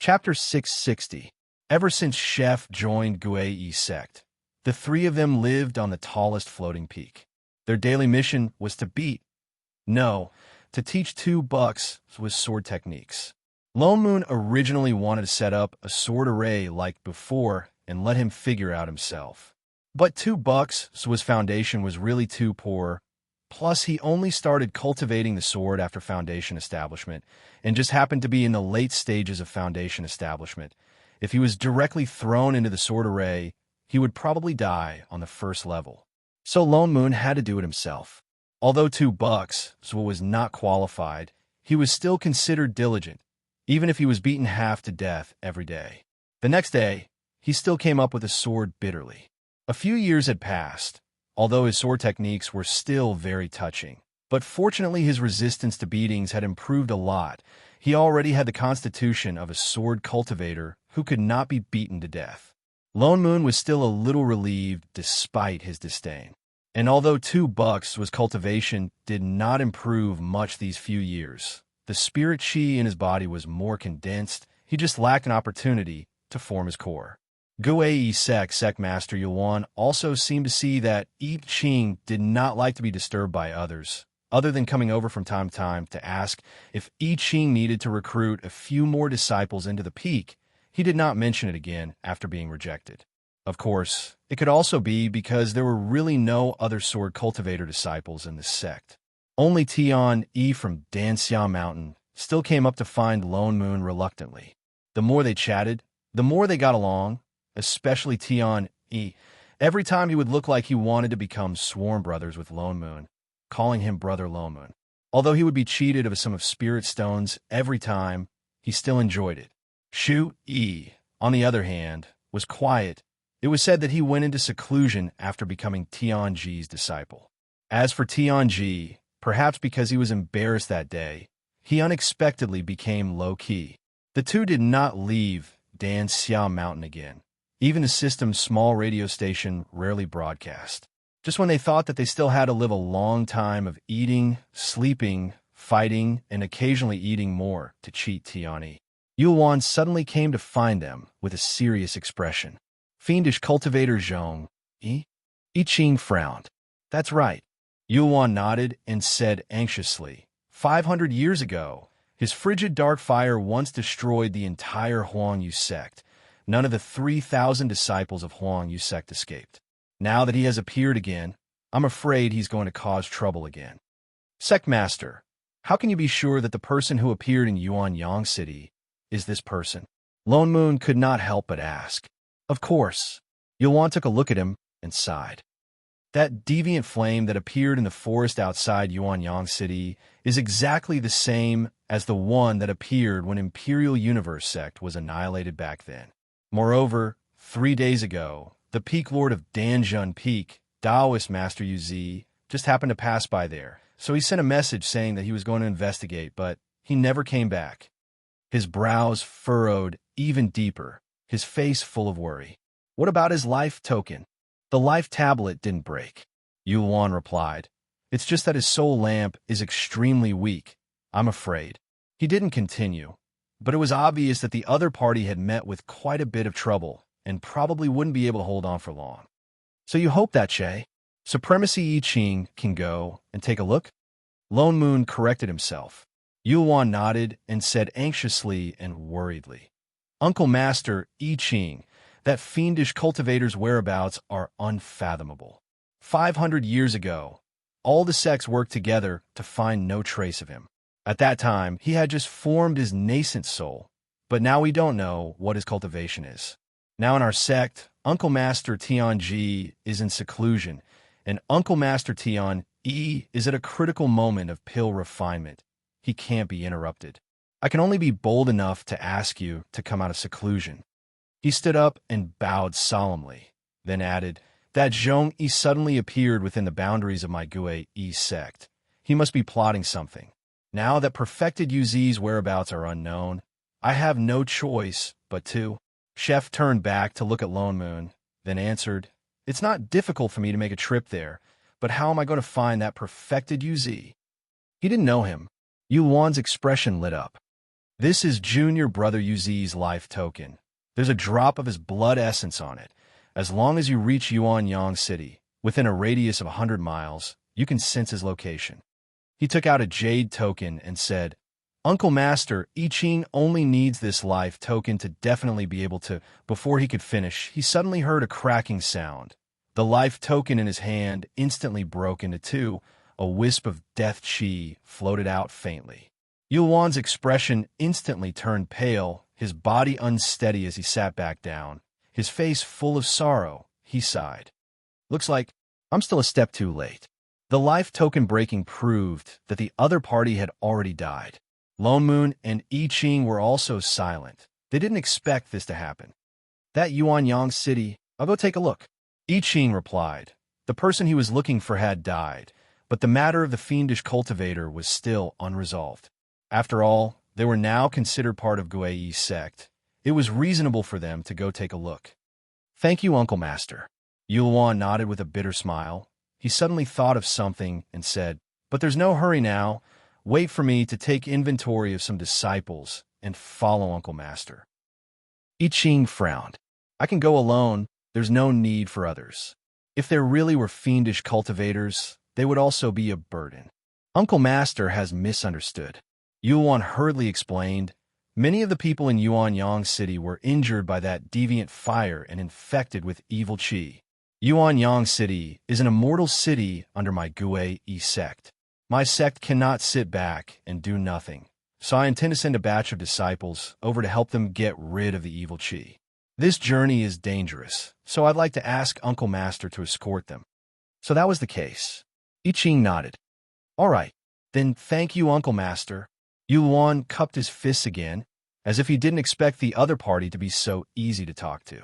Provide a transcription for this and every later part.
Chapter 660. Ever since Chef joined Guei sect, the three of them lived on the tallest floating peak. Their daily mission was to to teach two bucks with sword techniques. Lone Moon originally wanted to set up a sword array like before and let him figure out himself. But two bucks' foundation was really too poor. Plus, he only started cultivating the sword after foundation establishment, and just happened to be in the late stages of foundation establishment. If he was directly thrown into the sword array, he would probably die on the first level. So Lone Moon had to do it himself. Although two bucks was not qualified, he was still considered diligent, even if he was beaten half to death every day. The next day, he still came up with a sword bitterly. A few years had passed, although his sword techniques were still very touching. But fortunately, his resistance to beatings had improved a lot. He already had the constitution of a sword cultivator who could not be beaten to death. Lone Moon was still a little relieved despite his disdain. And although two bucks' cultivation did not improve much these few years, the spirit chi in his body was more condensed. He just lacked an opportunity to form his core. Guei sect master Yuan also seemed to see that I Ching did not like to be disturbed by others, other than coming over from time to time to ask if I Ching needed to recruit a few more disciples into the peak. He did not mention it again after being rejected. Of course, it could also be because there were really no other sword cultivator disciples in this sect. Only Tian Yi from Danxia Mountain still came up to find Lone Moon reluctantly. The more they chatted, the more they got along, especially Tian Yi. Every time he would look like he wanted to become sworn brothers with Lone Moon, calling him Brother Lone Moon. Although he would be cheated of some of Spirit Stones every time, he still enjoyed it. Shu Yi, on the other hand, was quiet. It was said that he went into seclusion after becoming Tianji's disciple. As for Tianji, perhaps because he was embarrassed that day, he unexpectedly became low-key. The two did not leave Danxia Mountain again. Even the system's small radio station rarely broadcast. Just when they thought that they still had to live a long time of eating, sleeping, fighting, and occasionally eating more to cheat Tianyi, Yuan suddenly came to find them with a serious expression. Fiendish cultivator Zhong, I Ching frowned. That's right. Yuan nodded and said anxiously, 500 years ago, his frigid dark fire once destroyed the entire Huangyu sect. None of the 3,000 disciples of Huangyu sect escaped. Now that he has appeared again, I'm afraid he's going to cause trouble again. Sect Master, how can you be sure that the person who appeared in Yuanyang City is this person? Lone Moon could not help but ask. Of course. Yuan took a look at him and sighed. That deviant flame that appeared in the forest outside Yuanyang City is exactly the same as the one that appeared when Imperial Universe sect was annihilated back then. Moreover, 3 days ago, the Peak Lord of Danjun Peak, Taoist Master Yuzi, just happened to pass by there, so he sent a message saying that he was going to investigate, but he never came back. His brows furrowed even deeper, his face full of worry. What about his life token? The life tablet didn't break. Yuan replied. It's just that his soul lamp is extremely weak, I'm afraid. He didn't continue, but it was obvious that the other party had met with quite a bit of trouble and probably wouldn't be able to hold on for long. So you hope that, Che? Supremacy I Ching can go and take a look? Lone Moon corrected himself. Yuan nodded and said anxiously and worriedly. Uncle Master I Ching, that fiendish cultivator's whereabouts are unfathomable. 500 years ago, all the sects worked together to find no trace of him. At that time, he had just formed his nascent soul, but now we don't know what his cultivation is. Now in our sect, Uncle Master Tianji is in seclusion, and Uncle Master Tian Yi is at a critical moment of pill refinement. He can't be interrupted. I can only be bold enough to ask you to come out of seclusion. He stood up and bowed solemnly, then added, that Zhong Yi suddenly appeared within the boundaries of my Guei sect. He must be plotting something. Now that perfected Yuzi's whereabouts are unknown, I have no choice but to. Chef turned back to look at Lone Moon, then answered, it's not difficult for me to make a trip there, but how am I going to find that perfected Yuzi? He didn't know him. Yuan's expression lit up. This is Junior Brother Yuzi's life token. There's a drop of his blood essence on it. As long as you reach Yuanyang City, within a radius of 100 miles, you can sense his location. He took out a jade token and said, Uncle Master, I Ching only needs this life token to definitely be able to. Before he could finish, he suddenly heard a cracking sound. The life token in his hand instantly broke into two. A wisp of death chi floated out faintly. Yuan's expression instantly turned pale, his body unsteady as he sat back down. His face full of sorrow, he sighed. Looks like I'm still a step too late. The life token breaking proved that the other party had already died. Lone Moon and I Ching were also silent. They didn't expect this to happen. That Yuanyang City, I'll go take a look. I Ching replied. The person he was looking for had died, but the matter of the fiendish cultivator was still unresolved. After all, they were now considered part of Gui's sect. It was reasonable for them to go take a look. Thank you, Uncle Master. Yuan nodded with a bitter smile. He suddenly thought of something and said, But there's no hurry now. Wait for me to take inventory of some disciples and follow Uncle Master. I Ching frowned. I can go alone. There's no need for others. If there really were fiendish cultivators, they would also be a burden. Uncle Master has misunderstood. Yuan hurriedly explained. Many of the people in Yuanyang City were injured by that deviant fire and infected with evil qi. Yuanyang City is an immortal city under my Gui sect. My sect cannot sit back and do nothing, so I intend to send a batch of disciples over to help them get rid of the evil qi. This journey is dangerous, so I'd like to ask Uncle Master to escort them. So that was the case. I Ching nodded. All right, then thank you, Uncle Master. Yuan cupped his fists again, as if he didn't expect the other party to be so easy to talk to.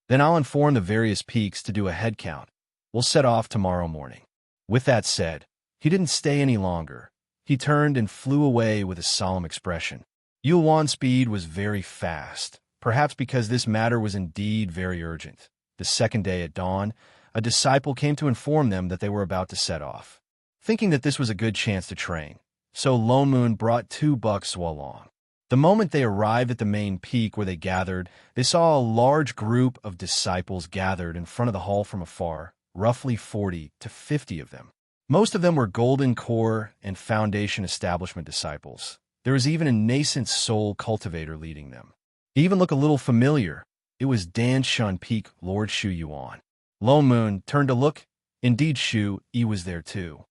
Then I'll inform the various peaks to do a head count. We'll set off tomorrow morning. With that said, he didn't stay any longer. He turned and flew away with a solemn expression. Yuan's speed was very fast, perhaps because this matter was indeed very urgent. The second day at dawn, a disciple came to inform them that they were about to set off. Thinking that this was a good chance to train, so Lone Moon brought 2 bucks along. The moment they arrived at the main peak where they gathered, they saw a large group of disciples gathered in front of the hall from afar, roughly 40 to 50 of them. Most of them were Golden Core and Foundation Establishment disciples. There was even a nascent soul cultivator leading them. They even looked a little familiar. It was Dan Shun Peak Lord Shu Yuan. Lone Moon turned to look. Indeed, Shu Yi was there too.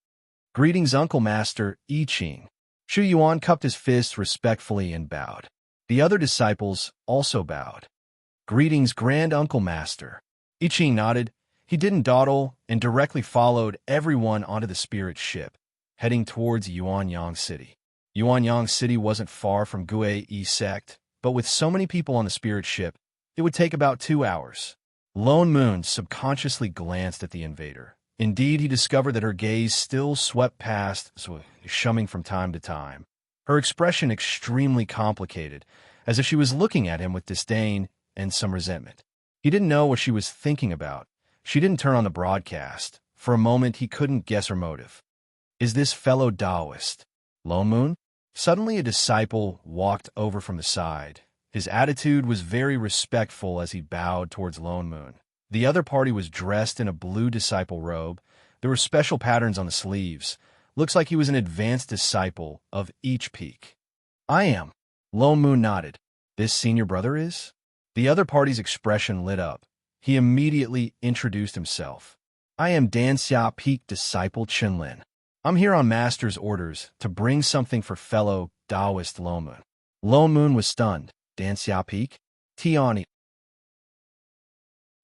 Greetings, Uncle Master I Ching. Shu Yuan cupped his fists respectfully and bowed. The other disciples also bowed. Greetings, Grand Uncle Master. I Ching nodded. He didn't dawdle and directly followed everyone onto the spirit ship, heading towards Yuanyang City. Yuanyang City wasn't far from Gui sect, but with so many people on the spirit ship, it would take about 2 hours. Lone Moon subconsciously glanced at the invader. Indeed, he discovered that her gaze still swept past, shumming from time to time. Her expression extremely complicated, as if she was looking at him with disdain and some resentment. He didn't know what she was thinking about. She didn't turn on the broadcast. For a moment, he couldn't guess her motive. Is this fellow Taoist? Lone Moon? Suddenly, a disciple walked over from the side. His attitude was very respectful as he bowed towards Lone Moon. The other party was dressed in a blue disciple robe. There were special patterns on the sleeves. Looks like he was an advanced disciple of each peak. I am. Lone Moon nodded. This senior brother is? The other party's expression lit up. He immediately introduced himself. I am Danxia Peak disciple Chinlin. I'm here on Master's orders to bring something for fellow Taoist Lone Moon. Lone Moon was stunned. Danxia Peak? Tiani.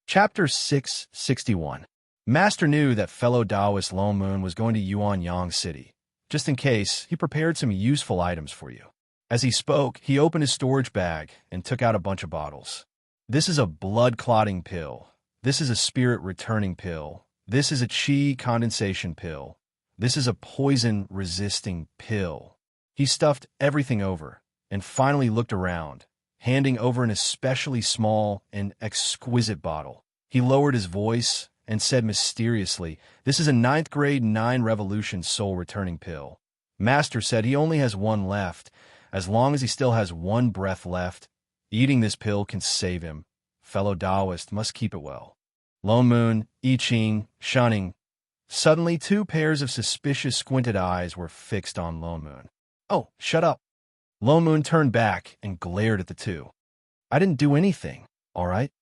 Chapter 661. Master knew that fellow Taoist Lone Moon was going to Yuanyang City. Just in case, he prepared some useful items for you. As he spoke, he opened his storage bag and took out a bunch of bottles. This is a blood-clotting pill. This is a spirit-returning pill. This is a chi condensation pill. This is a poison-resisting pill. He stuffed everything over and finally looked around, handing over an especially small and exquisite bottle. He lowered his voice and said mysteriously, "This is a 9th grade 9 revolution soul returning pill." Master said he only has one left. As long as he still has one breath left, eating this pill can save him. Fellow Taoist must keep it well. Lone Moon, I Ching, shunning. Suddenly, two pairs of suspicious squinted eyes were fixed on Lone Moon. "Oh, shut up." Lone Moon turned back and glared at the two. "I didn't do anything, all right?"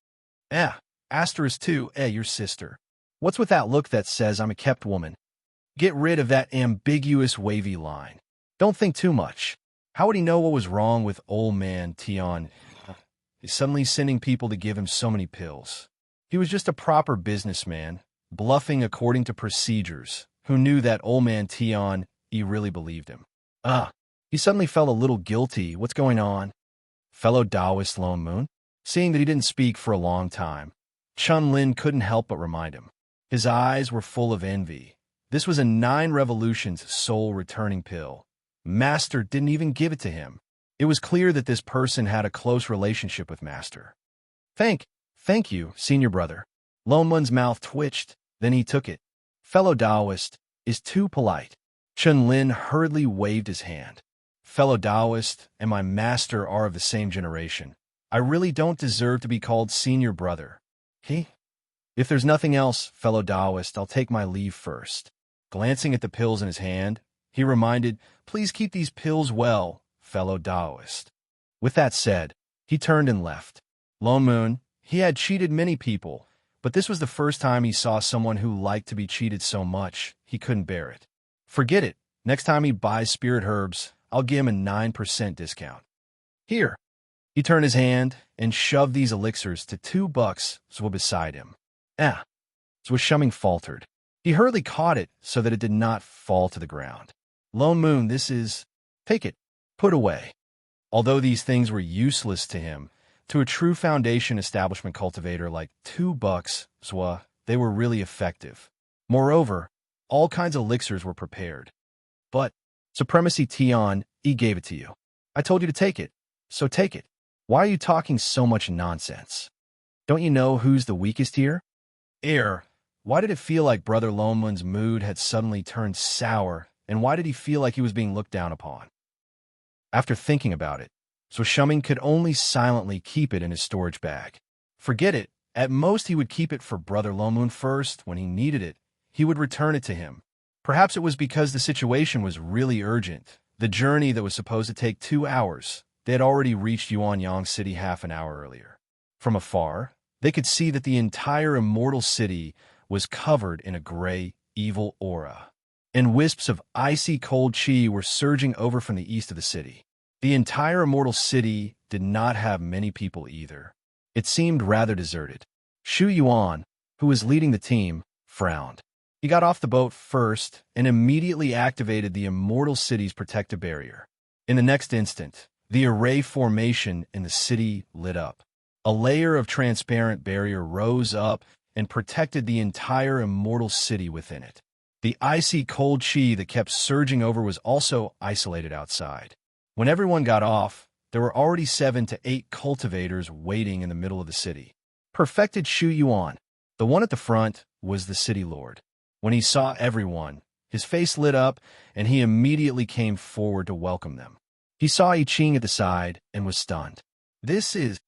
Asterisk 2, your sister. What's with that look that says I'm a kept woman? Get rid of that ambiguous wavy line. Don't think too much. How would he know what was wrong with old man Tion? He's suddenly sending people to give him so many pills. He was just a proper businessman, bluffing according to procedures, who knew that old man Tion, he really believed him. He suddenly felt a little guilty. What's going on? Fellow Taoist Lone Moon? Seeing that he didn't speak for a long time, Chun Lin couldn't help but remind him. His eyes were full of envy. This was a 9 revolutions soul-returning pill. Master didn't even give it to him. It was clear that this person had a close relationship with Master. Thank you, senior brother. Lone Moon's mouth twitched, then he took it. Fellow Taoist is too polite. Chun Lin hurriedly waved his hand. Fellow Taoist and my master are of the same generation. I really don't deserve to be called senior brother. If there's nothing else, fellow Taoist, I'll take my leave first. Glancing at the pills in his hand, he reminded, please keep these pills well, fellow Taoist. With that said, he turned and left. Lone Moon, he had cheated many people, but this was the first time he saw someone who liked to be cheated so much, he couldn't bear it. Forget it. Next time he buys spirit herbs, I'll give him a 9% discount. Here. He turned his hand and shoved these elixirs to $2 beside him. Shuming faltered. He hurriedly caught it so that it did not fall to the ground. Lone Moon, this is... Take it. Put away. Although these things were useless to him, to a true foundation establishment cultivator like $2, they were really effective. Moreover, all kinds of elixirs were prepared. But, Supremacy Tion, he gave it to you. I told you to take it, so take it. Why are you talking so much nonsense? Don't you know who's the weakest here? Why did it feel like Brother Lone Moon's mood had suddenly turned sour, and why did he feel like he was being looked down upon? After thinking about it, Shuming could only silently keep it in his storage bag. Forget it. At most, he would keep it for Brother Lone Moon first. When he needed it, he would return it to him. Perhaps it was because the situation was really urgent. The journey that was supposed to take 2 hours, they had already reached Yuanyang City half an hour earlier. From afar, they could see that the entire immortal city was covered in a gray, evil aura, and wisps of icy cold chi were surging over from the east of the city. The entire immortal city did not have many people either. It seemed rather deserted. Xu Yuan, who was leading the team, frowned. He got off the boat first and immediately activated the immortal city's protective barrier. In the next instant, the array formation in the city lit up. A layer of transparent barrier rose up and protected the entire immortal city within it. The icy cold chi that kept surging over was also isolated outside. When everyone got off, there were already 7 to 8 cultivators waiting in the middle of the city. Perfected Xu Yuan. The one at the front was the city lord. When he saw everyone, his face lit up and he immediately came forward to welcome them. He saw I Ching at the side and was stunned. This is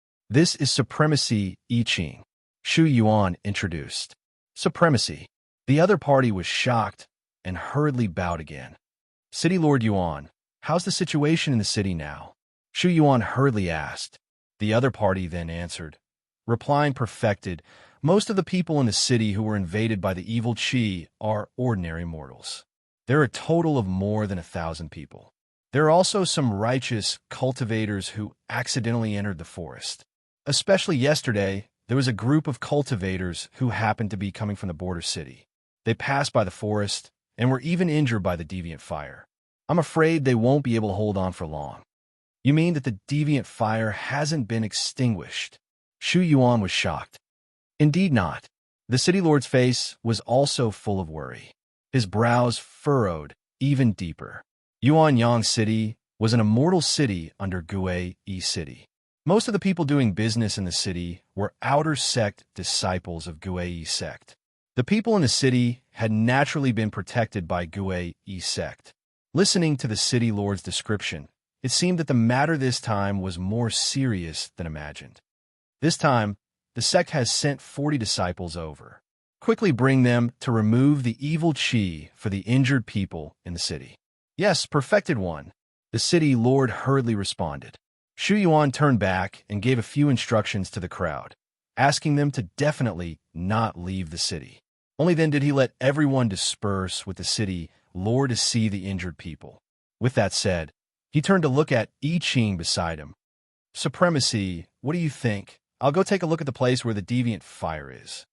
Supremacy I Ching. Xu Yuan introduced. Supremacy. The other party was shocked and hurriedly bowed again. City Lord Yuan, how's the situation in the city now? Xu Yuan hurriedly asked. The other party then answered. Replying perfected, most of the people in the city who were invaded by the evil chi are ordinary mortals. There are a total of more than 1,000 people. There are also some righteous cultivators who accidentally entered the forest. Especially yesterday, there was a group of cultivators who happened to be coming from the border city. They passed by the forest and were even injured by the deviant fire. I'm afraid they won't be able to hold on for long. You mean that the deviant fire hasn't been extinguished? Xu Yuan was shocked. Indeed not. The city lord's face was also full of worry. His brows furrowed even deeper. Yuanyang City was an immortal city under Gue Yi City. Most of the people doing business in the city were outer sect disciples of Gue Yi sect. The people in the city had naturally been protected by Gue Yi sect. Listening to the city lord's description, It seemed that the matter this time was more serious than imagined. This time, the sect has sent 40 disciples over. Quickly bring them to remove the evil chi for the injured people in the city. Yes, perfected one, the city lord hurriedly responded. Shu Yuan turned back and gave a few instructions to the crowd, asking them to definitely not leave the city. Only then did he let everyone disperse with the city lord to see the injured people. With that said, he turned to look at I Ching beside him. Supremacy, what do you think? I'll go take a look at the place where the deviant fire is.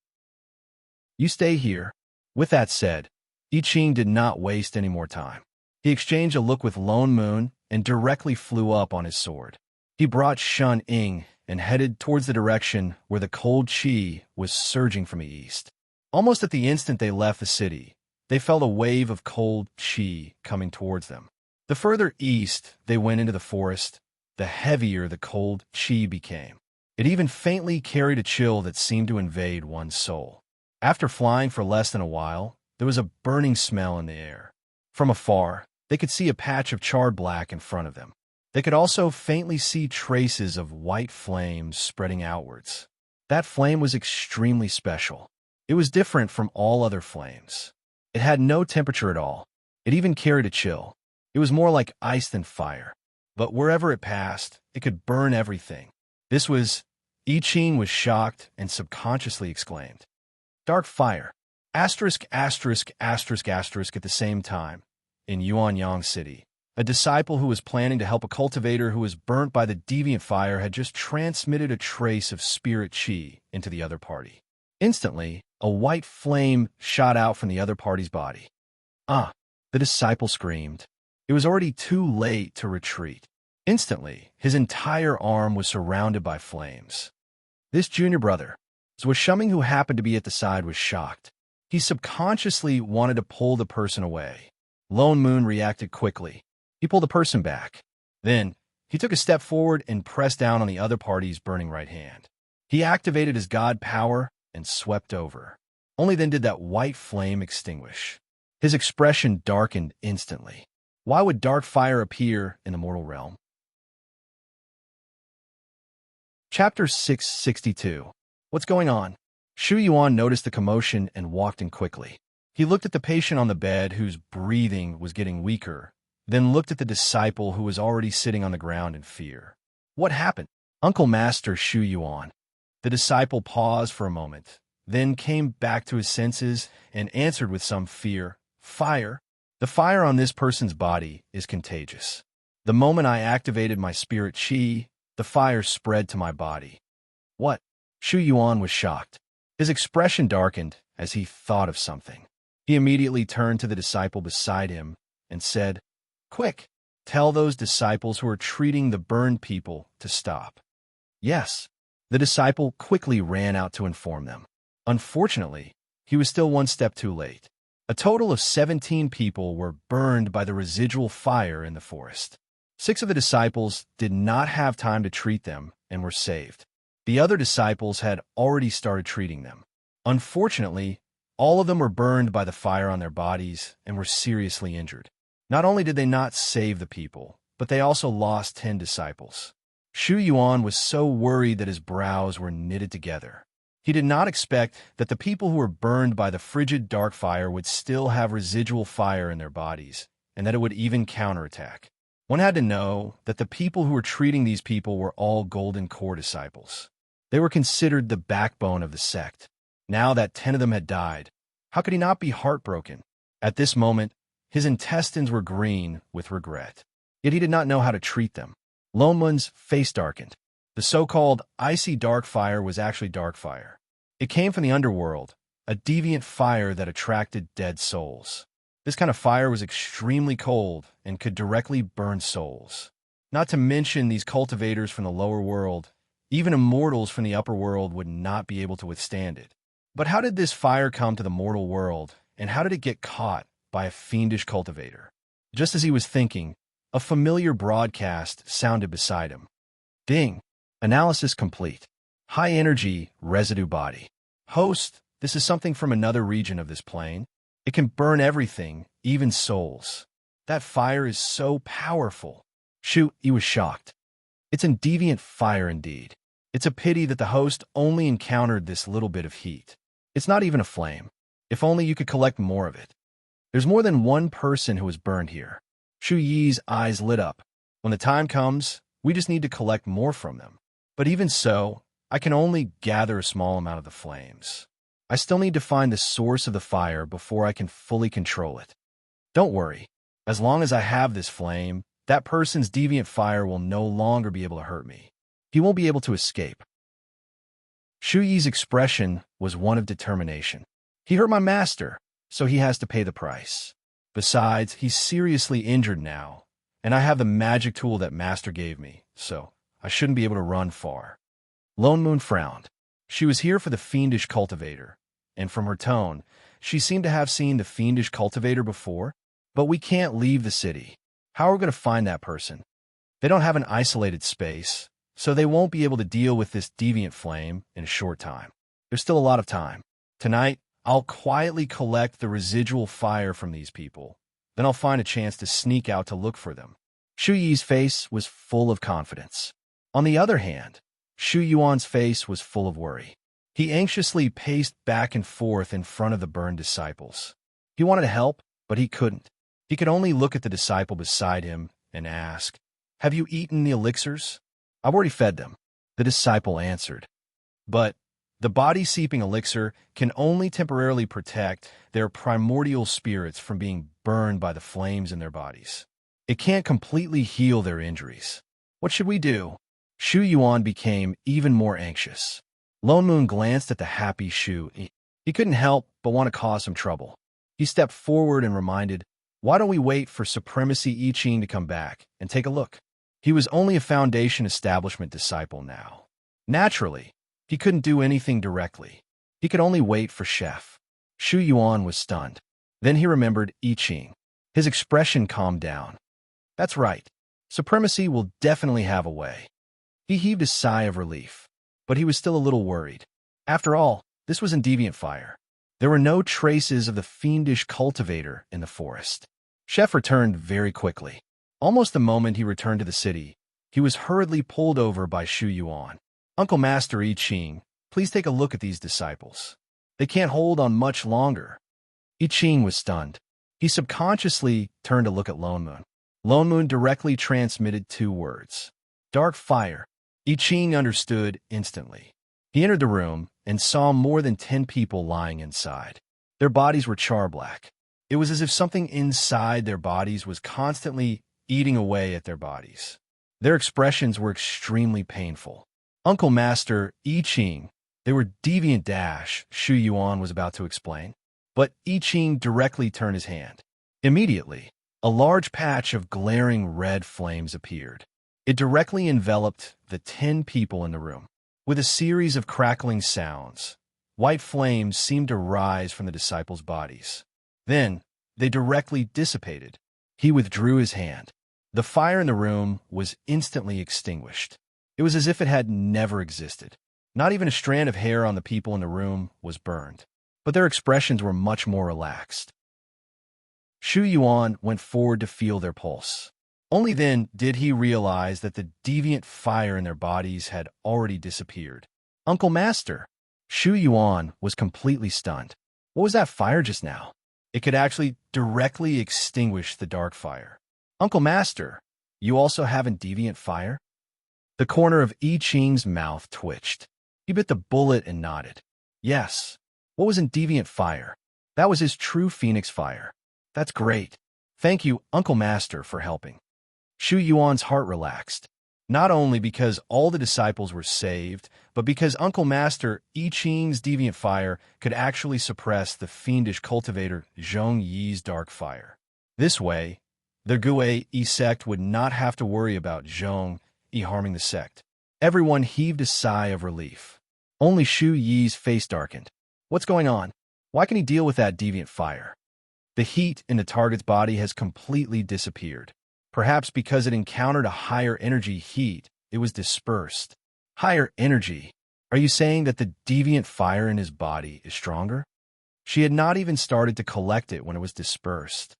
You stay here. With that said, I Ching did not waste any more time. He exchanged a look with Lone Moon and directly flew up on his sword. He brought Shun Ying and headed towards the direction where the cold chi was surging from the east. Almost at the instant they left the city, they felt a wave of cold chi coming towards them. The further east they went into the forest, the heavier the cold chi became. It even faintly carried a chill that seemed to invade one's soul. After flying for less than a while, there was a burning smell in the air. From afar, they could see a patch of charred black in front of them. They could also faintly see traces of white flames spreading outwards. That flame was extremely special. It was different from all other flames. It had no temperature at all. It even carried a chill. It was more like ice than fire. But wherever it passed, it could burn everything. This was... I Ching was shocked and subconsciously exclaimed, "Dark fire! Asterisk, asterisk, asterisk, asterisk." At the same time, in Yuanyang City, a disciple who was planning to help a cultivator who was burnt by the deviant fire had just transmitted a trace of spirit chi into the other party. Instantly, a white flame shot out from the other party's body. "Ah!" the disciple screamed. It was already too late to retreat. Instantly, his entire arm was surrounded by flames. This junior brother, Shuming, who happened to be at the side, was shocked. He subconsciously wanted to pull the person away. Lone Moon reacted quickly. He pulled the person back. Then, he took a step forward and pressed down on the other party's burning right hand. He activated his god power and swept over. Only then did that white flame extinguish. His expression darkened instantly. Why would dark fire appear in the mortal realm? Chapter 662. What's going on? Shu Yuan noticed the commotion and walked in quickly. He looked at the patient on the bed whose breathing was getting weaker, then looked at the disciple who was already sitting on the ground in fear. What happened? Uncle Master Shu Yuan. The disciple paused for a moment, then came back to his senses and answered with some fear, "Fire. The fire on this person's body is contagious. The moment I activated my spirit chi, the fire spread to my body." What? Shu Yuan was shocked. His expression darkened as he thought of something. He immediately turned to the disciple beside him and said, "Quick, tell those disciples who are treating the burned people to stop." Yes. The disciple quickly ran out to inform them. Unfortunately, he was still one step too late. A total of 17 people were burned by the residual fire in the forest. 6 of the disciples did not have time to treat them and were saved. The other disciples had already started treating them. Unfortunately, all of them were burned by the fire on their bodies and were seriously injured. Not only did they not save the people, but they also lost 10 disciples. Shu Yuan was so worried that his brows were knitted together. He did not expect that the people who were burned by the frigid dark fire would still have residual fire in their bodies, and that it would even counterattack. One had to know that the people who were treating these people were all Golden Core disciples. They were considered the backbone of the sect. Now that 10 of them had died, how could he not be heartbroken? At this moment, his intestines were green with regret. Yet he did not know how to treat them. Lone Moon's face darkened. The so-called icy dark fire was actually dark fire. It came from the underworld, a deviant fire that attracted dead souls. This kind of fire was extremely cold and could directly burn souls. Not to mention these cultivators from the lower world, even immortals from the upper world would not be able to withstand it. But how did this fire come to the mortal world, and how did it get caught by a fiendish cultivator? Just as he was thinking, a familiar broadcast sounded beside him. Ding! Analysis complete. High energy residue body. Host, this is something from another region of this plane. It can burn everything, even souls. That fire is so powerful. Shu Yi was shocked. It's a deviant fire indeed. It's a pity that the host only encountered this little bit of heat. It's not even a flame. If only you could collect more of it. There's more than one person who was burned here. Shu Yi's eyes lit up. When the time comes, we just need to collect more from them. But even so, I can only gather a small amount of the flames. I still need to find the source of the fire before I can fully control it. Don't worry. As long as I have this flame, that person's deviant fire will no longer be able to hurt me. He won't be able to escape. Shu Yi's expression was one of determination. He hurt my master, so he has to pay the price. Besides, he's seriously injured now, and I have the magic tool that master gave me, so I shouldn't be able to run far. Lone Moon frowned. She was here for the fiendish cultivator, and from her tone, she seemed to have seen the fiendish cultivator before. But we can't leave the city. How are we going to find that person? They don't have an isolated space, so they won't be able to deal with this deviant flame in a short time. There's still a lot of time. Tonight, I'll quietly collect the residual fire from these people. Then I'll find a chance to sneak out to look for them. Shu Yi's face was full of confidence. On the other hand, Shu Yuan's face was full of worry. He anxiously paced back and forth in front of the burned disciples. He wanted to help, but he couldn't. He could only look at the disciple beside him and ask, "Have you eaten the elixirs?" "I've already fed them," the disciple answered. But the body-seeping elixir can only temporarily protect their primordial spirits from being burned by the flames in their bodies. It can't completely heal their injuries. What should we do? Shu Yuan became even more anxious. Lone Moon glanced at the happy Shu Yi. He couldn't help but want to cause some trouble. He stepped forward and reminded, "Why don't we wait for Supremacy I Ching to come back and take a look?" He was only a Foundation Establishment disciple now. Naturally, he couldn't do anything directly. He could only wait for Chef. Shu Yuan was stunned. Then he remembered I Ching. His expression calmed down. That's right. Supremacy will definitely have a way. He heaved a sigh of relief, but he was still a little worried. After all, this was in deviant fire. There were no traces of the fiendish cultivator in the forest. Chef returned very quickly. Almost the moment he returned to the city, he was hurriedly pulled over by Shu Yuan. "Uncle Master I Ching, please take a look at these disciples. They can't hold on much longer." I Ching was stunned. He subconsciously turned to look at Lone Moon. Lone Moon directly transmitted 2 words. Dark fire. I Ching understood instantly. He entered the room and saw more than 10 people lying inside. Their bodies were char-black. It was as if something inside their bodies was constantly eating away at their bodies. Their expressions were extremely painful. "Uncle Master I Ching, they were deviant dash," Shu Yuan was about to explain. But I Ching directly turned his hand. Immediately, a large patch of glaring red flames appeared. It directly enveloped the 10 people in the room. With a series of crackling sounds, white flames seemed to rise from the disciples' bodies. Then, they directly dissipated. He withdrew his hand. The fire in the room was instantly extinguished. It was as if it had never existed. Not even a strand of hair on the people in the room was burned, but their expressions were much more relaxed. Shu Yuan went forward to feel their pulse. Only then did he realize that the deviant fire in their bodies had already disappeared. "Uncle Master!" Shu Yuan was completely stunned. What was that fire just now? It could actually directly extinguish the dark fire. "Uncle Master, you also have a deviant fire?" The corner of I Ching's mouth twitched. He bit the bullet and nodded. Yes. What was in deviant fire? That was his true phoenix fire. That's great. Thank you, Uncle Master, for helping. Shu Yuan's heart relaxed. Not only because all the disciples were saved, but because Uncle Master I Ching's deviant fire could actually suppress the fiendish cultivator Zhong Yi's dark fire. This way, the Gui sect would not have to worry about Zhong Yi harming the sect. Everyone heaved a sigh of relief. Only Shu Yi's face darkened. What's going on? Why can he deal with that deviant fire? The heat in the target's body has completely disappeared. Perhaps because it encountered a higher energy heat, it was dispersed. Higher energy? Are you saying that the deviant fire in his body is stronger? She had not even started to collect it when it was dispersed.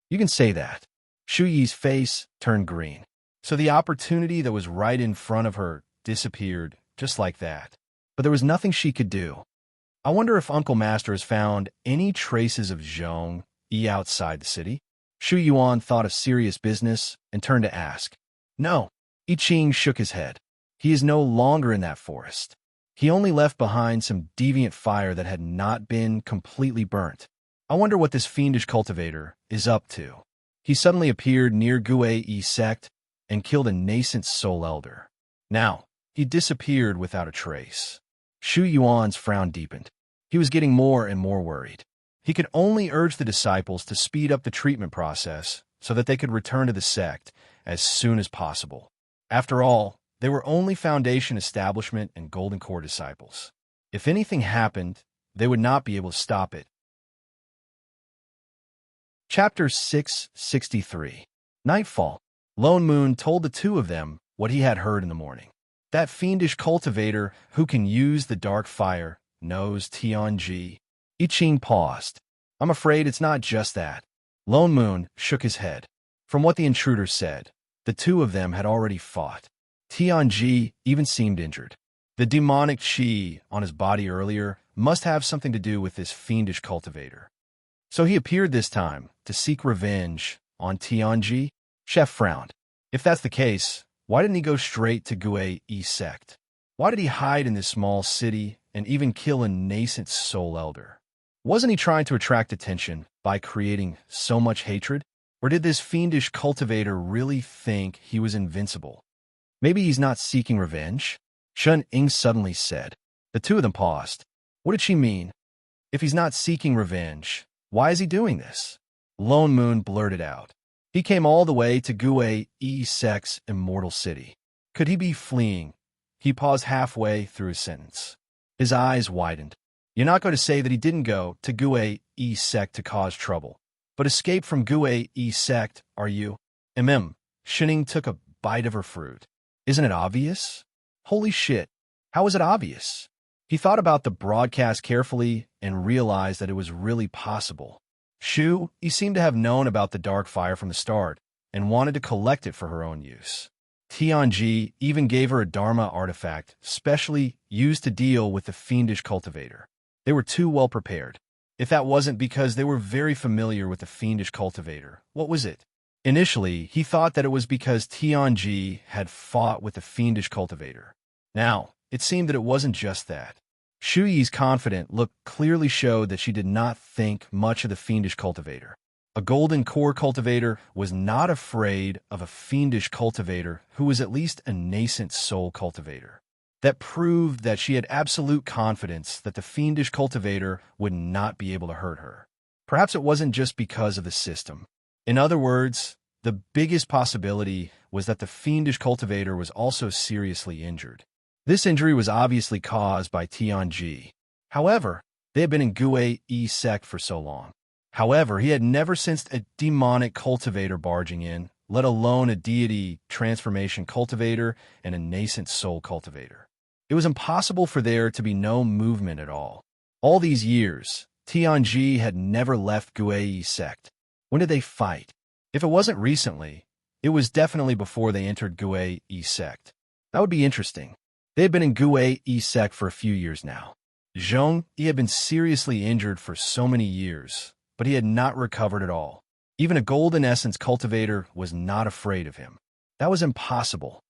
You can say that. Shu Yi's face turned green. So the opportunity that was right in front of her disappeared just like that. But there was nothing she could do. I wonder if Uncle Master has found any traces of Zhong Yi outside the city? Shu Yuan thought of serious business and turned to ask. No. I Ching shook his head. He is no longer in that forest. He only left behind some deviant fire that had not been completely burnt. I wonder what this fiendish cultivator is up to. He suddenly appeared near Gue sect and killed a nascent soul elder. Now, he disappeared without a trace. Shu Yuan's frown deepened. He was getting more and more worried. He could only urge the disciples to speed up the treatment process so that they could return to the sect as soon as possible. After all, they were only Foundation Establishment and Golden Core disciples. If anything happened, they would not be able to stop it. Chapter 663. Nightfall. Lone Moon told the two of them what he had heard in the morning. That fiendish cultivator who can use the dark fire knows Tianji. I Ching paused. I'm afraid it's not just that. Lone Moon shook his head. From what the intruder said, the two of them had already fought. Tianji even seemed injured. The demonic qi on his body earlier must have something to do with this fiendish cultivator. So he appeared this time to seek revenge on Tianji? Chef frowned. If that's the case, why didn't he go straight to Gue sect? Why did he hide in this small city and even kill a nascent soul elder? Wasn't he trying to attract attention by creating so much hatred? Or did this fiendish cultivator really think he was invincible? Maybe he's not seeking revenge? Shun Ying suddenly said. The two of them paused. What did she mean? If he's not seeking revenge, why is he doing this? Lone Moon blurted out. He came all the way to Gue sect's immortal city. Could he be fleeing? He paused halfway through his sentence. His eyes widened. You're not going to say that he didn't go to Gue sect to cause trouble, but escape from Gue sect, are you? Shining took a bite of her fruit. Isn't it obvious? Holy shit. How is it obvious? He thought about the broadcast carefully and realized that it was really possible. Shu, he seemed to have known about the dark fire from the start and wanted to collect it for her own use. Tianji even gave her a Dharma artifact specially used to deal with the fiendish cultivator. They were too well prepared. If that wasn't because they were very familiar with the fiendish cultivator, what was it? Initially, he thought that it was because Tianji had fought with the fiendish cultivator. Now, it seemed that it wasn't just that. Shu Yi's confident look clearly showed that she did not think much of the fiendish cultivator. A golden core cultivator was not afraid of a fiendish cultivator who was at least a nascent soul cultivator. That proved that she had absolute confidence that the fiendish cultivator would not be able to hurt her. Perhaps it wasn't just because of the system. In other words, the biggest possibility was that the fiendish cultivator was also seriously injured. This injury was obviously caused by Tianji. However, they had been in Gue sect for so long. However, he had never sensed a demonic cultivator barging in, let alone a deity transformation cultivator and a nascent soul cultivator. It was impossible for there to be no movement at all. All these years, Tianji had never left Gue sect. When did they fight? If it wasn't recently, it was definitely before they entered Gue sect. That would be interesting. They had been in Gue sect for a few years now. Zhong Yi had been seriously injured for so many years, but he had not recovered at all. Even a golden essence cultivator was not afraid of him. That was impossible.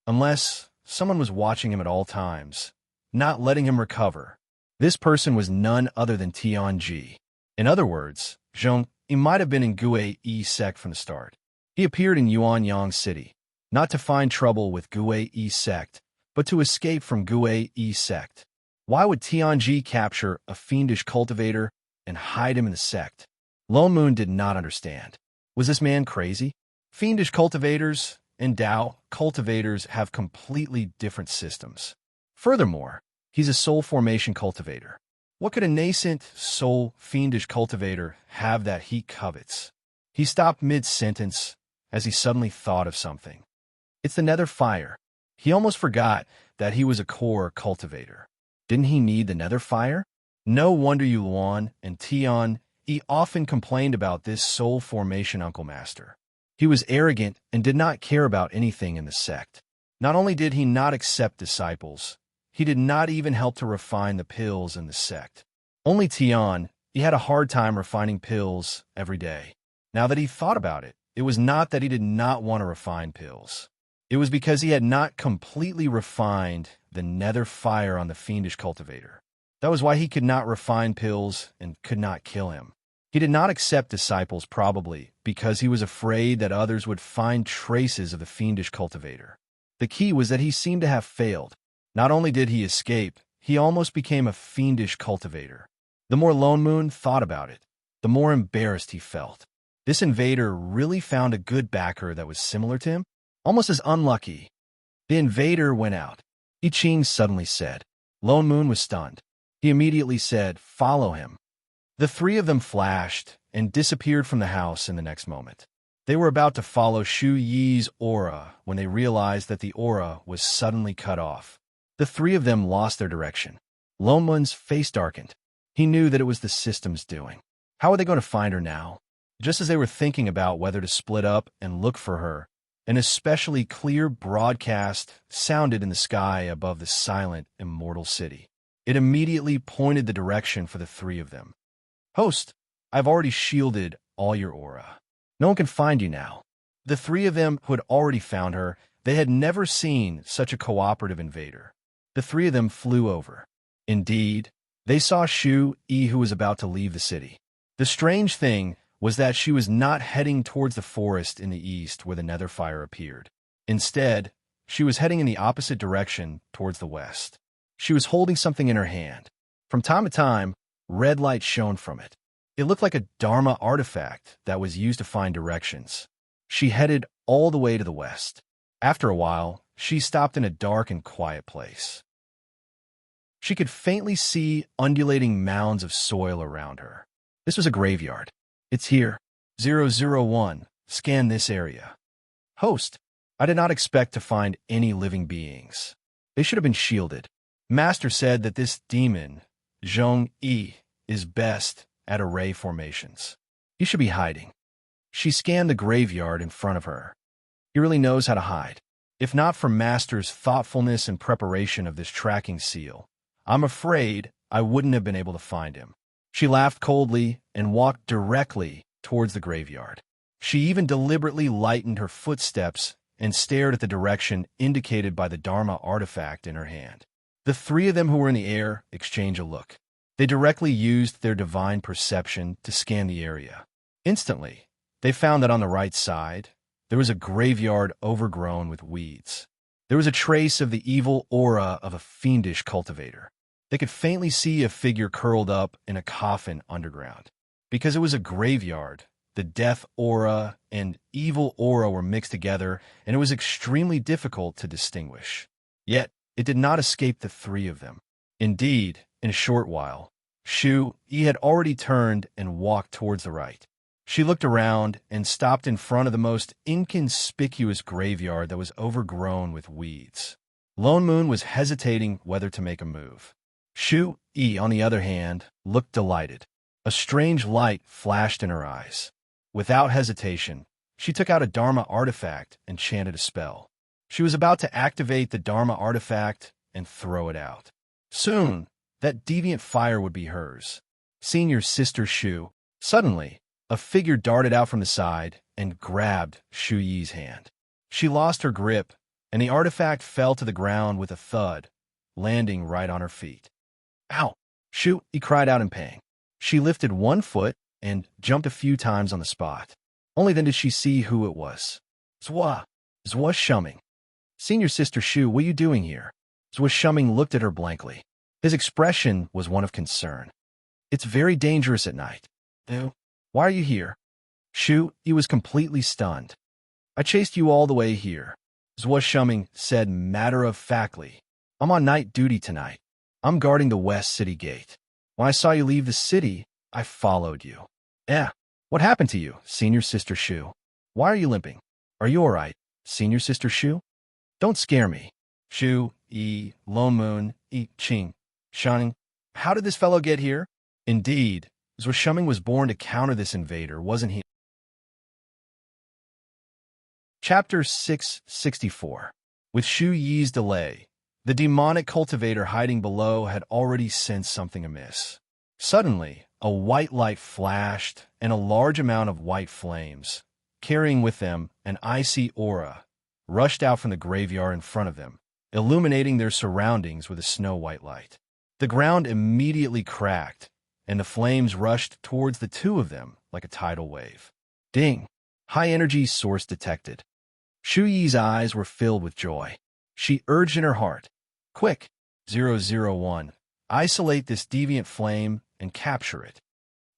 Unless someone was watching him at all times, not letting him recover. This person was none other than Tianji. In other words, Zhong Yi might have been in Gue sect from the start. He appeared in Yuanyang City, not to find trouble with Gue sect, but to escape from Gue sect. Why would Tianji capture a fiendish cultivator and hide him in the sect? Lone Moon did not understand. Was this man crazy? Fiendish cultivators and Dao cultivators have completely different systems. Furthermore, he's a soul formation cultivator. What could a nascent soul fiendish cultivator have that he covets? He stopped mid-sentence as he suddenly thought of something. It's the nether fire. He almost forgot that he was a core cultivator. Didn't he need the nether fire? No wonder Yuan and Tian Yi often complained about this soul formation Uncle Master. He was arrogant and did not care about anything in the sect. Not only did he not accept disciples, he did not even help to refine the pills in the sect. Only Tian, he had a hard time refining pills every day. Now that he thought about it, it was not that he did not want to refine pills. It was because he had not completely refined the nether fire on the fiendish cultivator. That was why he could not refine pills and could not kill him. He did not accept disciples probably because he was afraid that others would find traces of the fiendish cultivator. The key was that he seemed to have failed. Not only did he escape, he almost became a fiendish cultivator. The more Lone Moon thought about it, the more embarrassed he felt. This invader really found a good backer that was similar to him, almost as unlucky. The invader went out. I Ching suddenly said. Lone Moon was stunned. He immediately said, "Follow him." The three of them flashed and disappeared from the house in the next moment. They were about to follow Shu Yi's aura when they realized that the aura was suddenly cut off. The three of them lost their direction. Lone Moon's face darkened. He knew that it was the system's doing. How were they going to find her now? Just as they were thinking about whether to split up and look for her, an especially clear broadcast sounded in the sky above the silent, immortal city. It immediately pointed the direction for the three of them. "Host, I've already shielded all your aura. No one can find you now." The three of them who had already found her, they had never seen such a cooperative invader. The three of them flew over. Indeed, they saw Shu Yi, who was about to leave the city. The strange thing was that she was not heading towards the forest in the east where the nether fire appeared. Instead, she was heading in the opposite direction towards the west. She was holding something in her hand. From time to time, red light shone from it. It looked like a Dharma artifact that was used to find directions. She headed all the way to the west. After a while, she stopped in a dark and quiet place. She could faintly see undulating mounds of soil around her. This was a graveyard. "It's here. 001. Scan this area." "Host, I did not expect to find any living beings. They should have been shielded. Master said that this demon, Zhong Yi, is best at array formations. He should be hiding." She scanned the graveyard in front of her. He really knows how to hide. If not for Master's thoughtfulness and preparation of this tracking seal, I'm afraid I wouldn't have been able to find him. She laughed coldly and walked directly towards the graveyard. She even deliberately lightened her footsteps and stared at the direction indicated by the Dharma artifact in her hand. The three of them who were in the air exchanged a look. They directly used their divine perception to scan the area. Instantly, they found that on the right side, there was a graveyard overgrown with weeds. There was a trace of the evil aura of a fiendish cultivator. They could faintly see a figure curled up in a coffin underground. Because it was a graveyard, the death aura and evil aura were mixed together, and it was extremely difficult to distinguish. Yet, it did not escape the three of them. Indeed, in a short while, Shu Yi had already turned and walked towards the right. She looked around and stopped in front of the most inconspicuous graveyard that was overgrown with weeds. Lone Moon was hesitating whether to make a move. Shu Yi, on the other hand, looked delighted. A strange light flashed in her eyes. Without hesitation, she took out a Dharma artifact and chanted a spell. She was about to activate the Dharma artifact and throw it out. Soon, that deviant fire would be hers. Senior Sister Shu. Suddenly, a figure darted out from the side and grabbed Shu Yi's hand. She lost her grip, and the artifact fell to the ground with a thud, landing right on her feet. "Ow!" Shu Yi cried out in pain. She lifted one foot and jumped a few times on the spot. Only then did she see who it was. Zhua Shuming. "Senior Sister Shu, what are you doing here?" Zhua Shuming looked at her blankly. His expression was one of concern. "It's very dangerous at night." "No. Why are you here?" Shu Yi was completely stunned. "I chased you all the way here," Zhua Shuming said matter-of-factly. "I'm on night duty tonight. I'm guarding the West City Gate. When I saw you leave the city, I followed you." What happened to you, Senior Sister Shu? Why are you limping? Are you all right, Senior Sister Shu? Don't scare me." Shu Yi, Lone Moon, I Ching, Shunning. How did this fellow get here? Indeed, Zhuo Shuming was born to counter this invader, wasn't he? Chapter 664. With Shu Yi's delay, the demonic cultivator hiding below had already sensed something amiss. Suddenly, a white light flashed, and a large amount of white flames, carrying with them an icy aura, rushed out from the graveyard in front of them, illuminating their surroundings with a snow-white light. The ground immediately cracked, and the flames rushed towards the two of them like a tidal wave. Ding! High-energy source detected. Shu Yi's eyes were filled with joy. She urged in her heart, "Quick, 001, isolate this deviant flame and capture it."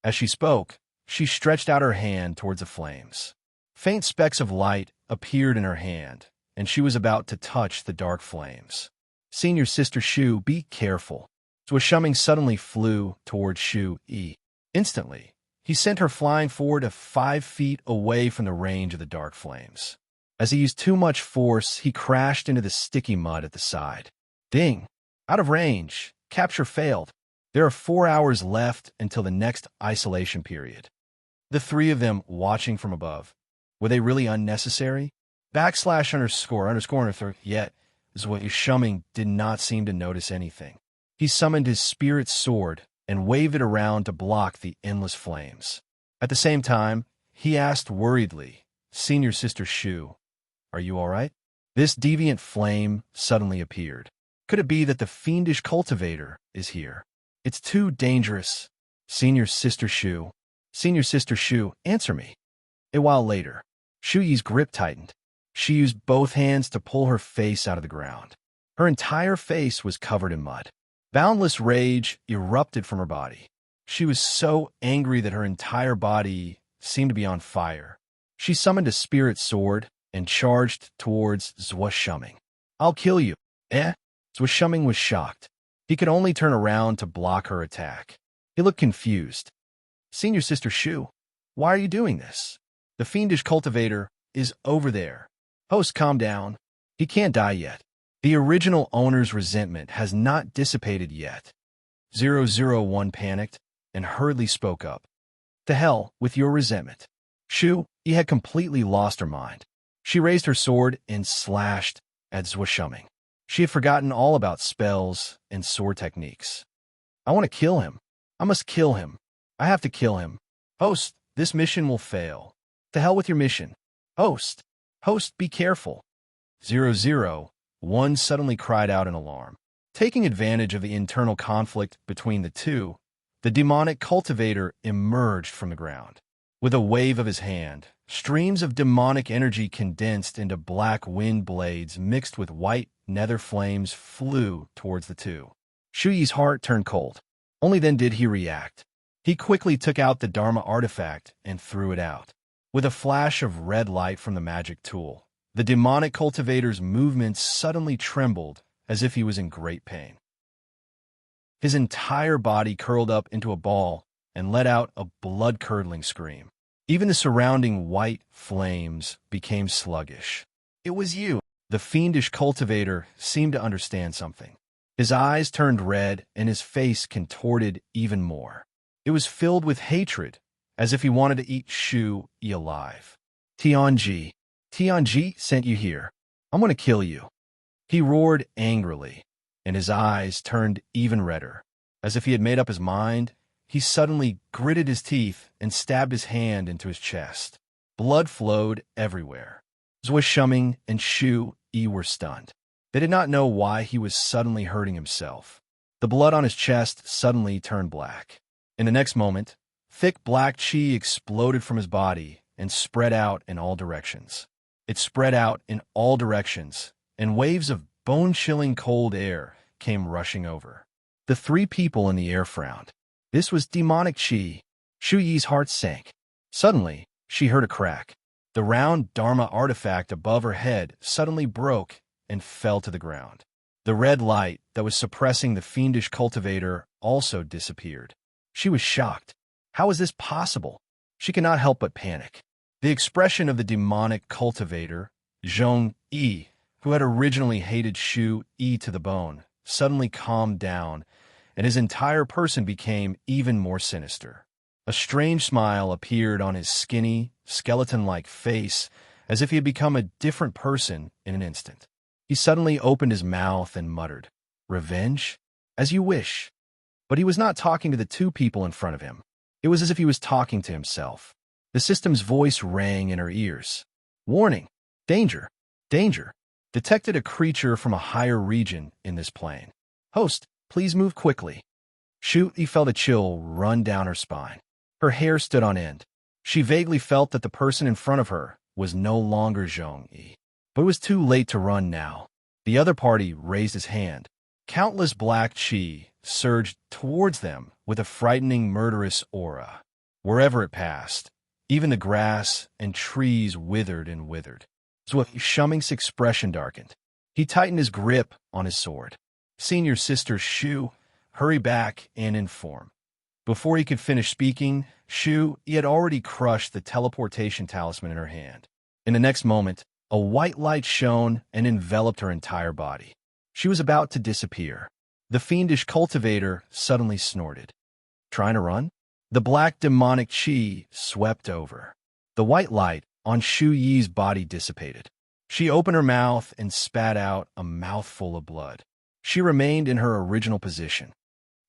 As she spoke, she stretched out her hand towards the flames. Faint specks of light appeared in her hand, and she was about to touch the dark flames. "Senior Sister Shu, be careful." Zhuoshumming suddenly flew towards Shu Yi. Instantly, he sent her flying forward 5 feet away from the range of the dark flames. As he used too much force, he crashed into the sticky mud at the side. Ding! Out of range. Capture failed. There are 4 hours left until the next isolation period. The three of them watching from above. Were they really unnecessary? _____, yet Zhuoshumming did not seem to notice anything. He summoned his spirit sword and waved it around to block the endless flames. At the same time, he asked worriedly, "Senior Sister Shu, are you all right?" This deviant flame suddenly appeared. Could it be that the fiendish cultivator is here? It's too dangerous. Senior Sister Shu, answer me. A while later, Shu Yi's grip tightened. She used both hands to pull her face out of the ground. Her entire face was covered in mud. Boundless rage erupted from her body. She was so angry that her entire body seemed to be on fire. She summoned a spirit sword and charged towards Zhuoshumming. "I'll kill you." Zhuoshumming was shocked. He could only turn around to block her attack. He looked confused. "Senior Sister Shu, why are you doing this? The fiendish cultivator is over there." "Host, calm down. He can't die yet. The original owner's resentment has not dissipated yet." 001 panicked and hurriedly spoke up. "To hell with your resentment." Shu Yi had completely lost her mind. She raised her sword and slashed at Zhuoshumming. She had forgotten all about spells and sword techniques. "I want to kill him. I must kill him. I have to kill him. Host, this mission will fail. To hell with your mission. Host, be careful." 001 suddenly cried out in alarm. Taking advantage of the internal conflict between the two, the demonic cultivator emerged from the ground. With a wave of his hand, streams of demonic energy condensed into black wind blades mixed with white nether flames flew towards the two. Shu Yi's heart turned cold. Only then did he react. He quickly took out the Dharma artifact and threw it out. With a flash of red light from the magic tool, the demonic cultivator's movements suddenly trembled as if he was in great pain. His entire body curled up into a ball and let out a blood-curdling scream. Even the surrounding white flames became sluggish. "It was you." The fiendish cultivator seemed to understand something. His eyes turned red and his face contorted even more. It was filled with hatred, as if he wanted to eat Shu Yi alive. Tianji sent you here. I'm going to kill you." He roared angrily, and his eyes turned even redder. As if he had made up his mind, he suddenly gritted his teeth and stabbed his hand into his chest. Blood flowed everywhere. Zhuoshumming and Shu Yi were stunned. They did not know why he was suddenly hurting himself. The blood on his chest suddenly turned black. In the next moment, thick black qi exploded from his body and spread out in all directions. It spread out in all directions, and waves of bone-chilling cold air came rushing over. The three people in the air frowned. This was demonic qi. Shu Yi's heart sank. Suddenly, she heard a crack. The round Dharma artifact above her head suddenly broke and fell to the ground. The red light that was suppressing the fiendish cultivator also disappeared. She was shocked. How was this possible? She could not help but panic. The expression of the demonic cultivator, Zhong Yi, who had originally hated Shu Yi to the bone, suddenly calmed down, and his entire person became even more sinister. A strange smile appeared on his skinny, skeleton-like face as if he had become a different person in an instant. He suddenly opened his mouth and muttered, "Revenge? As you wish." But he was not talking to the two people in front of him. It was as if he was talking to himself. The system's voice rang in her ears. "Warning! Danger! Danger! Detected a creature from a higher region in this plane. Host, please move quickly." He felt a chill run down her spine. Her hair stood on end. She vaguely felt that the person in front of her was no longer Zhong-Yi. But it was too late to run now. The other party raised his hand. Countless black chi surged towards them with a frightening, murderous aura. Wherever it passed, even the grass and trees withered and withered. Shuming's expression darkened. He tightened his grip on his sword. Senior Sister Shu, hurry back and inform. Before he could finish speaking, he had already crushed the teleportation talisman in her hand. In the next moment, a white light shone and enveloped her entire body. She was about to disappear. The fiendish cultivator suddenly snorted. Trying to run? The black demonic chi swept over. The white light on Shu Yi's body dissipated. She opened her mouth and spat out a mouthful of blood. She remained in her original position.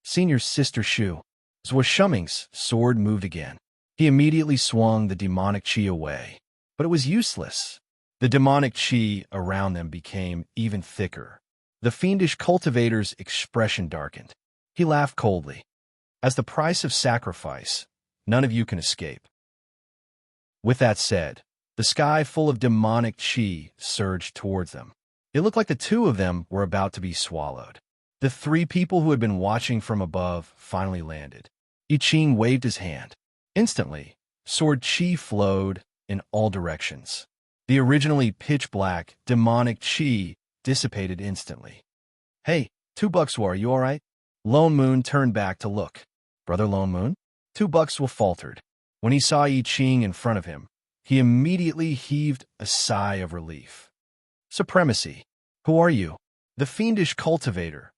Senior Sister Shu. Shuming's sword moved again. He immediately swung the demonic chi away. But it was useless. The demonic chi around them became even thicker. The fiendish cultivator's expression darkened. He laughed coldly. As the price of sacrifice, none of you can escape. With that said, the sky full of demonic chi surged towards them. It looked like the two of them were about to be swallowed. The three people who had been watching from above finally landed. I Ching waved his hand. Instantly, sword chi flowed in all directions. The originally pitch-black, demonic chi dissipated instantly. "Hey, $2, are you all right?" Lone Moon turned back to look. "Brother Lone Moon?" $2 faltered. When he saw I Ching in front of him, he immediately heaved a sigh of relief. "Supremacy. Who are you?" "The fiendish cultivator."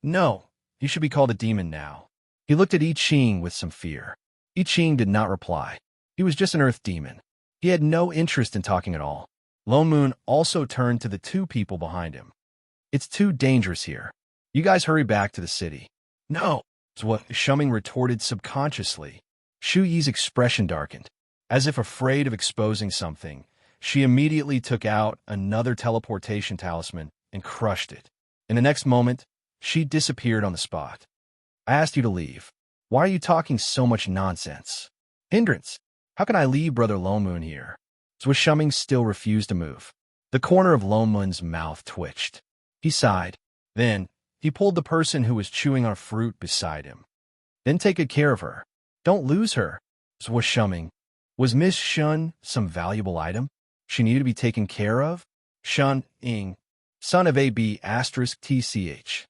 "No, you should be called a demon now." He looked at I Ching with some fear. I Ching did not reply. He was just an earth demon. He had no interest in talking at all. Lone Moon also turned to the two people behind him. "It's too dangerous here. You guys hurry back to the city." "No," is what Shuming retorted subconsciously. Shu Yi's expression darkened. As if afraid of exposing something, she immediately took out another teleportation talisman and crushed it. In the next moment, she disappeared on the spot. "I asked you to leave. Why are you talking so much nonsense?" "Hindrance. How can I leave Brother Lone Moon here?" Shuming still refused to move. The corner of Lone Moon's mouth twitched. He sighed. Then, he pulled the person who was chewing on a fruit beside him. "Then take good care of her. Don't lose her." Shuming. Was Miss Shun some valuable item? She needed to be taken care of? Shun Ing, son of AB *TCH.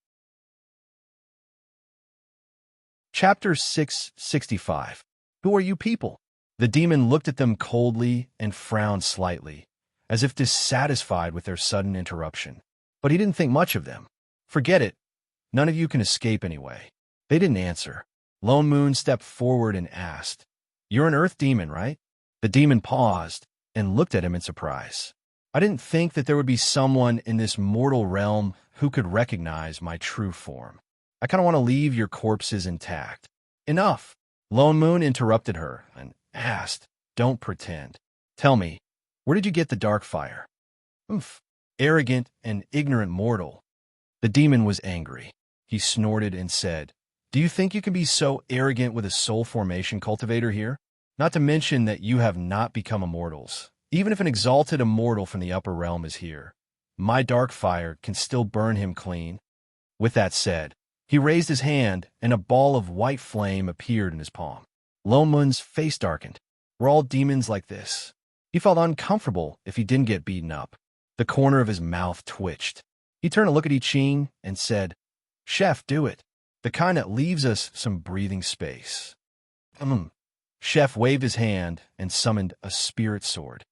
Chapter 665. Who are you people? The demon looked at them coldly and frowned slightly, as if dissatisfied with their sudden interruption. But he didn't think much of them. "Forget it. None of you can escape anyway." They didn't answer. Lone Moon stepped forward and asked, "You're an earth demon, right?" The demon paused and looked at him in surprise. "I didn't think that there would be someone in this mortal realm who could recognize my true form. I kind of want to leave your corpses intact." "Enough." Lone Moon interrupted her and asked, "Don't pretend. Tell me, where did you get the dark fire?" "Oomph. Arrogant and ignorant mortal." The demon was angry. He snorted and said, "Do you think you can be so arrogant with a soul formation cultivator here? Not to mention that you have not become immortals. Even if an exalted immortal from the upper realm is here, my dark fire can still burn him clean." With that said, he raised his hand and a ball of white flame appeared in his palm. Lone Moon's face darkened. Were all demons like this? He felt uncomfortable if he didn't get beaten up. The corner of his mouth twitched. He turned to look at I Ching and said, "Chef, do it. The kind that leaves us some breathing space." Chef waved his hand and summoned a spirit sword.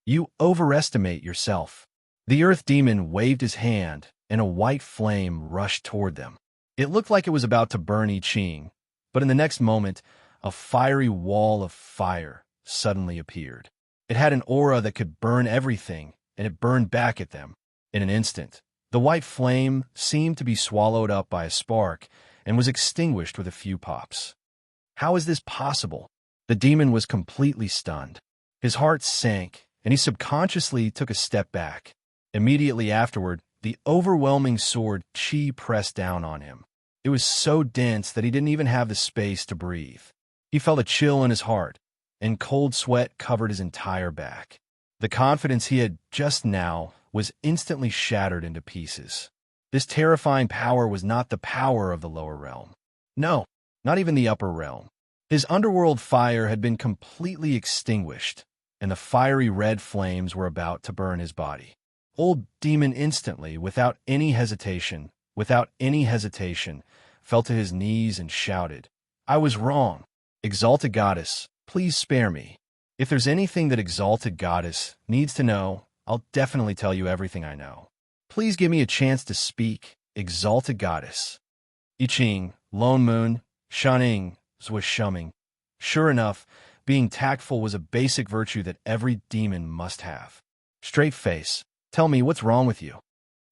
"You overestimate yourself." The earth demon waved his hand and a white flame rushed toward them. It looked like it was about to burn I Ching, but in the next moment, a fiery wall of fire suddenly appeared. It had an aura that could burn everything, and it burned back at them. In an instant, the white flame seemed to be swallowed up by a spark and was extinguished with a few pops. How is this possible? The demon was completely stunned. His heart sank, and he subconsciously took a step back. Immediately afterward, the overwhelming sword chi pressed down on him. It was so dense that he didn't even have the space to breathe. He felt a chill in his heart, and cold sweat covered his entire back. The confidence he had just now was instantly shattered into pieces. This terrifying power was not the power of the lower realm. No, not even the upper realm. His underworld fire had been completely extinguished, and the fiery red flames were about to burn his body. Old Demon instantly, without any hesitation, fell to his knees and shouted, "I was wrong. Exalted Goddess, please spare me. If there's anything that Exalted Goddess needs to know, I'll definitely tell you everything I know. Please give me a chance to speak, Exalted Goddess." I Ching, Lone Moon, Shanning, was shumming. Sure enough, being tactful was a basic virtue that every demon must have. Straight face, tell me what's wrong with you.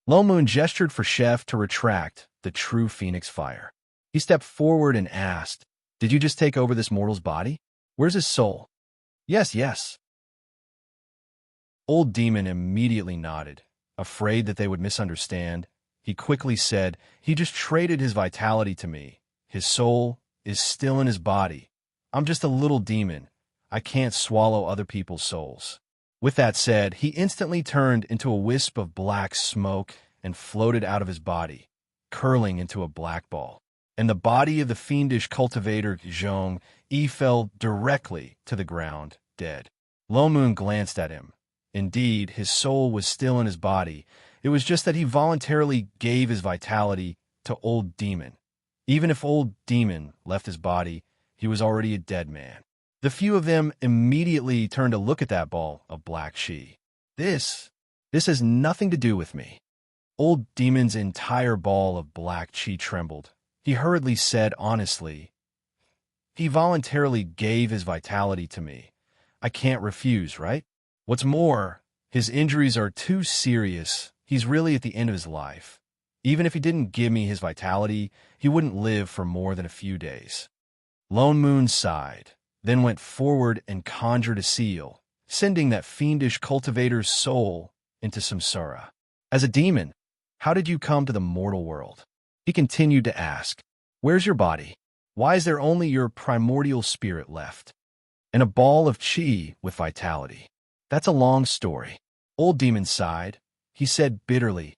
Lone Moon gestured for Chef to retract the true phoenix fire. He stepped forward and asked, "Did you just take over this mortal's body? Where's his soul?" Yes. Old Demon immediately nodded. Afraid that they would misunderstand, he quickly said, "He just traded his vitality to me. His soul is still in his body. I'm just a little demon. I can't swallow other people's souls." With that said, he instantly turned into a wisp of black smoke and floated out of his body, curling into a black ball. And the body of the fiendish cultivator Zhong Yi fell directly to the ground, dead. Lone Moon glanced at him. Indeed, his soul was still in his body. It was just that he voluntarily gave his vitality to Old Demon. Even if Old Demon left his body, he was already a dead man. The few of them immediately turned to look at that ball of black chi. This has nothing to do with me." Old Demon's entire ball of black chi trembled. He hurriedly said honestly, "He voluntarily gave his vitality to me. I can't refuse, right? What's more, his injuries are too serious. He's really at the end of his life. Even if he didn't give me his vitality, he wouldn't live for more than a few days." Lone Moon sighed, then went forward and conjured a seal, sending that fiendish cultivator's soul into samsara. "As a demon, how did you come to the mortal world?" He continued to ask, "Where's your body? Why is there only your primordial spirit left? And a ball of chi with vitality? That's a long story." Old Demon sighed. He said bitterly,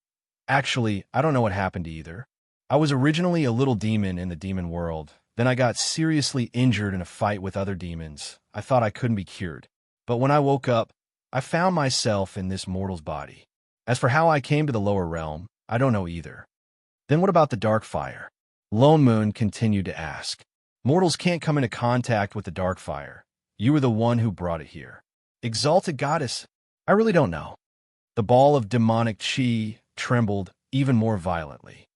"Actually, I don't know what happened either. I was originally a little demon in the demon world. Then I got seriously injured in a fight with other demons. I thought I couldn't be cured. But when I woke up, I found myself in this mortal's body. As for how I came to the lower realm, I don't know either." "Then what about the dark fire?" Lone Moon continued to ask. "Mortals can't come into contact with the dark fire. You were the one who brought it here." "Exalted Goddess, I really don't know." The ball of demonic chi trembled even more violently.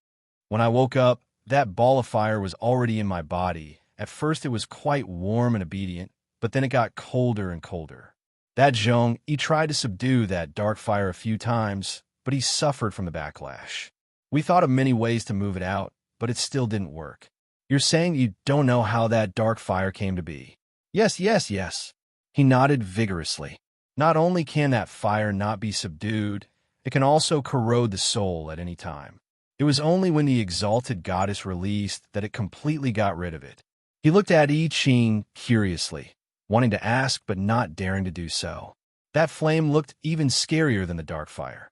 "When I woke up, that ball of fire was already in my body. At first it was quite warm and obedient, but then it got colder and colder. That Zhong, he tried to subdue that dark fire a few times, but he suffered from the backlash. We thought of many ways to move it out, but it still didn't work." "You're saying you don't know how that dark fire came to be?" Yes. He nodded vigorously. "Not only can that fire not be subdued, it can also corrode the soul at any time. It was only when the Exalted Goddess released that it completely got rid of it." He looked at I Ching curiously, wanting to ask but not daring to do so. That flame looked even scarier than the dark fire.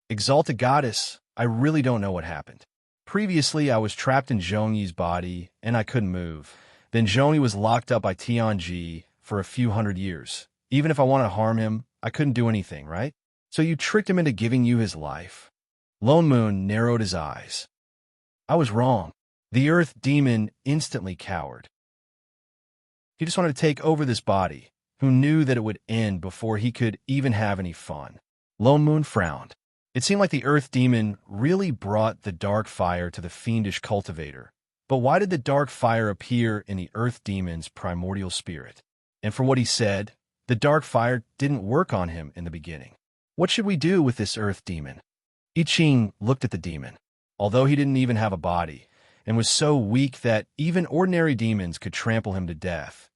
"Exalted Goddess, I really don't know what happened. Previously, I was trapped in Zhongyi's body, and I couldn't move. Then Zhongyi was locked up by Tianji for a few hundred years. Even if I wanted to harm him, I couldn't do anything, right? So you tricked him into giving you his life." Lone Moon narrowed his eyes. "I was wrong." The Earth Demon instantly cowered. He just wanted to take over this body, who knew that it would end before he could even have any fun. Lone Moon frowned. It seemed like the Earth Demon really brought the dark fire to the fiendish cultivator. But why did the dark fire appear in the Earth Demon's primordial spirit? And for what he said, The dark fire didn't work on him in the beginning. What should we do with this earth demon? I Ching looked at the demon. Although he didn't even have a body, and was so weak that even ordinary demons could trample him to death,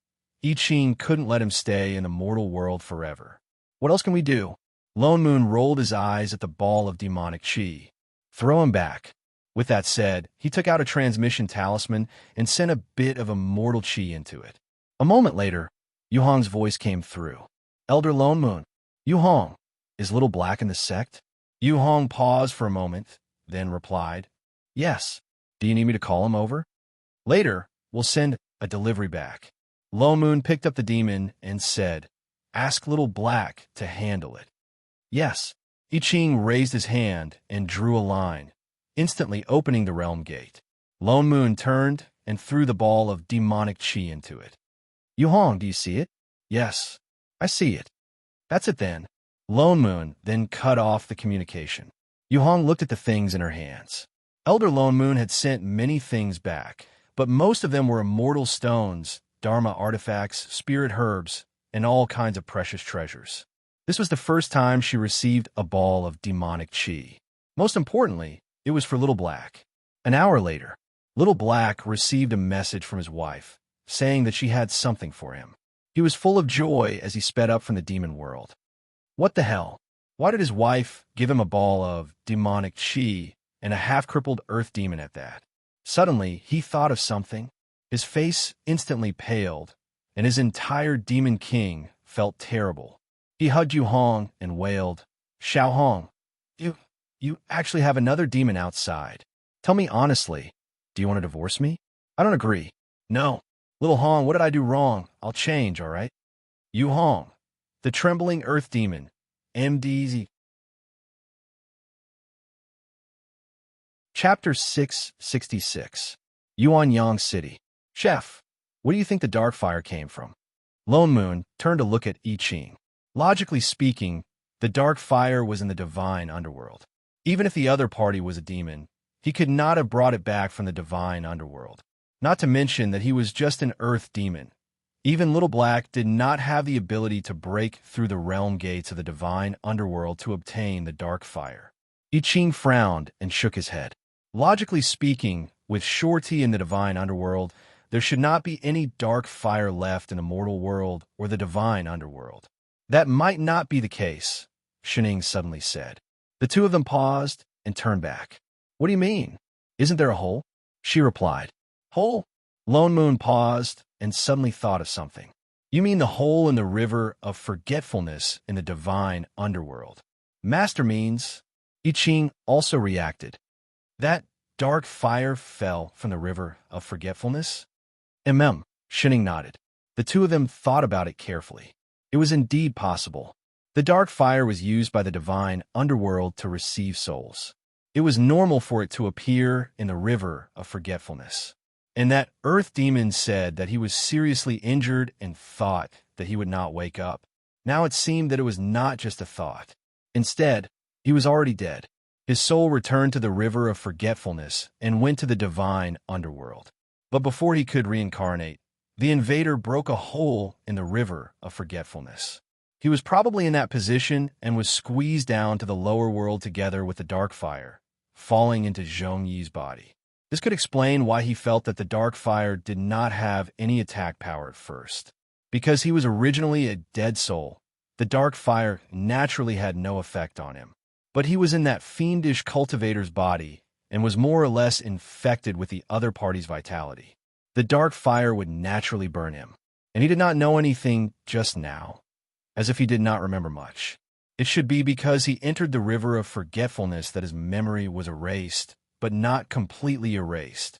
I Ching couldn't let him stay in the mortal world forever. What else can we do? Lone Moon rolled his eyes at the ball of demonic chi. Throw him back. With that said, he took out a transmission talisman and sent a bit of immortal chi into it. A moment later, Yu Hong's voice came through. Elder Lone Moon, Yu Hong, is Little Black in the sect? Yu Hong paused for a moment, then replied, Yes. Do you need me to call him over? Later, we'll send a delivery back. Lone Moon picked up the demon and said, Ask Little Black to handle it. Yes. I Ching raised his hand and drew a line, instantly opening the realm gate. Lone Moon turned and threw the ball of demonic chi into it. Yu Hong, do you see it? Yes, I see it. That's it then. Lone Moon then cut off the communication. Yu Hong looked at the things in her hands. Elder Lone Moon had sent many things back, but most of them were immortal stones, Dharma artifacts, spirit herbs, and all kinds of precious treasures. This was the first time she received a ball of demonic chi. Most importantly, it was for Little Black. An hour later, Little Black received a message from his wife, saying that she had something for him. He was full of joy as he sped up from the demon world. What the hell? Why did his wife give him a ball of demonic chi and a half-crippled earth demon at that? Suddenly, he thought of something. His face instantly paled, and his entire demon king felt terrible. He hugged Yu Hong and wailed, Xiao Hong, you actually have another demon outside. Tell me honestly, do you want to divorce me? I don't agree. No. Little Hong, what did I do wrong? I'll change, all right? Yu Hong, the trembling earth demon, MDZ. Chapter 666. Yuanyang City. Chef, where do you think the dark fire came from? Lone Moon turned to look at I Ching. Logically speaking, the dark fire was in the divine underworld. Even if the other party was a demon, he could not have brought it back from the divine underworld. Not to mention that he was just an earth demon. Even Little Black did not have the ability to break through the realm gates of the divine underworld to obtain the dark fire. I Ching frowned and shook his head. Logically speaking, with Shorty in the divine underworld, there should not be any dark fire left in the mortal world or the divine underworld. That might not be the case, Shining suddenly said. The two of them paused and turned back. What do you mean? Isn't there a hole? She replied. Hole? Lone Moon paused and suddenly thought of something. You mean the hole in the river of forgetfulness in the divine underworld. Master means. I Ching also reacted. That dark fire fell from the river of forgetfulness? Shining nodded. The two of them thought about it carefully. It was indeed possible. The dark fire was used by the divine underworld to receive souls. It was normal for it to appear in the river of forgetfulness. And that earth demon said that he was seriously injured and thought that he would not wake up. Now it seemed that it was not just a thought. Instead, he was already dead. His soul returned to the river of forgetfulness and went to the divine underworld. But before he could reincarnate, the invader broke a hole in the river of forgetfulness. He was probably in that position and was squeezed down to the lower world together with the dark fire, falling into Zhong Yi's body. This could explain why he felt that the dark fire did not have any attack power at first. Because he was originally a dead soul, the dark fire naturally had no effect on him. But he was in that fiendish cultivator's body and was more or less infected with the other party's vitality. The dark fire would naturally burn him, and he did not know anything just now, as if he did not remember much. It should be because he entered the river of forgetfulness that his memory was erased, but not completely erased.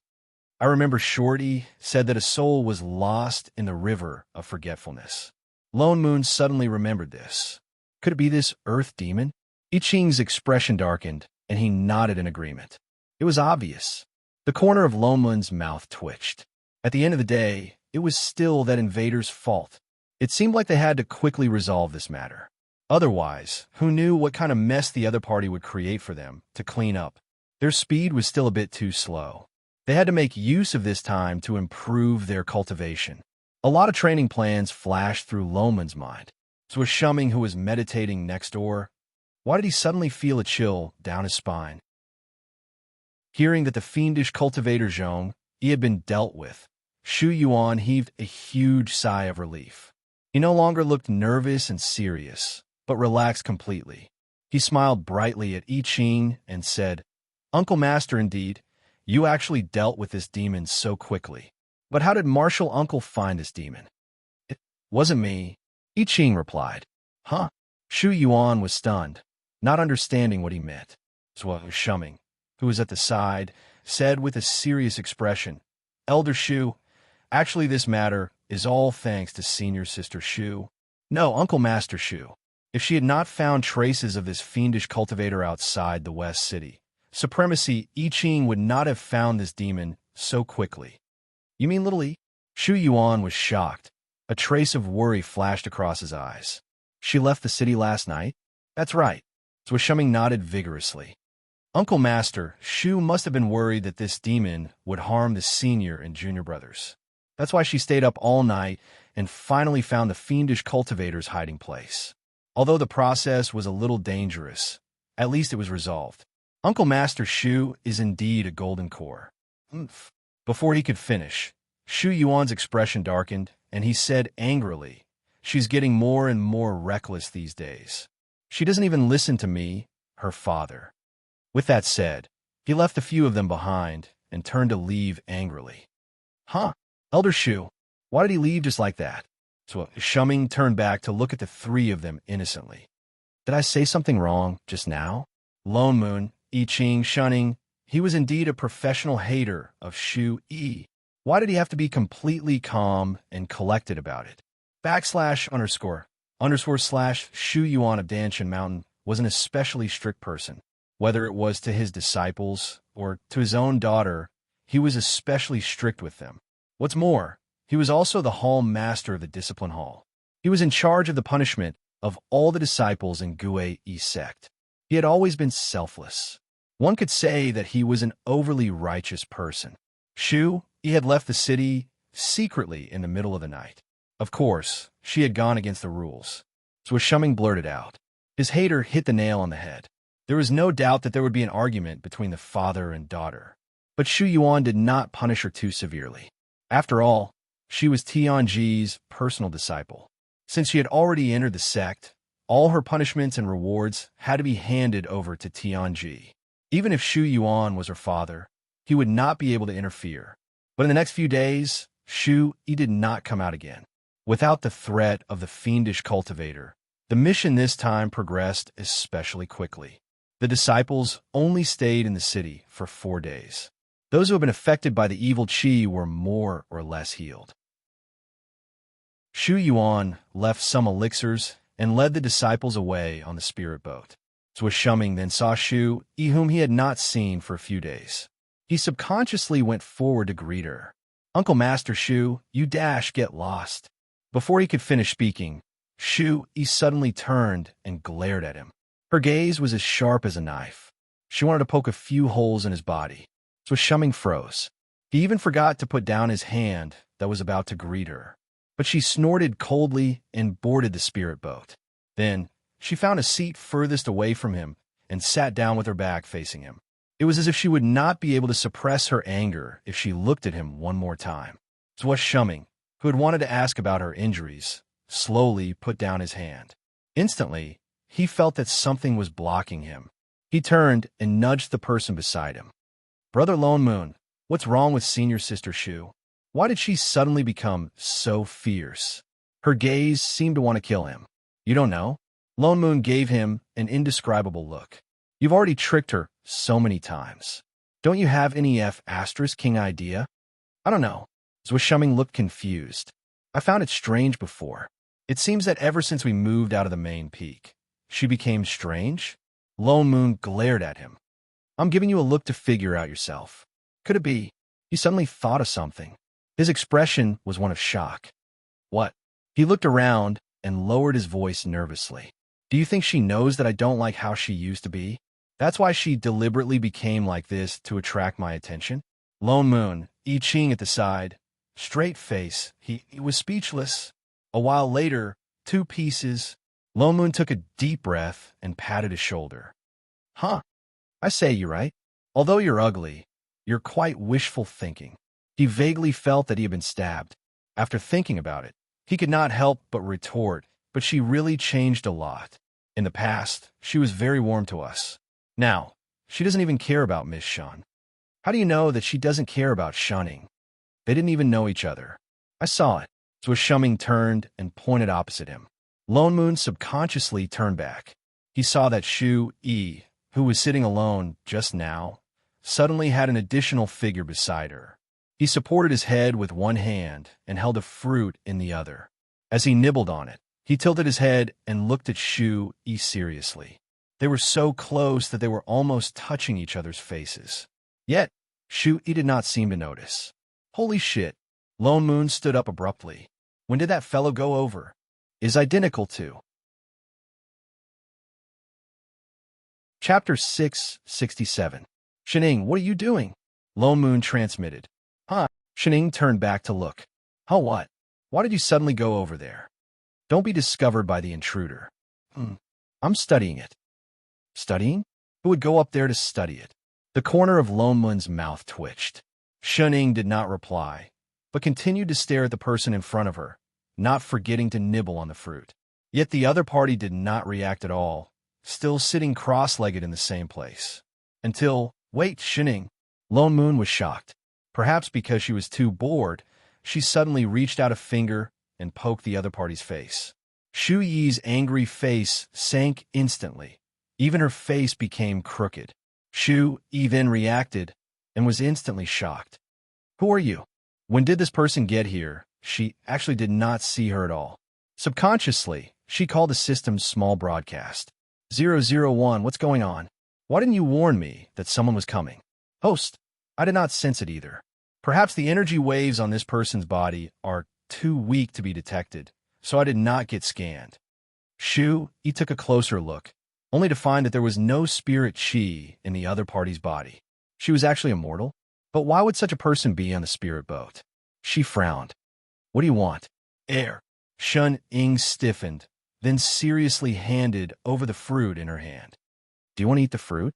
I remember Shorty said that a soul was lost in the river of forgetfulness. Lone Moon suddenly remembered this. Could it be this earth demon? I Ching's expression darkened, and he nodded in agreement. It was obvious. The corner of Lone Moon's mouth twitched. At the end of the day, it was still that invader's fault. It seemed like they had to quickly resolve this matter. Otherwise, who knew what kind of mess the other party would create for them to clean up? Their speed was still a bit too slow. They had to make use of this time to improve their cultivation. A lot of training plans flashed through Lone Moon's mind. So was Shuming, who was meditating next door. Why did he suddenly feel a chill down his spine? Hearing that the fiendish cultivator Zhong he had been dealt with, Shu Yuan heaved a huge sigh of relief. He no longer looked nervous and serious, but relaxed completely. He smiled brightly at I Ching and said, "Uncle Master, indeed, you actually dealt with this demon so quickly. But how did Martial Uncle find this demon?" "It wasn't me," I Ching replied. "Huh?" Shu Yuan was stunned, not understanding what he meant. So Shuming, who was at the side, said with a serious expression, "Elder Shu, actually this matter is all thanks to Senior Sister Shu. No, Uncle Master Shu. If she had not found traces of this fiendish cultivator outside the West City, Supremacy I Ching would not have found this demon so quickly." "You mean little E?" Shu Yuan was shocked. A trace of worry flashed across his eyes. "She left the city last night?" "That's right." So Shuming nodded vigorously. "Uncle Master, Shu must have been worried that this demon would harm the senior and junior brothers. That's why she stayed up all night and finally found the fiendish cultivator's hiding place. Although the process was a little dangerous, at least it was resolved. Uncle Master Shu is indeed a golden core." "Oomph." Before he could finish, Shu Yuan's expression darkened, and he said angrily, "She's getting more and more reckless these days. She doesn't even listen to me, her father." With that said, he left a few of them behind and turned to leave angrily. "Huh? Elder Shu, why did he leave just like that?" So Shuming turned back to look at the three of them innocently. "Did I say something wrong just now?" Lone Moon, I Ching, shunning, he was indeed a professional hater of Shu Yi. Why did he have to be completely calm and collected about it? /__/ Shu Yuan of Danshan Mountain was an especially strict person. Whether it was to his disciples or to his own daughter, he was especially strict with them. What's more, he was also the hall master of the discipline hall. He was in charge of the punishment of all the disciples in Gue Yi sect. He had always been selfless. One could say that he was an overly righteous person. Shu, he had left the city secretly in the middle of the night. Of course, she had gone against the rules. So Shuming blurted out. His hater hit the nail on the head. There was no doubt that there would be an argument between the father and daughter. But Shu Yuan did not punish her too severely. After all, she was Tianji's personal disciple. Since she had already entered the sect, all her punishments and rewards had to be handed over to Tianji. Even if Shu Yuan was her father, he would not be able to interfere. But in the next few days, Shu Yi did not come out again. Without the threat of the fiendish cultivator, the mission this time progressed especially quickly. The disciples only stayed in the city for 4 days. Those who had been affected by the evil qi were more or less healed. Shu Yuan left some elixirs and led the disciples away on the spirit boat. So Shuming then saw Shu Yi, whom he had not seen for a few days. He subconsciously went forward to greet her. "Uncle Master Shu, you get lost." Before he could finish speaking, Shu Yi suddenly turned and glared at him. Her gaze was as sharp as a knife. She wanted to poke a few holes in his body. So Shuming froze. He even forgot to put down his hand that was about to greet her. But she snorted coldly and boarded the spirit boat. Then, she found a seat furthest away from him and sat down with her back facing him. It was as if she would not be able to suppress her anger if she looked at him one more time. So Shuming, who had wanted to ask about her injuries, slowly put down his hand. Instantly, he felt that something was blocking him. He turned and nudged the person beside him. "Brother Lone Moon, what's wrong with Senior Sister Shu? Why did she suddenly become so fierce?" Her gaze seemed to want to kill him. "You don't know?" Lone Moon gave him an indescribable look. "You've already tricked her so many times. Don't you have any *King idea?" "I don't know." Shuming looked confused. "I found it strange before. It seems that ever since we moved out of the main peak, she became strange." Lone Moon glared at him. "I'm giving you a look to figure out yourself. Could it be he suddenly thought of something?" His expression was one of shock. "What?" He looked around and lowered his voice nervously. "Do you think she knows that I don't like how she used to be? That's why she deliberately became like this to attract my attention?" Lone Moon, I Ching at the side, straight face, he was speechless. A while later, 2 pieces. Lone Moon took a deep breath and patted his shoulder. Huh, I say you're right. Although you're ugly, you're quite wishful thinking. He vaguely felt that he had been stabbed. After thinking about it, he could not help but retort, but she really changed a lot. In the past, she was very warm to us. Now, she doesn't even care about Miss Shun. How do you know that she doesn't care about shunning? They didn't even know each other. I saw it. So Shuming turned and pointed opposite him. Lone Moon subconsciously turned back. He saw that Shu Yi, who was sitting alone just now, suddenly had an additional figure beside her. He supported his head with one hand and held a fruit in the other. As he nibbled on it, he tilted his head and looked at Shu Yi seriously. They were so close that they were almost touching each other's faces. Yet, Shu Yi did not seem to notice. Holy shit! Lone Moon stood up abruptly. When did that fellow go over? Is identical to. Chapter 667. Shining, what are you doing? Lone Moon transmitted. Huh? Shining turned back to look. Huh, what? Why did you suddenly go over there? Don't be discovered by the intruder. I'm studying it. Studying? Who would go up there to study it? The corner of Lone Moon's mouth twitched. Shining did not reply, but continued to stare at the person in front of her, not forgetting to nibble on the fruit. Yet the other party did not react at all, still sitting cross-legged in the same place. Until, wait, Shining. Lone Moon was shocked. Perhaps because she was too bored, she suddenly reached out a finger and poked the other party's face. Shu Yi's angry face sank instantly. Even her face became crooked. Shu Yi then reacted and was instantly shocked. Who are you? When did this person get here? She actually did not see her at all. Subconsciously, she called the system's small broadcast. 001, what's going on? Why didn't you warn me that someone was coming? Host, I did not sense it either. Perhaps the energy waves on this person's body are too weak to be detected, so I did not get scanned. Shu Yi took a closer look, only to find that there was no spirit chi in the other party's body. She was actually immortal? But why would such a person be on the spirit boat? She frowned. What do you want? Air. Shun Ying stiffened, then seriously handed over the fruit in her hand. Do you want to eat the fruit?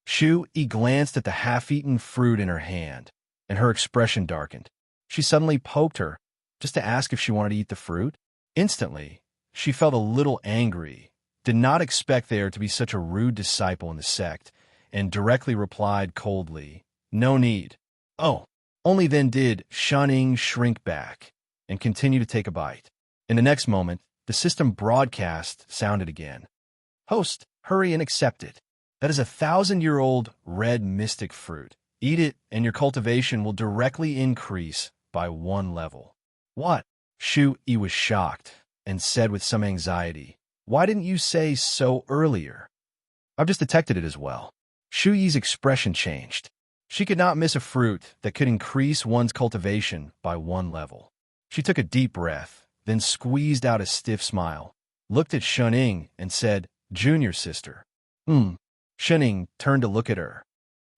Shu Yi glanced at the half-eaten fruit in her hand, and her expression darkened. She suddenly poked her, just to ask if she wanted to eat the fruit. Instantly, she felt a little angry, did not expect there to be such a rude disciple in the sect, and directly replied coldly, no need. Oh, only then did Shunning shrink back and continue to take a bite. In the next moment, the system broadcast sounded again. Host, hurry and accept it. That is 1,000-year-old red mystic fruit. Eat it, and your cultivation will directly increase by 1 level. What? Shu Yi was shocked and said with some anxiety, why didn't you say so earlier? I've just detected it as well. Shu Yi's expression changed. She could not miss a fruit that could increase one's cultivation by 1 level. She took a deep breath, then squeezed out a stiff smile, looked at Shuning, and said, Junior sister. Shuning turned to look at her.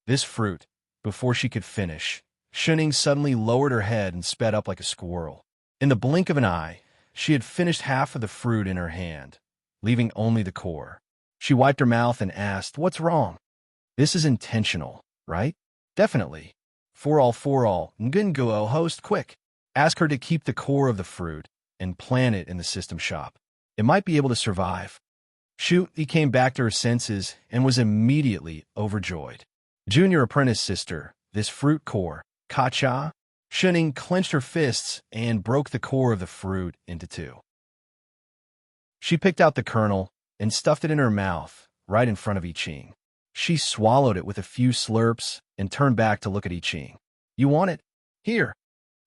This fruit, before she could finish, Shuning suddenly lowered her head and sped up like a squirrel. In the blink of an eye, she had finished half of the fruit in her hand, leaving only the core. She wiped her mouth and asked, what's wrong? This is intentional, right? Definitely. For all, Ngunguo, host, quick. Ask her to keep the core of the fruit and plant it in the system shop. It might be able to survive. Shu Yi came back to her senses and was immediately overjoyed. Junior apprentice sister, this fruit core, Kacha? Shuning clenched her fists and broke the core of the fruit into 2. She picked out the kernel and stuffed it in her mouth, right in front of I Ching. She swallowed it with a few slurps and turned back to look at I Ching. You want it? Here.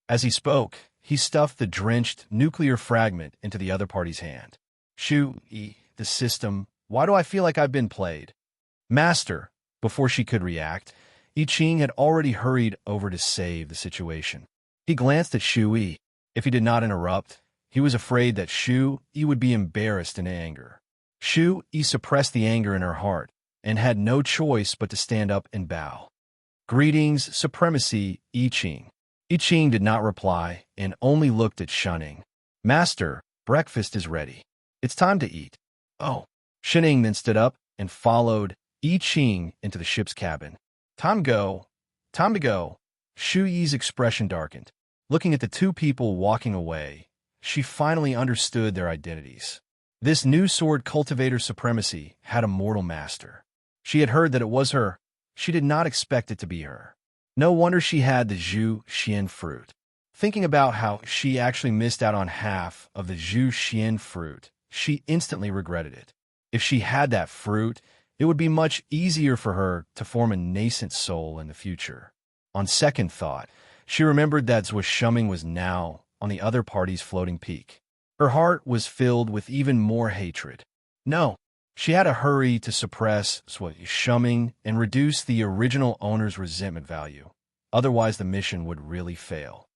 As he spoke, he stuffed the drenched nuclear fragment into the other party's hand. Shu Yi, the system, why do I feel like I've been played? Master, before she could react, I Ching had already hurried over to save the situation. He glanced at Shu Yi. If he did not interrupt, he was afraid that Shu Yi would be embarrassed in anger. Shu Yi suppressed the anger in her heart and had no choice but to stand up and bow. Greetings, supremacy, I Ching. I Ching did not reply and only looked at Shuning. Master, breakfast is ready. It's time to eat. Oh. Shining then stood up and followed I Ching into the ship's cabin. Time go. Time to go. Shu Yi's expression darkened. Looking at the two people walking away, she finally understood their identities. This new sword cultivator supremacy had a mortal master. She had heard that it was her. She did not expect it to be her. No wonder she had the Zhu Xian fruit. Thinking about how she actually missed out on half of the Zhu Xian fruit, she instantly regretted it. If she had that fruit, it would be much easier for her to form a nascent soul in the future. On second thought, she remembered that Zhuo Shuming was now on the other party's floating peak. Her heart was filled with even more hatred. No, she had to hurry to suppress Zhuo Shuming and reduce the original owner's resentment value. Otherwise, the mission would really fail.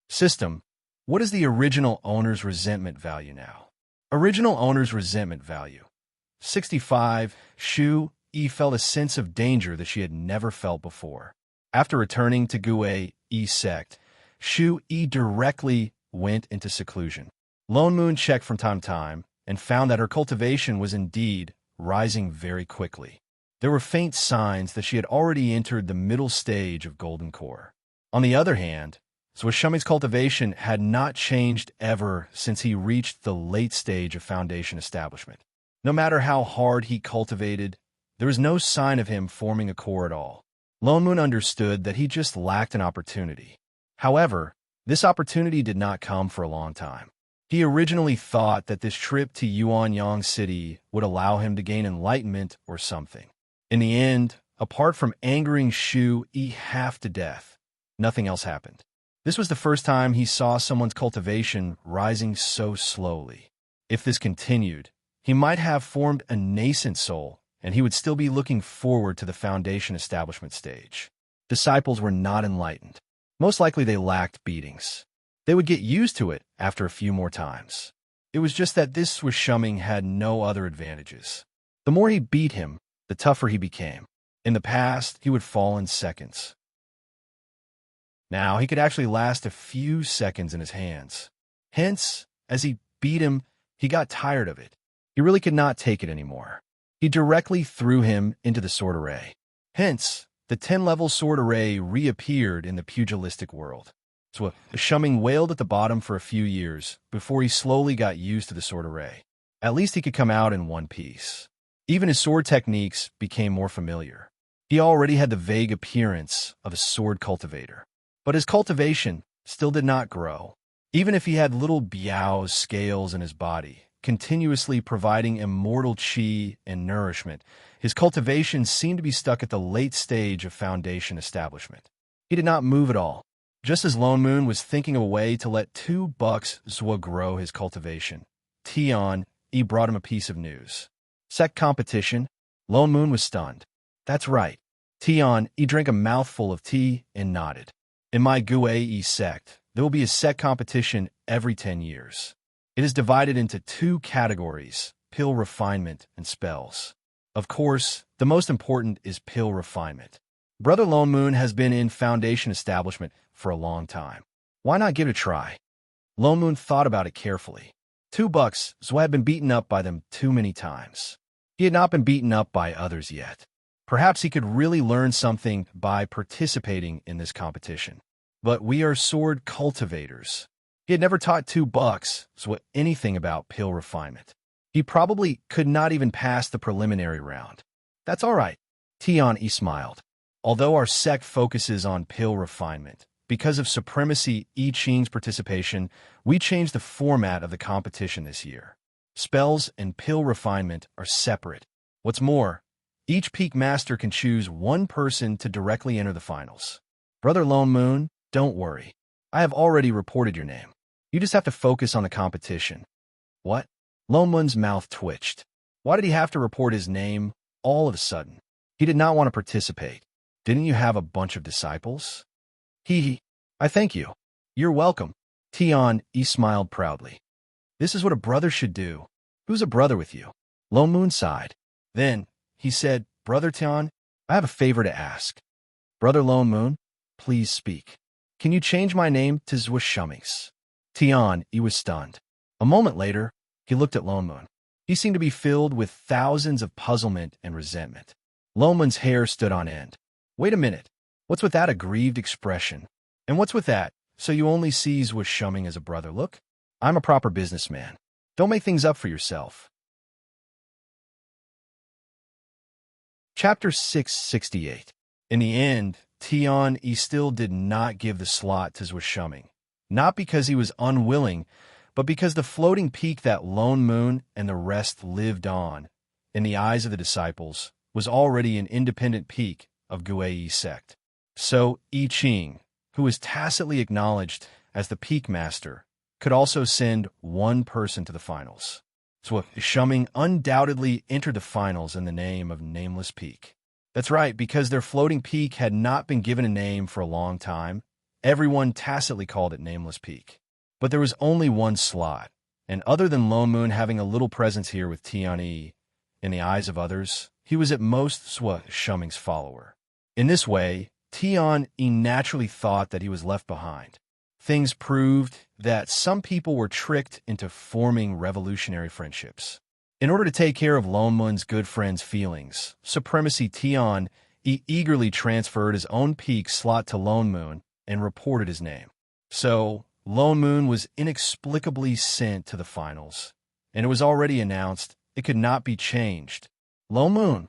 System, what is the original owner's resentment value now? Original owner's resentment value. 65. Shu Yi felt a sense of danger that she had never felt before. After returning to Gue Yi sect, Shu Yi directly went into seclusion. Lone Moon checked from time to time and found that her cultivation was indeed rising very quickly. There were faint signs that she had already entered the middle stage of Golden Core. On the other hand, Zhuo Shuming's cultivation had not changed ever since he reached the late stage of Foundation establishment. No matter how hard he cultivated, there was no sign of him forming a core at all. Lone Moon understood that he just lacked an opportunity. However, this opportunity did not come for a long time. He originally thought that this trip to Yuanyang City would allow him to gain enlightenment or something. In the end, apart from angering Shu Yi half to death, nothing else happened. This was the first time he saw someone's cultivation rising so slowly. If this continued, he might have formed a nascent soul, and he would still be looking forward to the Foundation establishment stage. Disciples were not enlightened. Most likely they lacked beatings. They would get used to it after a few more times. It was just that this Zhuo Shuming had no other advantages. The more he beat him, the tougher he became. In the past, he would fall in seconds. Now he could actually last a few seconds in his hands. Hence, as he beat him, he got tired of it. He really could not take it anymore. He directly threw him into the sword array. Hence, the 10-level sword array reappeared in the pugilistic world. So Shuming wailed at the bottom for a few years before he slowly got used to the sword array. At least he could come out in one piece. Even his sword techniques became more familiar. He already had the vague appearance of a sword cultivator. But his cultivation still did not grow. Even if he had little biao scales in his body, continuously providing immortal qi and nourishment, his cultivation seemed to be stuck at the late stage of Foundation establishment. He did not move at all. Just as Lone Moon was thinking of a way to let 2 bucks Zhuo grow his cultivation, Tian Yi brought him a piece of news. Sect competition. Lone Moon was stunned. That's right. Tian Yi drank a mouthful of tea and nodded. In my Gue Yi sect, there will be a sect competition every 10 years. It is divided into 2 categories, pill refinement and spells. Of course, the most important is pill refinement. Brother Lone Moon has been in Foundation establishment for a long time. Why not give it a try? Lone Moon thought about it carefully. 2 bucks, Zhuo had been beaten up by them too many times. He had not been beaten up by others yet. Perhaps he could really learn something by participating in this competition. But we are sword cultivators. He had never taught 2 bucks Zhuo anything about pill refinement. He probably could not even pass the preliminary round. That's all right. Tian Yi smiled. Although our sect focuses on pill refinement, because of Supremacy I Ching's participation, we changed the format of the competition this year. Spells and pill refinement are separate. What's more, each peak master can choose 1 person to directly enter the finals. Brother Lone Moon, don't worry. I have already reported your name. You just have to focus on the competition. What? Lone Moon's mouth twitched. Why did he have to report his name all of a sudden? He did not want to participate. Didn't you have a bunch of disciples? I thank you. You're welcome. Tian Yi smiled proudly. This is what a brother should do. Who's a brother with you? Lone Moon sighed. Then, he said, Brother Tian, I have a favor to ask. Brother Lone Moon, please speak. Can you change my name to Zhuo Shuming's? Tian Yi was stunned. A moment later, he looked at Lone Moon. He seemed to be filled with thousands of puzzlement and resentment. Lone Moon's hair stood on end. Wait a minute. What's with that aggrieved expression? And what's with that? So you only sees Zhuo Shuming as a brother? Look, I'm a proper businessman. Don't make things up for yourself. Chapter 668. In the end, Tian Yi still did not give the slot to Zhuo Shuming. Not because he was unwilling, but because the floating peak that Lone Moon and the rest lived on, in the eyes of the disciples, was already an independent peak of Guei sect. So I Ching, who was tacitly acknowledged as the peak master, could also send one person to the finals. Zhuo Shuming undoubtedly entered the finals in the name of Nameless Peak. That's right, because their floating peak had not been given a name for a long time. Everyone tacitly called it Nameless Peak. But there was only one slot, and other than Lone Moon having a little presence here with Tian Yi, in the eyes of others, he was at most Zhuo Shuming's follower. In this way, Tian Yi naturally thought that he was left behind. Things proved that some people were tricked into forming revolutionary friendships. In order to take care of Lone Moon's good friend's feelings, Supremacy Tian Yi eagerly transferred his own peak slot to Lone Moon and reported his name. So, Lone Moon was inexplicably sent to the finals, and it was already announced it could not be changed. Lone Moon,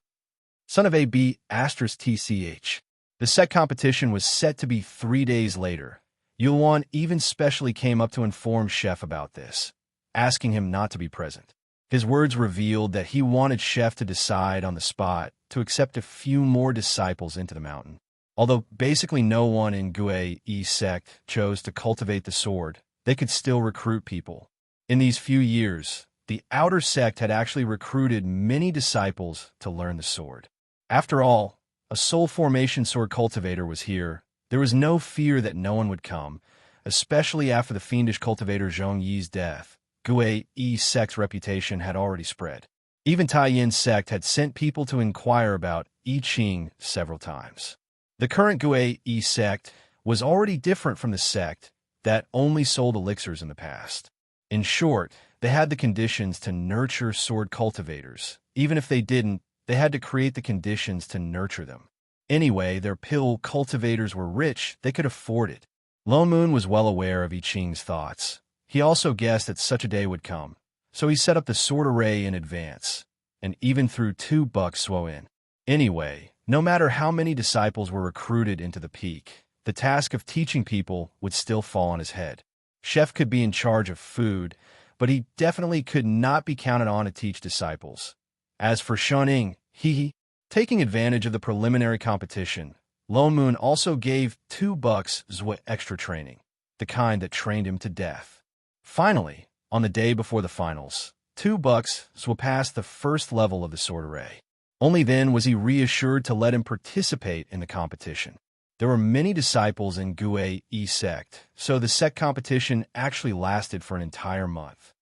son of AB *TCH. The set competition was set to be 3 days later. Yuan even specially came up to inform Chef about this, asking him not to be present. His words revealed that he wanted Chef to decide on the spot to accept a few more disciples into the mountain. Although basically no one in Guei sect chose to cultivate the sword, they could still recruit people. In these few years, the outer sect had actually recruited many disciples to learn the sword. After all, a soul formation sword cultivator was here. There was no fear that no one would come, especially after the fiendish cultivator Zhong Yi's death. Guei sect's reputation had already spread. Even Taiyin sect had sent people to inquire about I Ching several times. The current Guei sect was already different from the sect that only sold elixirs in the past. In short, they had the conditions to nurture sword cultivators. Even if they didn't, they had to create the conditions to nurture them. Anyway, their pill cultivators were rich, they could afford it. Lone Moon was well aware of I Ching's thoughts. He also guessed that such a day would come, so he set up the sword array in advance, and even threw 2 bucks in. Anyway, no matter how many disciples were recruited into the peak, the task of teaching people would still fall on his head. Chef could be in charge of food, but he definitely could not be counted on to teach disciples. As for Shuning, taking advantage of the preliminary competition, Lone Moon also gave 2 bucks extra training, the kind that trained him to death. Finally, on the day before the finals, 2 bucks passed the first level of the sword array. Only then was he reassured to let him participate in the competition. There were many disciples in Guei sect, so the sect competition actually lasted for an entire month.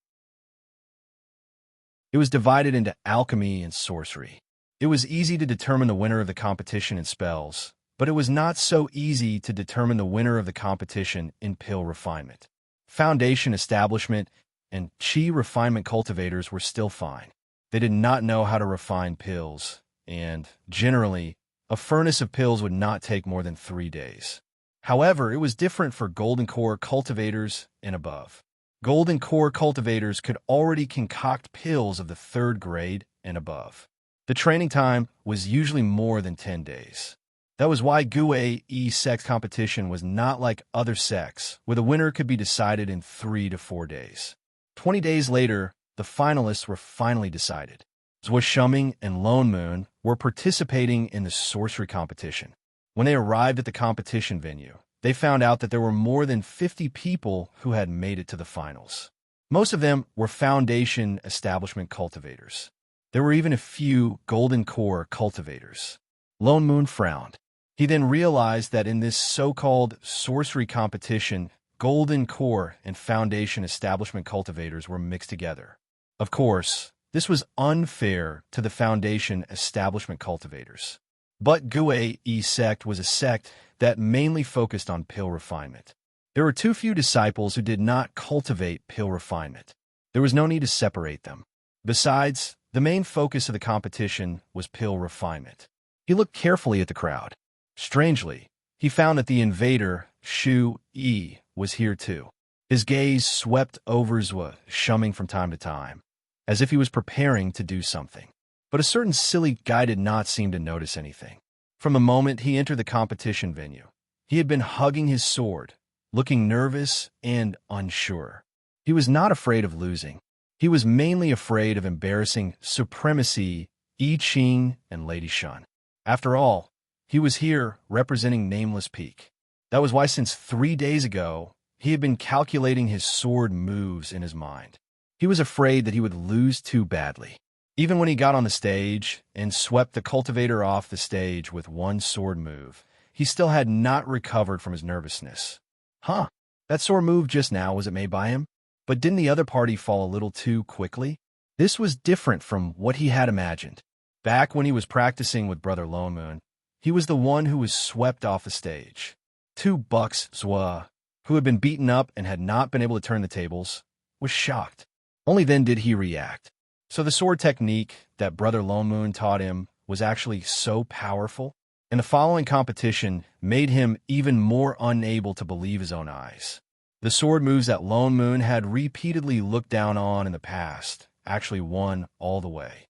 It was divided into alchemy and sorcery. It was easy to determine the winner of the competition in spells, but it was not so easy to determine the winner of the competition in pill refinement. Foundation establishment and chi refinement cultivators were still fine. They did not know how to refine pills, and, generally, a furnace of pills would not take more than 3 days. However, it was different for Golden Core cultivators and above. Golden Core cultivators could already concoct pills of the 3rd grade and above. The training time was usually more than 10 days. That was why Guei sect competition was not like other sects, where the winner could be decided in 3 to 4 days. 20 days later, the finalists were finally decided. Zhuo Shuming and Lone Moon were participating in the sorcery competition. When they arrived at the competition venue, they found out that there were more than 50 people who had made it to the finals. Most of them were Foundation establishment cultivators. There were even a few Golden Core cultivators. Lone Moon frowned. He then realized that in this so-called sorcery competition, Golden Core and Foundation establishment cultivators were mixed together. Of course, this was unfair to the Foundation establishment cultivators. But Guei sect was a sect that mainly focused on pill refinement. There were too few disciples who did not cultivate pill refinement. There was no need to separate them. Besides, the main focus of the competition was pill refinement. He looked carefully at the crowd. Strangely, he found that the invader, Shu Yi, was here too. His gaze swept over Zhuo Shuming from time to time, as if he was preparing to do something. But a certain silly guy did not seem to notice anything. From the moment he entered the competition venue, he had been hugging his sword, looking nervous and unsure. He was not afraid of losing. He was mainly afraid of embarrassing supremacy, I Ching and Lady Shun. After all, he was here representing Nameless Peak. That was why since 3 days ago, he had been calculating his sword moves in his mind. He was afraid that he would lose too badly. Even when he got on the stage and swept the cultivator off the stage with one sword move, he still had not recovered from his nervousness. Huh, that sword move just now, was it made by him? But didn't the other party fall a little too quickly? This was different from what he had imagined. Back when he was practicing with Brother Lone Moon, he was the one who was swept off the stage. 2 bucks, Zwa, who had been beaten up and had not been able to turn the tables, was shocked. Only then did he react. So the sword technique that Brother Lone Moon taught him was actually so powerful, and the following competition made him even more unable to believe his own eyes. The sword moves that Lone Moon had repeatedly looked down on in the past actually won all the way.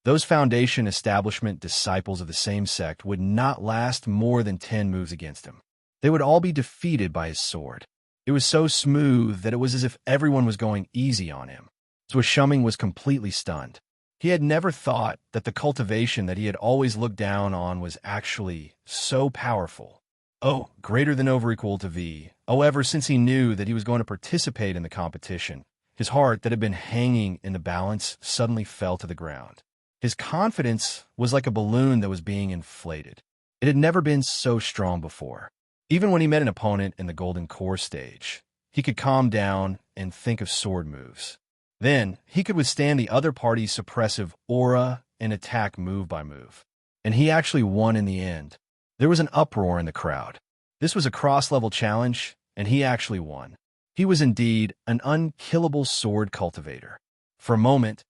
Those foundation establishment disciples of the same sect would not last more than 10 moves against him. They would all be defeated by his sword. It was so smooth that it was as if everyone was going easy on him. Zhuo Shuming was completely stunned. He had never thought that the cultivation that he had always looked down on was actually so powerful. Oh, greater than over equal to V. However, since he knew that he was going to participate in the competition, his heart that had been hanging in the balance suddenly fell to the ground. His confidence was like a balloon that was being inflated. It had never been so strong before. Even when he met an opponent in the Golden Core stage, he could calm down and think of sword moves. Then, he could withstand the other party's suppressive aura and attack move by move. And he actually won in the end. There was an uproar in the crowd. This was a cross-level challenge, and he actually won. He was indeed an unkillable sword cultivator. For a moment,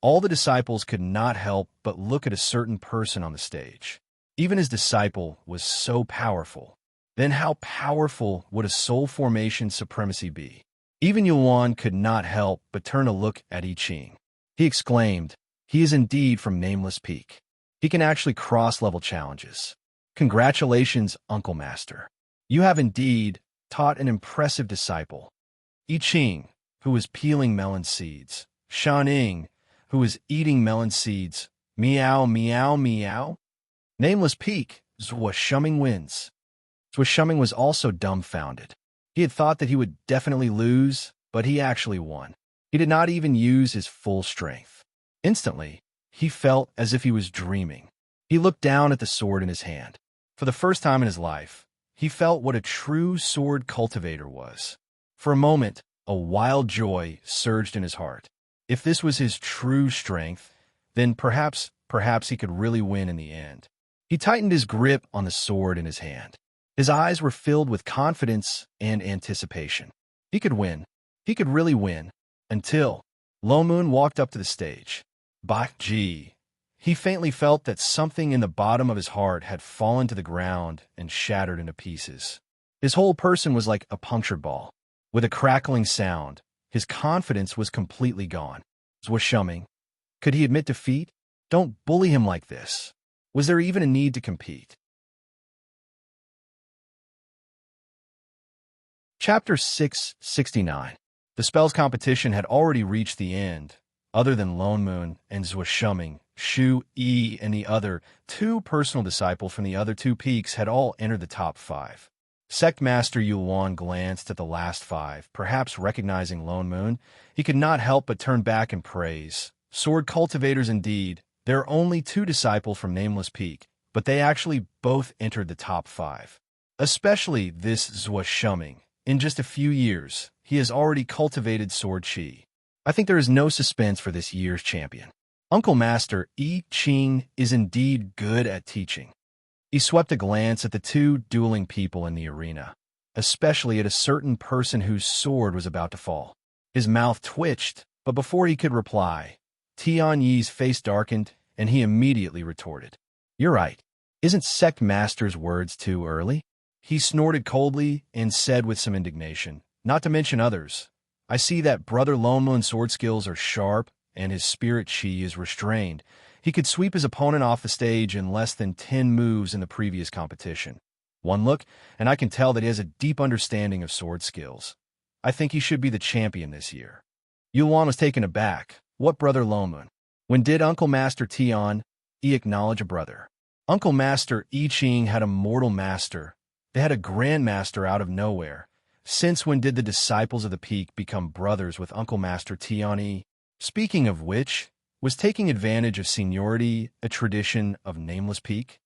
all the disciples could not help but look at a certain person on the stage. Even his disciple was so powerful. Then how powerful would a soul formation supremacy be? Even Yuan could not help but turn to look at I Ching. He exclaimed, "He is indeed from Nameless Peak. He can actually cross-level challenges. Congratulations, Uncle Master. You have indeed taught an impressive disciple." I Ching, who was peeling melon seeds. Shaning, who was eating melon seeds. Meow, meow, meow. Nameless Peak, Zhuo Shuming wins. Zhuo Shuming was also dumbfounded. He had thought that he would definitely lose, but he actually won. He did not even use his full strength. Instantly, he felt as if he was dreaming. He looked down at the sword in his hand. For the first time in his life, he felt what a true sword cultivator was. For a moment, a wild joy surged in his heart. If this was his true strength, then perhaps he could really win in the end. He tightened his grip on the sword in his hand. His eyes were filled with confidence and anticipation. He could win. He could really win. Until Lone Moon walked up to the stage. Bah, gee. He faintly felt that something in the bottom of his heart had fallen to the ground and shattered into pieces. His whole person was like a punctured ball. With a crackling sound, his confidence was completely gone. Zhuo Shuming. Could he admit defeat? Don't bully him like this. Was there even a need to compete? Chapter 669. The spells competition had already reached the end. Other than Lone Moon and Zhuo Shuming, Shu Yi and the other 2 personal disciples from the other 2 peaks had all entered the top 5. Sect Master Yuan glanced at the last 5, perhaps recognizing Lone Moon. He could not help but turn back in praise. Sword cultivators indeed. There are only 2 disciples from Nameless Peak, but they actually both entered the top 5. Especially this Zhuo Shuming. In just a few years, he has already cultivated sword chi. I think there is no suspense for this year's champion. Uncle Master I Ching is indeed good at teaching. He swept a glance at the 2 dueling people in the arena, especially at a certain person whose sword was about to fall. His mouth twitched, but before he could reply, Tian Yi's face darkened, and he immediately retorted. You're right. Isn't Sect Master's words too early? He snorted coldly and said with some indignation, not to mention others, I see that Brother Lonemoon's sword skills are sharp, and his spirit chi is restrained. He could sweep his opponent off the stage in less than 10 moves in the previous competition. One look, and I can tell that he has a deep understanding of sword skills. I think he should be the champion this year. Yuan was taken aback. What Brother Lonemoon? When did Uncle Master Tian Yi acknowledge a brother? Uncle Master I Ching had a mortal master. They had a grandmaster out of nowhere. Since when did the disciples of the peak become brothers with Uncle Master Tian Yi? Speaking of which, was taking advantage of seniority a tradition of Nameless Peak?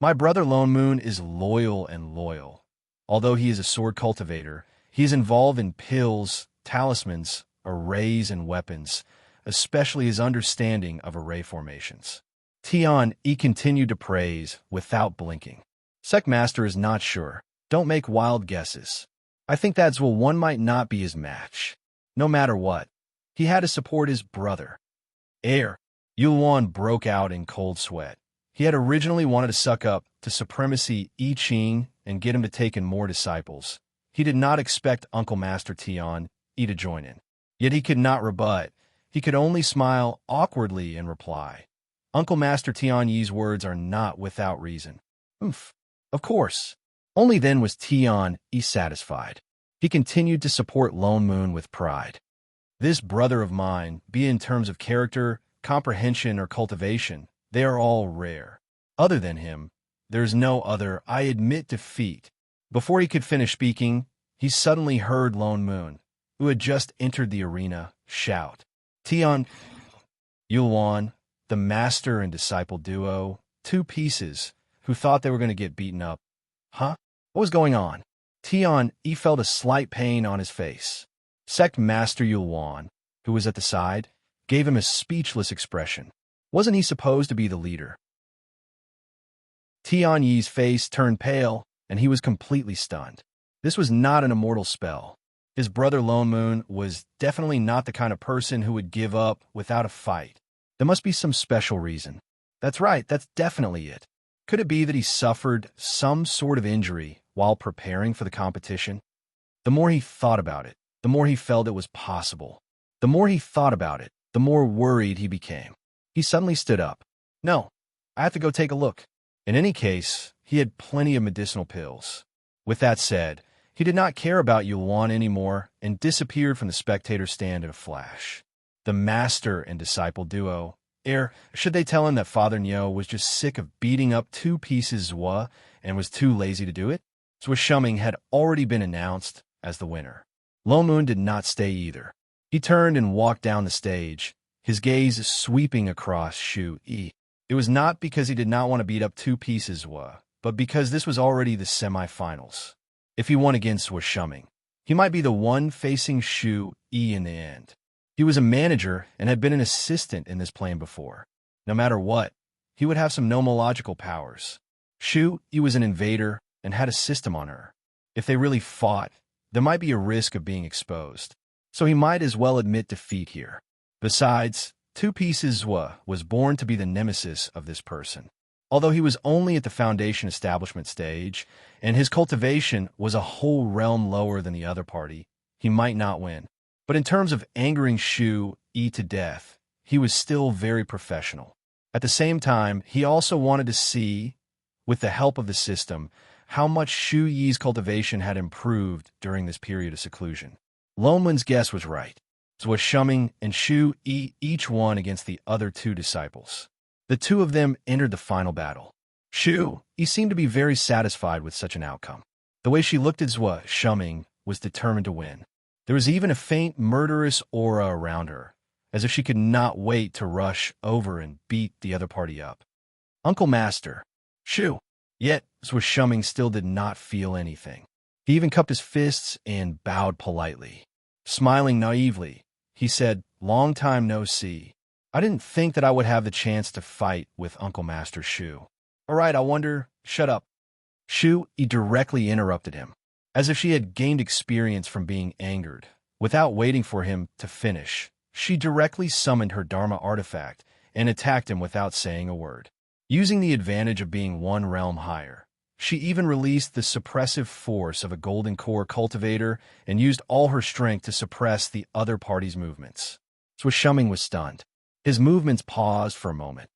My brother Lone Moon is loyal and loyal. Although he is a sword cultivator, he is involved in pills, talismans, arrays, and weapons, especially his understanding of array formations. Tian Yi continued to praise without blinking. Sect Master is not sure. Don't make wild guesses. I think that's well one might not be his match. No matter what, he had to support his brother. Yuan broke out in cold sweat. He had originally wanted to suck up to Supremacy I Ching and get him to take in more disciples. He did not expect Uncle Master Tian Yi to join in. Yet he could not rebut. He could only smile awkwardly and reply. Uncle Master Tian Yi's words are not without reason. Of course. Only then was Tian Yi satisfied. He continued to support Lone Moon with pride. This brother of mine, be it in terms of character, comprehension, or cultivation, they are all rare. Other than him, there is no other, I admit, defeat. Before he could finish speaking, he suddenly heard Lone Moon, who had just entered the arena, shout. Tian Yuan, the master and disciple duo, two pieces, who thought they were going to get beaten up. Huh? What was going on? Tian Yi felt a slight pain on his face. Sect Master Yuan, who was at the side, gave him a speechless expression. Wasn't he supposed to be the leader? Tian Yi's face turned pale, and he was completely stunned. This was not an immortal spell. His brother Lone Moon was definitely not the kind of person who would give up without a fight. There must be some special reason. That's right, that's definitely it. Could it be that he suffered some sort of injury while preparing for the competition? The more he thought about it, the more he felt it was possible. The more he thought about it, the more worried he became. He suddenly stood up. No, I have to go take a look. In any case, he had plenty of medicinal pills. With that said, he did not care about Yuan anymore and disappeared from the spectator stand in a flash. The master and disciple duo, should they tell him that Father Nyo was just sick of beating up two pieces Zhua and was too lazy to do it? Zhua Shuming had already been announced as the winner. Lone Moon did not stay either. He turned and walked down the stage, his gaze sweeping across Shu Yi. It was not because he did not want to beat up two pieces Zhua, but because this was already the semifinals. If he won against Zhua Shuming, he might be the one facing Shu Yi in the end. He was a manager and had been an assistant in this plane before. No matter what, he would have some nomological powers. Shu Yi was an invader and had a system on her. If they really fought, there might be a risk of being exposed. So he might as well admit defeat here. Besides, Two Pieces Zhua was born to be the nemesis of this person. Although he was only at the foundation establishment stage, and his cultivation was a whole realm lower than the other party, he might not win. But in terms of angering Shu Yi to death, he was still very professional. At the same time, he also wanted to see, with the help of the system, how much Shu Yi's cultivation had improved during this period of seclusion. Lone Moon's guess was right. Zhua Shuming and Shu Yi each won against the other two disciples. The two of them entered the final battle. Shu Yi seemed to be very satisfied with such an outcome. The way she looked at Zhua Shuming was determined to win. There was even a faint murderous aura around her, as if she could not wait to rush over and beat the other party up. Uncle Master, Shu. Yet Zhua Shuming still did not feel anything. He even cupped his fists and bowed politely. Smiling naively, he said, "Long time no see. I didn't think that I would have the chance to fight with Uncle Master Shu." "All right, I wonder..." "Shut up." Shu Yi directly interrupted him, as if she had gained experience from being angered. Without waiting for him to finish, she directly summoned her Dharma artifact and attacked him without saying a word. Using the advantage of being one realm higher, she even released the suppressive force of a golden core cultivator and used all her strength to suppress the other party's movements. Shuming was stunned. His movements paused for a moment.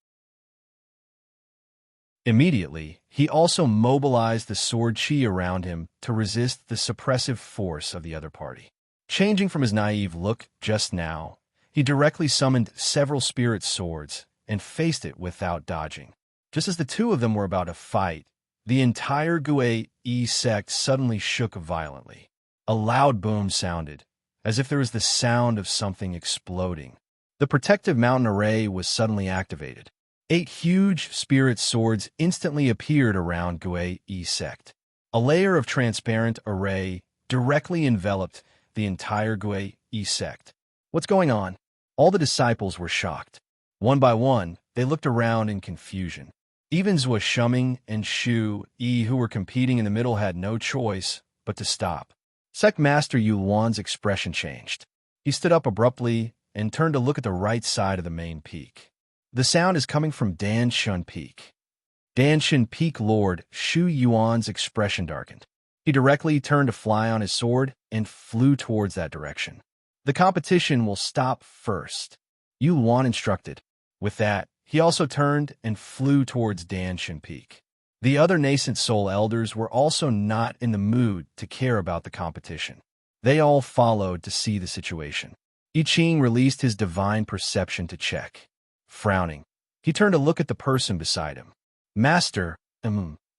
Immediately, he also mobilized the sword chi around him to resist the suppressive force of the other party. Changing from his naive look just now, he directly summoned several spirit swords and faced it without dodging. Just as the two of them were about to fight, the entire Gui sect suddenly shook violently. A loud boom sounded, as if there was the sound of something exploding. The protective mountain array was suddenly activated. 8 huge spirit swords instantly appeared around Gui sect. A layer of transparent array directly enveloped the entire Gui sect. What's going on? All the disciples were shocked. One by one, they looked around in confusion. Even Zhou Shuming and Shu Yi, who were competing in the middle, had no choice but to stop. Sect Master Yu Luan's expression changed. He stood up abruptly and turned to look at the right side of the main peak. The sound is coming from Danshan Peak. Danshan Peak Lord Shu Yuan's expression darkened. He directly turned to fly on his sword and flew towards that direction. The competition will stop first, Yu Luan instructed. With that, he also turned and flew towards Danshan Peak. The other nascent soul elders were also not in the mood to care about the competition. They all followed to see the situation. I Ching released his divine perception to check. Frowning, he turned to look at the person beside him. Master,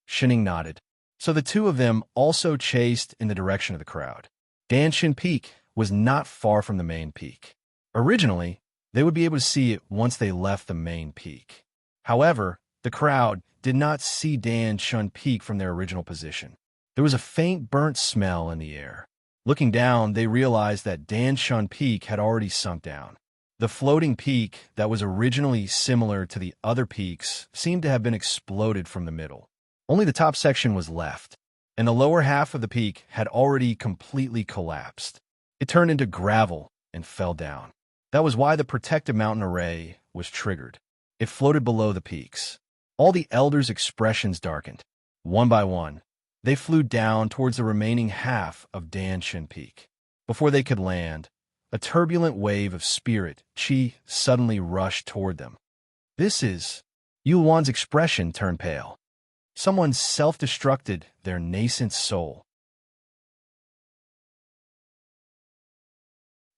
Shining nodded. So the two of them also chased in the direction of the crowd. Danshan Peak was not far from the main peak. Originally, they would be able to see it once they left the main peak. However, the crowd did not see Danshan Peak from their original position. There was a faint burnt smell in the air. Looking down, they realized that Danshan Peak had already sunk down. The floating peak that was originally similar to the other peaks seemed to have been exploded from the middle. Only the top section was left, and the lower half of the peak had already completely collapsed. It turned into gravel and fell down. That was why the protective mountain array was triggered. It floated below the peaks. All the elders' expressions darkened. One by one, they flew down towards the remaining half of Danshan Peak. Before they could land, a turbulent wave of spirit chi suddenly rushed toward them. Yu Luan's expression turned pale. Someone self-destructed their nascent soul.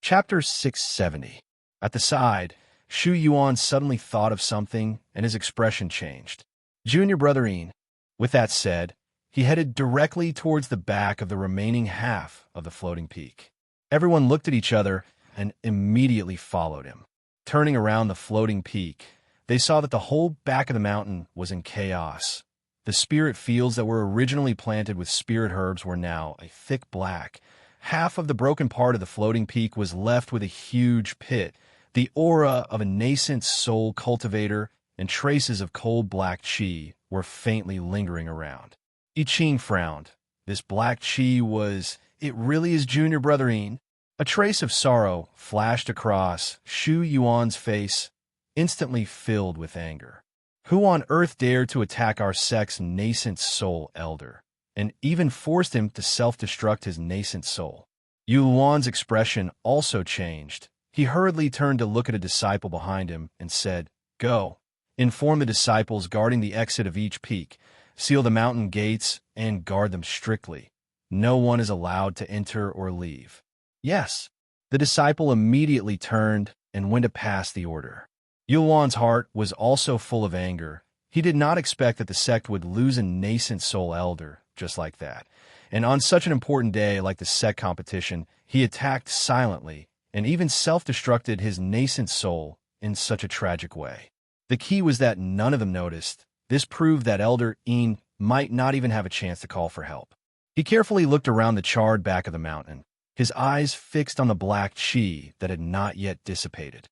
Chapter 670. At the side, Shu Yuan suddenly thought of something, and his expression changed. Junior Brother Yin. With that said, he headed directly towards the back of the remaining half of the floating peak. Everyone looked at each other and immediately followed him. Turning around the floating peak, they saw that the whole back of the mountain was in chaos. The spirit fields that were originally planted with spirit herbs were now a thick black. Half of the broken part of the floating peak was left with a huge pit. The aura of a nascent soul cultivator and traces of cold black chi were faintly lingering around. I Ching frowned. This black chi was, it really is Junior Brother Yin? A trace of sorrow flashed across Shu Yuan's face, instantly filled with anger. Who on earth dared to attack our sect's nascent soul elder, and even forced him to self-destruct his nascent soul? Yu Luan's expression also changed. He hurriedly turned to look at a disciple behind him and said, "Go. Inform the disciples guarding the exit of each peak. Seal the mountain gates and guard them strictly. No one is allowed to enter or leave." Yes. The disciple immediately turned and went to pass the order. Yu Luan's heart was also full of anger. He did not expect that the sect would lose a nascent soul elder just like that. And on such an important day like the sect competition, he attacked silently and even self-destructed his nascent soul in such a tragic way. The key was that none of them noticed. This proved that Elder Yin might not even have a chance to call for help. He carefully looked around the charred back of the mountain, his eyes fixed on the black chi that had not yet dissipated.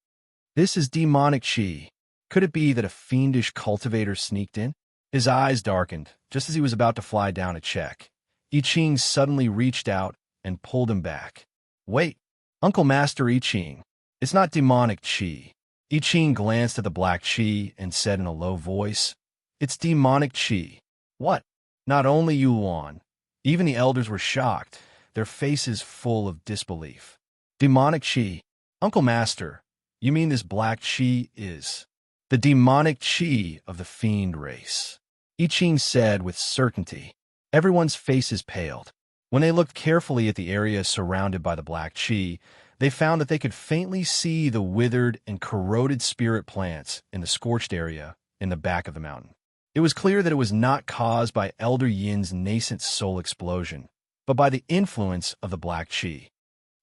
This is demonic chi. Could it be that a fiendish cultivator sneaked in? His eyes darkened just as he was about to fly down a check. I Ching suddenly reached out and pulled him back. "Wait, Uncle Master I Ching. It's not demonic chi. I Ching glanced at the black chi and said in a low voice, "It's demonic chi." What? Not only Yuan, even the elders were shocked, their faces full of disbelief. Demonic chi? Uncle Master, you mean this black chi is the demonic chi of the fiend race? I Ching said with certainty. Everyone's faces paled. When they looked carefully at the area surrounded by the black chi, they found that they could faintly see the withered and corroded spirit plants in the scorched area in the back of the mountain. It was clear that it was not caused by Elder Yin's nascent soul explosion, but by the influence of the black chi.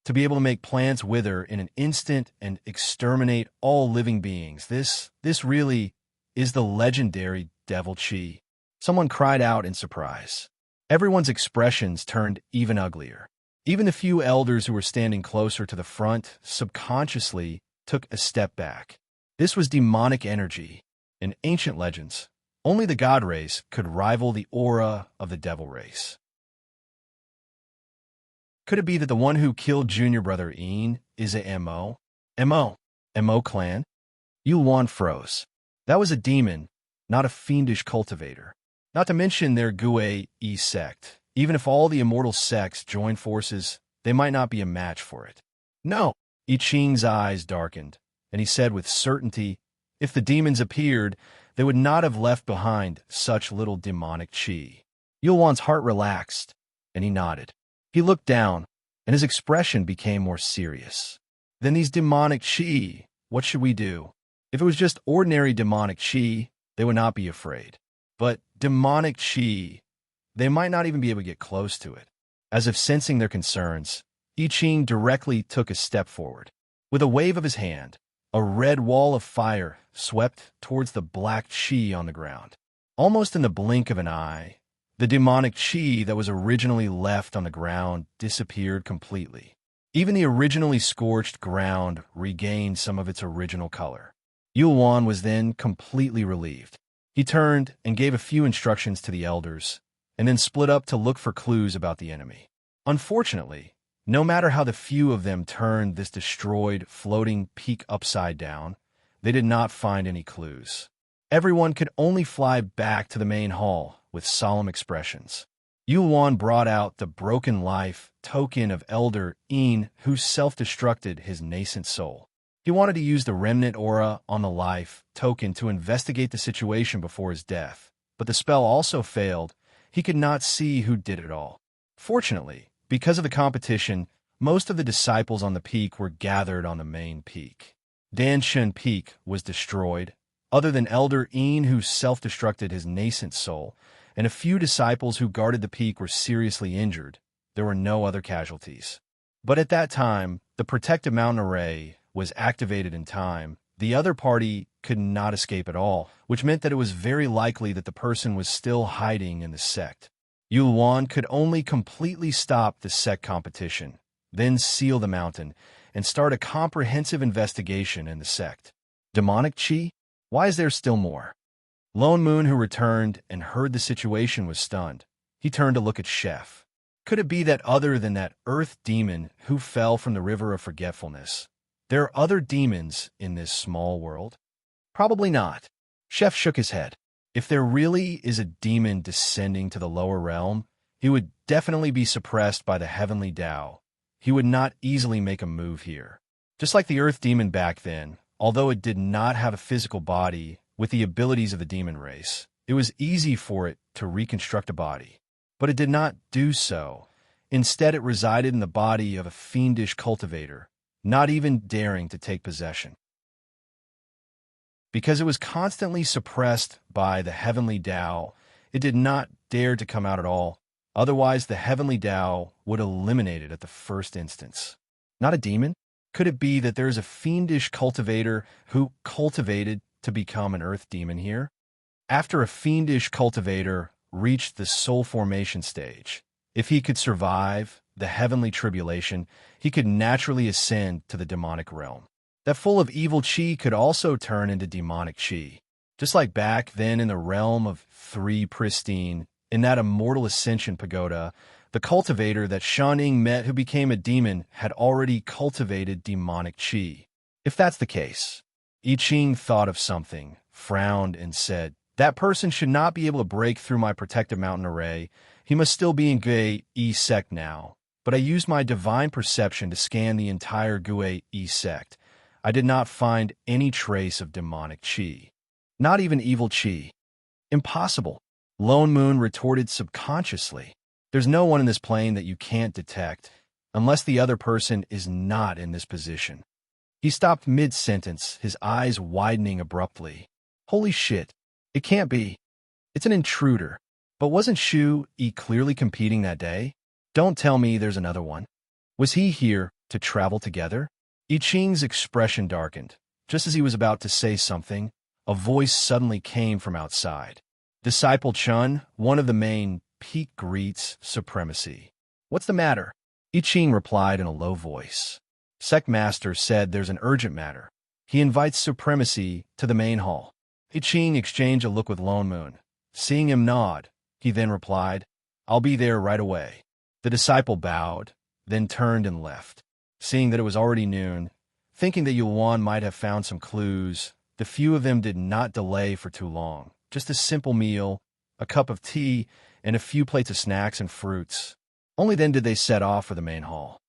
To be able to make plants wither in an instant and exterminate all living beings, this really is the legendary devil chi. Someone cried out in surprise. Everyone's expressions turned even uglier. Even the few elders who were standing closer to the front subconsciously took a step back. This was demonic energy. In ancient legends, only the god race could rival the aura of the devil race. Could it be that the one who killed junior brother Ian is a MO? MO clan? Yuan froze. That was a demon, not a fiendish cultivator. Not to mention their Gue E sect. Even if all the immortal sects joined forces, they might not be a match for it. No! I Ching's eyes darkened, and he said with certainty, if the demons appeared, they would not have left behind such little demonic chi. Yuan's heart relaxed, and he nodded. He looked down, and his expression became more serious. Then these demonic chi, what should we do? If it was just ordinary demonic chi, they would not be afraid. But demonic chi, they might not even be able to get close to it. As if sensing their concerns, I Ching directly took a step forward. With a wave of his hand, a red wall of fire swept towards the black chi on the ground. Almost in the blink of an eye, the demonic chi that was originally left on the ground disappeared completely. Even the originally scorched ground regained some of its original color. Yuan was then completely relieved. He turned and gave a few instructions to the elders, and then split up to look for clues about the enemy. Unfortunately, no matter how the few of them turned this destroyed, floating peak upside down, they did not find any clues. Everyone could only fly back to the main hall with solemn expressions. Yuan brought out the broken life token of Elder Ian, who self-destructed his nascent soul. He wanted to use the remnant aura on the life token to investigate the situation before his death, but the spell also failed. He could not see who did it all. Fortunately, because of the competition, most of the disciples on the peak were gathered on the main peak. Danshan Peak was destroyed, other than Elder Ian, who self-destructed his nascent soul, and a few disciples who guarded the peak were seriously injured. There were no other casualties. But at that time, the protective mountain array was activated in time. The other party could not escape at all, which meant that it was very likely that the person was still hiding in the sect. Yuan could only completely stop the sect competition, then seal the mountain, and start a comprehensive investigation in the sect. Demonic chi? Why is there still more? Lone Moon, who returned and heard the situation, was stunned. He turned to look at Chef. Could it be that other than that earth demon who fell from the river of forgetfulness, there are other demons in this small world? Probably not. Chef shook his head. If there really is a demon descending to the lower realm, he would definitely be suppressed by the heavenly Tao. He would not easily make a move here. Just like the earth demon back then, although it did not have a physical body with the abilities of the demon race, it was easy for it to reconstruct a body. But it did not do so. Instead, it resided in the body of a fiendish cultivator, not even daring to take possession. Because it was constantly suppressed by the heavenly Tao, it did not dare to come out at all. Otherwise, the heavenly Tao would eliminate it at the first instance. Not a demon? Could it be that there is a fiendish cultivator who cultivated to become an earth demon here? After a fiendish cultivator reached the soul formation stage, if he could survive the heavenly tribulation, he could naturally ascend to the demonic realm. That full of evil chi could also turn into demonic chi. Just like back then in the realm of three pristine, in that immortal ascension pagoda, The cultivator that Shanning met who became a demon had already cultivated demonic qi. If that's the case, I Ching thought of something, frowned, and said, that person should not be able to break through my protective mountain array. He must still be in Gue E sect now. But I used my divine perception to scan the entire Gue E sect. I did not find any trace of demonic qi. Not even evil qi. Impossible. Lone Moon retorted subconsciously. There's no one in this plane that you can't detect, unless the other person is not in this position. He stopped mid-sentence, his eyes widening abruptly. Holy shit. It can't be. It's an intruder. But wasn't Shu Yi clearly competing that day? Don't tell me there's another one. Was he here to travel together? I Ching's expression darkened. Just as he was about to say something, a voice suddenly came from outside. Disciple Chun, one of the main, peak greets supremacy. What's the matter? I Ching replied in a low voice. Sect Master said there's an urgent matter. He invites supremacy to the main hall. I Ching exchanged a look with Lone Moon. Seeing him nod, he then replied, I'll be there right away. The disciple bowed, then turned and left. Seeing that it was already noon, thinking that Yuan might have found some clues, the few of them did not delay for too long. Just a simple meal, a cup of tea, and a few plates of snacks and fruits. Only then did they set off for the main hall.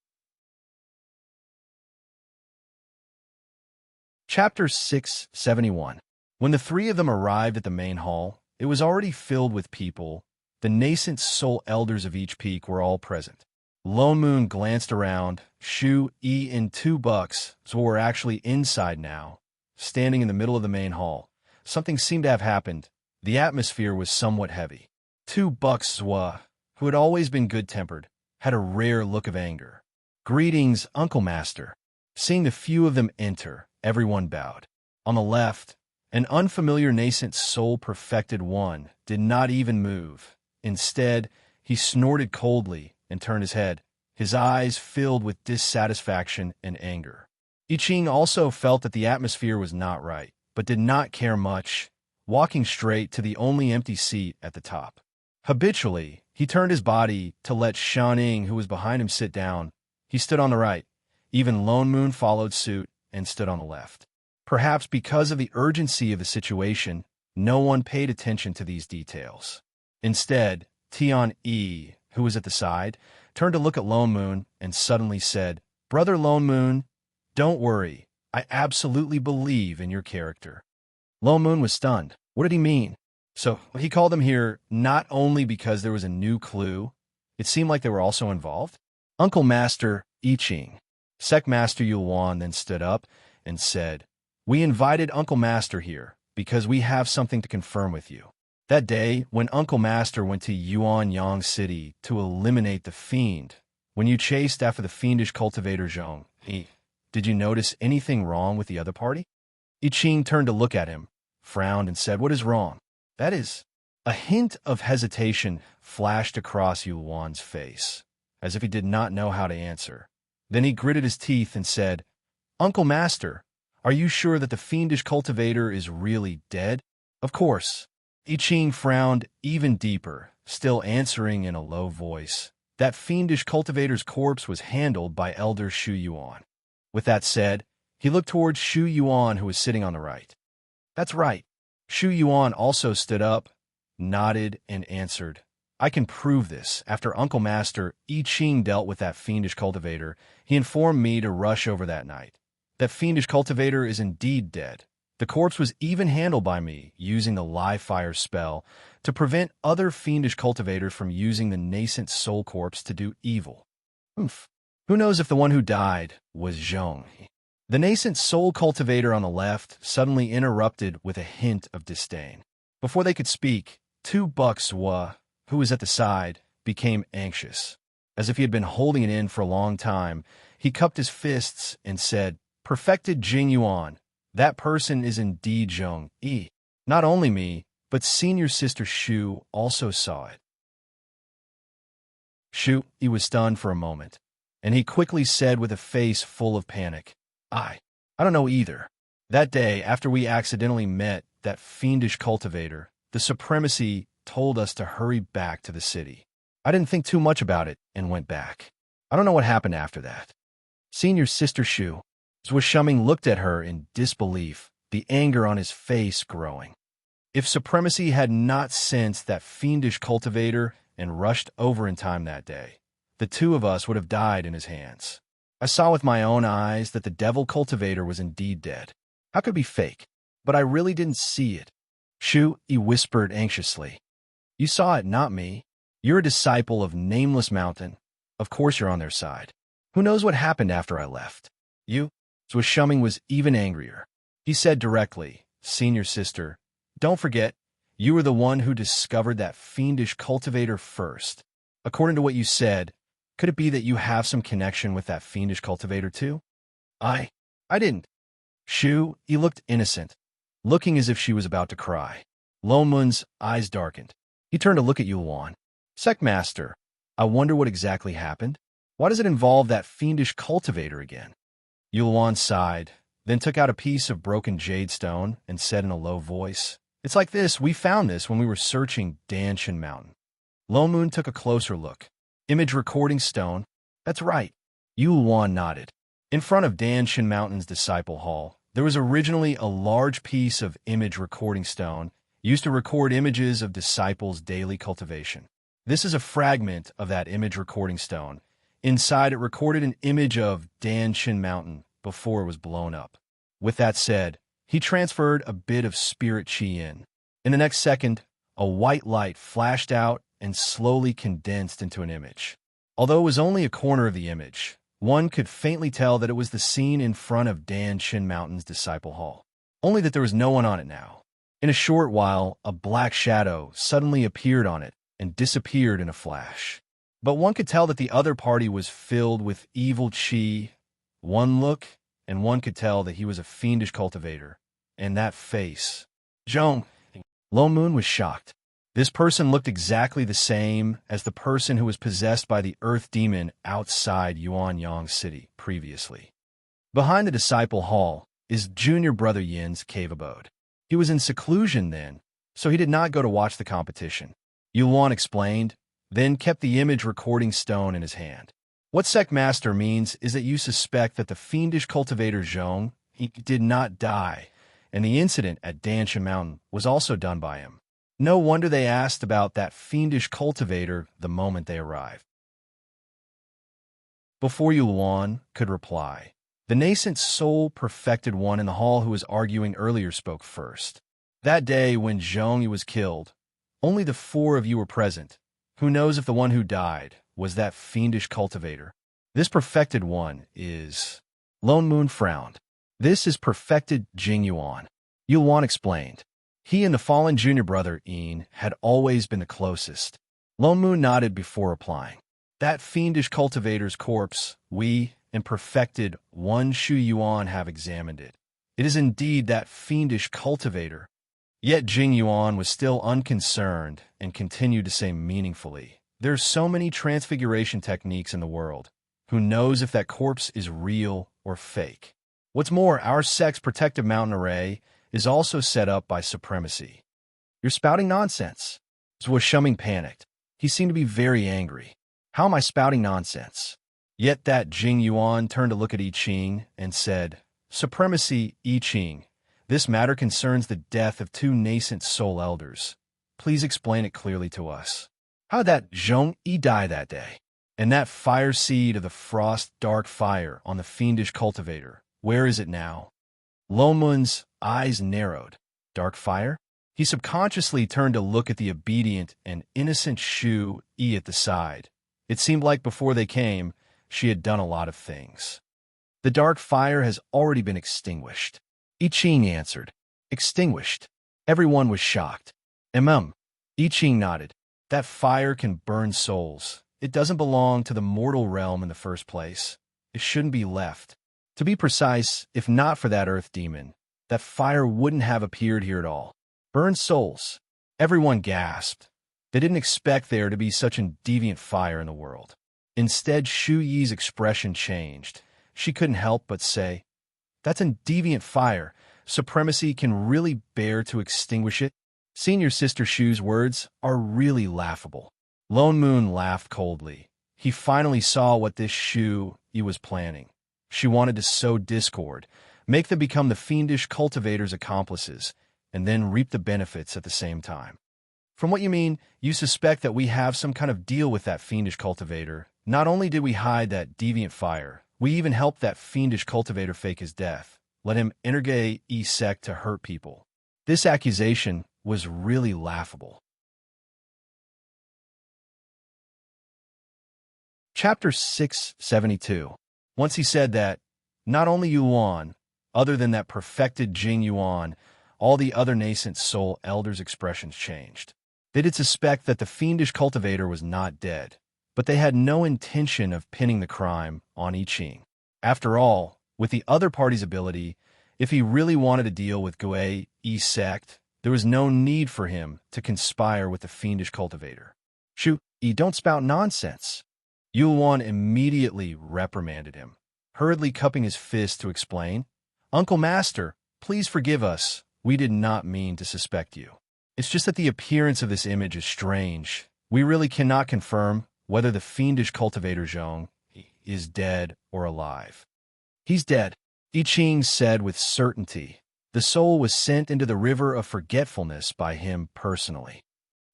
Chapter 671. When the three of them arrived at the main hall, it was already filled with people. The nascent soul elders of each peak were all present. Lone Moon glanced around. Shu Yi and 2 bucks were actually inside now, standing in the middle of the main hall. Something seemed to have happened. The atmosphere was somewhat heavy. 2 bucks, who had always been good-tempered, had a rare look of anger. Greetings, Uncle Master. Seeing the few of them enter, everyone bowed. On the left, an unfamiliar nascent soul-perfected one did not even move. Instead, he snorted coldly and turned his head, his eyes filled with dissatisfaction and anger. I Ching also felt that the atmosphere was not right, but did not care much, walking straight to the only empty seat at the top. Habitually, he turned his body to let Shanning, who was behind him, sit down. He stood on the right. Even Lone Moon followed suit and stood on the left. Perhaps because of the urgency of the situation, no one paid attention to these details. Instead, Tian Yi, who was at the side, turned to look at Lone Moon and suddenly said, Brother Lone Moon, don't worry. I absolutely believe in your character. Lone Moon was stunned. What did he mean? So he called them here not only because there was a new clue, it seemed like they were also involved. Uncle Master I Ching. Sect Master Yuan then stood up and said, We invited Uncle Master here because we have something to confirm with you. That day, when Uncle Master went to Yuanyang City to eliminate the fiend, when you chased after the fiendish cultivator Zhong, did you notice anything wrong with the other party? I Ching turned to look at him, frowned, and said, What is wrong? That is. A hint of hesitation flashed across Yuan's face, as if he did not know how to answer. Then he gritted his teeth and said, Uncle Master, are you sure that the fiendish cultivator is really dead? Of course. I Ching frowned even deeper, still answering in a low voice. That fiendish cultivator's corpse was handled by Elder Shu Yuan. With that said, he looked towards Shu Yuan, who was sitting on the right. That's right. Shu Yuan also stood up, nodded, and answered, I can prove this. After Uncle Master I Ching dealt with that fiendish cultivator, he informed me to rush over that night. That fiendish cultivator is indeed dead. The corpse was even handled by me, using the live fire spell to prevent other fiendish cultivators from using the nascent soul corpse to do evil. Who knows if the one who died was Zhong? The nascent soul cultivator on the left suddenly interrupted with a hint of disdain. Before they could speak, 2 bucks, who was at the side, became anxious. As if he had been holding it in for a long time, he cupped his fists and said, Perfected Jing Yuan, that person is indeed Zhong Yi. Not only me, but senior sister Shu also saw it. Shu Yi was stunned for a moment, and he quickly said with a face full of panic, I don't know either. That day, after we accidentally met that fiendish cultivator, the supremacy told us to hurry back to the city. I didn't think too much about it and went back. I don't know what happened after that. Senior Sister Shu, Shuming looked at her in disbelief, the anger on his face growing. If Supremacy had not sensed that fiendish cultivator and rushed over in time that day, the two of us would have died in his hands. I saw with my own eyes that the devil cultivator was indeed dead. How could it be fake? But I really didn't see it. Shu, he whispered anxiously. You saw it, not me. You're a disciple of Nameless Mountain. Of course you're on their side. Who knows what happened after I left? You? Shuming was even angrier. He said directly, Senior Sister, don't forget, you were the one who discovered that fiendish cultivator first. According to what you said, could it be that you have some connection with that fiendish cultivator too? I didn't. Shu, he looked innocent, looking as if she was about to cry. Lomun's eyes darkened. He turned to look at Yulwan. Sectmaster, I wonder what exactly happened? Why does it involve that fiendish cultivator again? Yulwan sighed, then took out a piece of broken jade stone and said in a low voice, It's like this, we found this when we were searching Danshan Mountain. Lomun took a closer look. Image recording stone? That's right. Yulwan nodded. In front of Danshan Mountain's Disciple Hall, there was originally a large piece of image recording stone used to record images of disciples' daily cultivation. This is a fragment of that image recording stone. Inside, it recorded an image of Danshan Mountain before it was blown up. With that said, he transferred a bit of spirit chi in. In the next second, a white light flashed out and slowly condensed into an image. Although it was only a corner of the image, one could faintly tell that it was the scene in front of Danshan Mountain's Disciple Hall. Only that there was no one on it now. In a short while, a black shadow suddenly appeared on it and disappeared in a flash. But one could tell that the other party was filled with evil chi. One look, and one could tell that he was a fiendish cultivator. And that face. Zhong. Lomun was shocked. This person looked exactly the same as the person who was possessed by the earth demon outside Yuanyang City previously. Behind the Disciple Hall is junior brother Yin's cave abode. He was in seclusion then, so he did not go to watch the competition. Yuan explained, then kept the image recording stone in his hand. What Sectmaster means is that you suspect that the fiendish cultivator Zhong, he did not die, and the incident at Danshan Mountain was also done by him. No wonder they asked about that fiendish cultivator the moment they arrived. Before Yuan could reply, the nascent soul-perfected one in the hall who was arguing earlier spoke first. That day when Zhong was killed, only the four of you were present. Who knows if the one who died was that fiendish cultivator? This perfected one is... Lone Moon frowned. This is perfected Jing Yuan. Yuan explained. He and the fallen junior brother, Yin, had always been the closest. Lone Moon nodded before replying. That fiendish cultivator's corpse, we and perfected one Shu Yuan have examined it. It is indeed that fiendish cultivator. Yet Jing Yuan was still unconcerned and continued to say meaningfully, There are so many transfiguration techniques in the world. Who knows if that corpse is real or fake? What's more, our sect's protective mountain array is also set up by Supremacy. You're spouting nonsense. Shuming panicked. He seemed to be very angry. How am I spouting nonsense? Yet that Jing Yuan turned to look at I Ching and said, Supremacy, I Ching. This matter concerns the death of two nascent soul elders. Please explain it clearly to us. How did that Zhong Yi die that day? And that fire seed of the frost dark fire on the fiendish cultivator, where is it now? Lomun's eyes narrowed. Dark fire? He subconsciously turned to look at the obedient and innocent Shu Yi at the side. It seemed like before they came, she had done a lot of things. The dark fire has already been extinguished. I Ching answered. Extinguished. Everyone was shocked. I Ching nodded. That fire can burn souls. It doesn't belong to the mortal realm in the first place. It shouldn't be left. To be precise, if not for that earth demon, that fire wouldn't have appeared here at all. Burn souls. Everyone gasped. They didn't expect there to be such a deviant fire in the world. Instead, Shu Yi's expression changed. She couldn't help but say, That's a deviant fire. Supremacy can really bear to extinguish it. Senior Sister Shu's words are really laughable. Lone Moon laughed coldly. He finally saw what this Shu Yi was planning. She wanted to sow discord, make them become the fiendish cultivator's accomplices, and then reap the benefits at the same time. From what you mean, you suspect that we have some kind of deal with that fiendish cultivator. Not only did we hide that deviant fire, we even helped that fiendish cultivator fake his death. Let him enter sect to hurt people. This accusation was really laughable. Chapter 672. Once he said that, not only Yuan, other than that perfected Jing Yuan, all the other nascent soul elders' expressions changed. They did suspect that the fiendish cultivator was not dead, but they had no intention of pinning the crime on I Ching. After all, with the other party's ability, if he really wanted to deal with sect, there was no need for him to conspire with the fiendish cultivator. Shu Yi, don't spout nonsense. Yuan immediately reprimanded him, hurriedly cupping his fist to explain, Uncle Master, please forgive us. We did not mean to suspect you. It's just that the appearance of this image is strange. We really cannot confirm whether the fiendish cultivator Zhong is dead or alive. He's dead, I Ching said with certainty. The soul was sent into the river of forgetfulness by him personally.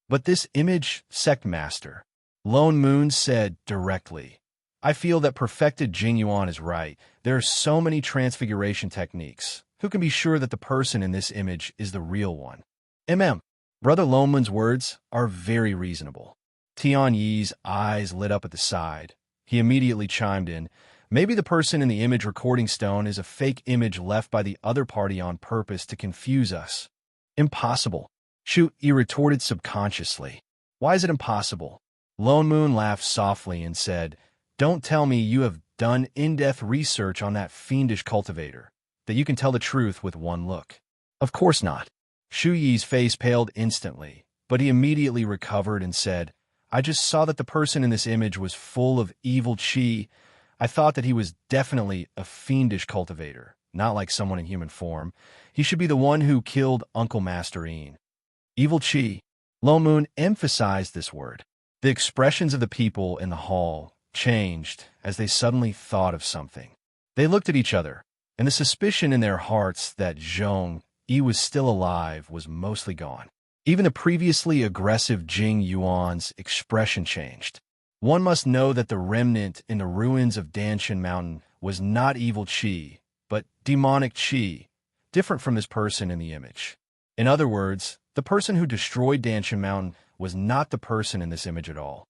But this image, sect master, Lone Moon said directly, I feel that perfected Jing Yuan is right. There are so many transfiguration techniques. Who can be sure that the person in this image is the real one? Brother Lone Moon's words are very reasonable. Tian Yi's eyes lit up at the side. He immediately chimed in, maybe the person in the image recording stone is a fake image left by the other party on purpose to confuse us. Impossible. Shu Yi retorted subconsciously. Why is it impossible? Lone Moon laughed softly and said, don't tell me you have done in-depth research on that fiendish cultivator, that you can tell the truth with one look. Of course not. Shu Yi's face paled instantly, but he immediately recovered and said, I just saw that the person in this image was full of evil qi. I thought that he was definitely a fiendish cultivator, not like someone in human form. He should be the one who killed Uncle Master Yin. Evil qi. Lone Moon emphasized this word. The expressions of the people in the hall changed as they suddenly thought of something. They looked at each other, and the suspicion in their hearts that Zhong Yi was still alive was mostly gone. Even the previously aggressive Jing Yuan's expression changed. One must know that the remnant in the ruins of Danshan Mountain was not evil qi, but demonic qi, different from this person in the image. In other words, the person who destroyed Danshan Mountain was not the person in this image at all.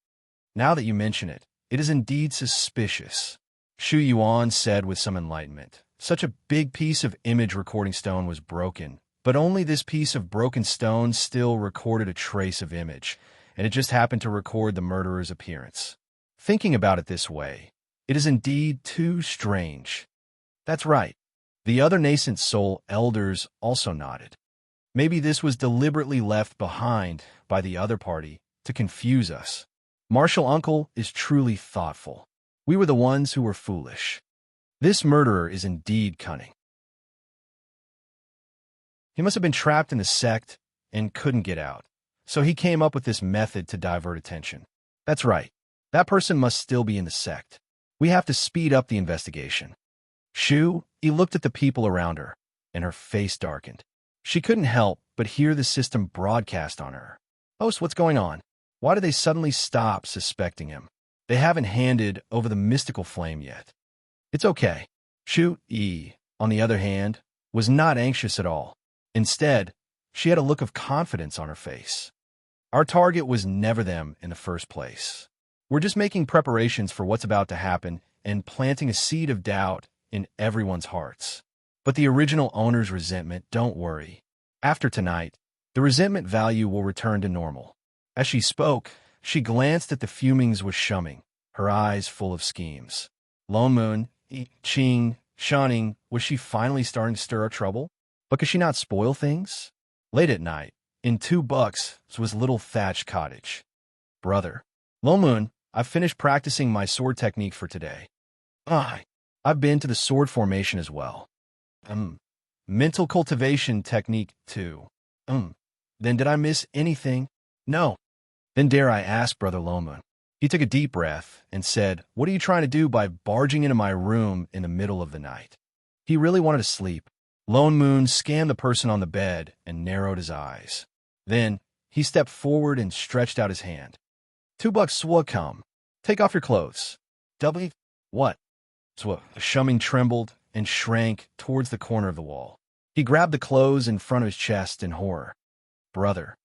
Now that you mention it, it is indeed suspicious, Shu Yuan said with some enlightenment. Such a big piece of image recording stone was broken, but only this piece of broken stone still recorded a trace of image, and it just happened to record the murderer's appearance. Thinking about it this way, it is indeed too strange. That's right. The other nascent soul elders also nodded. Maybe this was deliberately left behind by the other party to confuse us. Martial Uncle is truly thoughtful. We were the ones who were foolish. This murderer is indeed cunning. He must have been trapped in the sect and couldn't get out, so he came up with this method to divert attention. That's right. That person must still be in the sect. We have to speed up the investigation. Shu, he looked at the people around her, and her face darkened. She couldn't help but hear the system broadcast on her. Host, what's going on? Why did they suddenly stop suspecting him? They haven't handed over the mystical flame yet. It's okay. Shu Yi, on the other hand, was not anxious at all. Instead, she had a look of confidence on her face. Our target was never them in the first place. We're just making preparations for what's about to happen and planting a seed of doubt in everyone's hearts. But the original owner's resentment, don't worry. After tonight, the resentment value will return to normal. As she spoke, she glanced at the fumings with Shuming, her eyes full of schemes. Lone Moon, I Ching, Shanning, was she finally starting to stir up trouble? But could she not spoil things? Late at night, in $2 was little thatched cottage. Brother, Lone Moon, I've finished practicing my sword technique for today. I've been to the sword formation as well. Mental cultivation technique too. Then did I miss anything? No. Then dare I ask, Brother Lomun. He took a deep breath and said, "What are you trying to do by barging into my room in the middle of the night?" He really wanted to sleep. Lone Moon scanned the person on the bed and narrowed his eyes. Then he stepped forward and stretched out his hand. "$2 swa come. Take off your clothes." W. What? Swa. Shuming trembled and shrank towards the corner of the wall. He grabbed the clothes in front of his chest in horror. Brother.